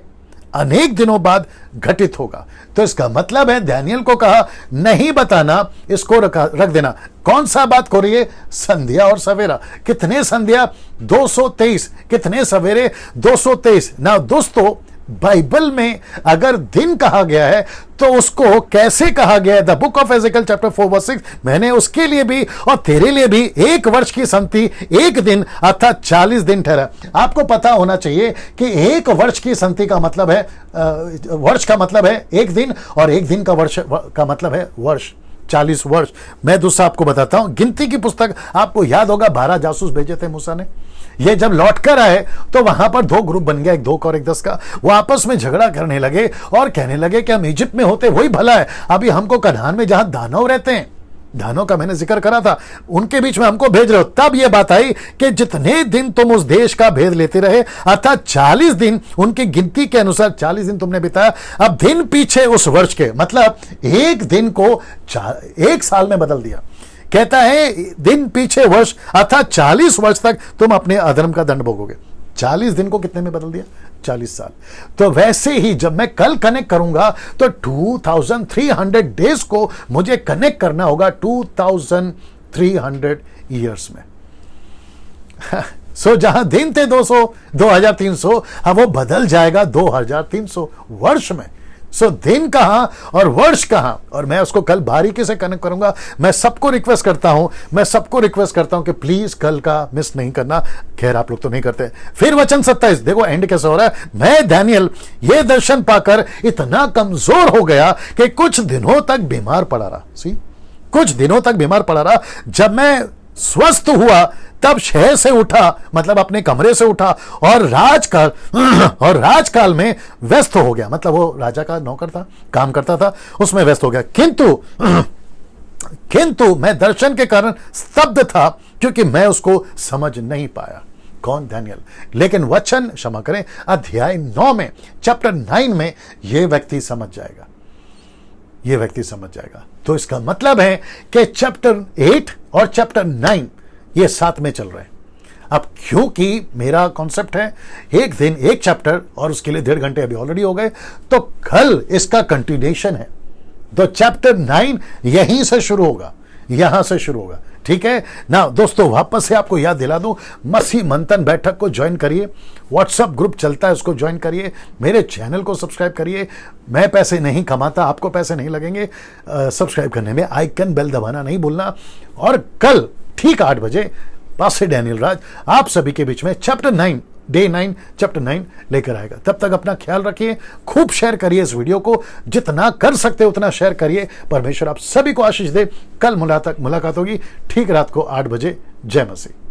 अनेक दिनों बाद घटित होगा। तो इसका मतलब है दानियेल को कहा नहीं बताना, इसको रख देना। कौन सा बात हो रही है? संध्या और सवेरा। कितने संध्या? 223। कितने सवेरे? 223 ना। दोस्तों बाइबल में अगर दिन कहा गया है तो उसको कैसे कहा गया है? The book of Ezekiel chapter 4:6, मैंने उसके लिए भी और तेरे लिए भी 1 वर्ष की संति, 1 दिन अर्थात 40 दिन ठहरा। आपको पता होना चाहिए कि 1 वर्ष की संति का मतलब है, वर्ष का मतलब है 1 दिन, और 1 दिन का वर्ष का मतलब है वर्ष, 40 वर्ष। मैं दूसरा आपको बताता हूं, गिनती की पुस्तक आपको याद होगा, 12 जासूस भेजे थे मूसा ने। ये जब लौट कर आए तो वहां पर 2 ग्रुप बन गया, एक 2 का और एक 10 का। वो आपस में झगड़ा करने लगे और कहने लगे कि हम इजिप्ट में होते वही भला है, अभी हमको कनान में जहां दानव रहते हैं, दानों का मैंने जिक्र करा था, उनके बीच में हमको भेज रहे हो। तब ये बात आई कि जितने दिन तुम उस देश का भेद लेते रहे, अर्थात 40 दिन उनकी गिनती के अनुसार 40 दिन तुमने बिताया। अब दिन पीछे उस वर्ष के, मतलब 1 दिन को 1 साल में बदल दिया। कहता है दिन पीछे वर्ष, अर्थात 40 वर्ष तक तुम अपने अधर्म का दंड भोगोगे। 40 दिन को कितने में बदल दिया? 40 साल। तो वैसे ही जब मैं कल कनेक्ट करूंगा तो 2300 डेज को मुझे कनेक्ट करना होगा 2300 ईयर्स में। सो जहां दिन थे 200, 2300, अब वो बदल जाएगा 2300 वर्ष में। सो दिन कहां और वर्ष कहां, और मैं उसको कल बारीकी से कनेक्ट करूंगा। मैं सबको रिक्वेस्ट करता हूं कि प्लीज कल का मिस नहीं करना। खैर आप लोग तो नहीं करते। फिर वचन 27 देखो एंड कैसे हो रहा है। मैं दानियल ये दर्शन पाकर इतना कमजोर हो गया कि कुछ दिनों तक बीमार पड़ा रहा। कुछ दिनों तक बीमार पड़ा रहा। जब मैं स्वस्थ हुआ तब शहर से उठा, मतलब अपने कमरे से उठा, और राजकाल में व्यस्त हो गया, मतलब वो राजा का नौकर था, काम करता था, उसमें व्यस्त हो गया। किंतु मैं दर्शन के कारण स्तब्ध था, क्योंकि मैं उसको समझ नहीं पाया। कौन? दानियल। लेकिन वचन, क्षमा करें, अध्याय 9 में, चैप्टर 9 में यह व्यक्ति समझ जाएगा। तो इसका मतलब है कि चैप्टर 8 और चैप्टर 9 ये साथ में चल रहे हैं। अब क्योंकि मेरा कॉन्सेप्ट है 1 दिन 1 चैप्टर, और उसके लिए 1.5 घंटे अभी ऑलरेडी हो गए, तो कल इसका कंटिन्यूएशन है। तो चैप्टर 9 यहीं से शुरू होगा, यहां से शुरू होगा। ठीक है ना। दोस्तों वापस से आपको याद दिला दूं, मसीह मंथन बैठक को ज्वाइन करिए, व्हाट्सएप ग्रुप चलता है उसको ज्वाइन करिए, मेरे चैनल को सब्सक्राइब करिए। मैं पैसे नहीं कमाता, आपको पैसे नहीं लगेंगे सब्सक्राइब करने में। आइकन बेल दबाना नहीं भूलना। और कल ठीक 8 बजे पास्टर डैनियल राज आप सभी के बीच में चैप्टर 9 डे 9 चैप्टर 9 लेकर आएगा। तब तक अपना ख्याल रखिए, खूब शेयर करिए इस वीडियो को, जितना कर सकते उतना शेयर करिए। परमेश्वर आप सभी को आशीष दे। कल मुलाकात होगी ठीक रात को 8 बजे। जय मसीह।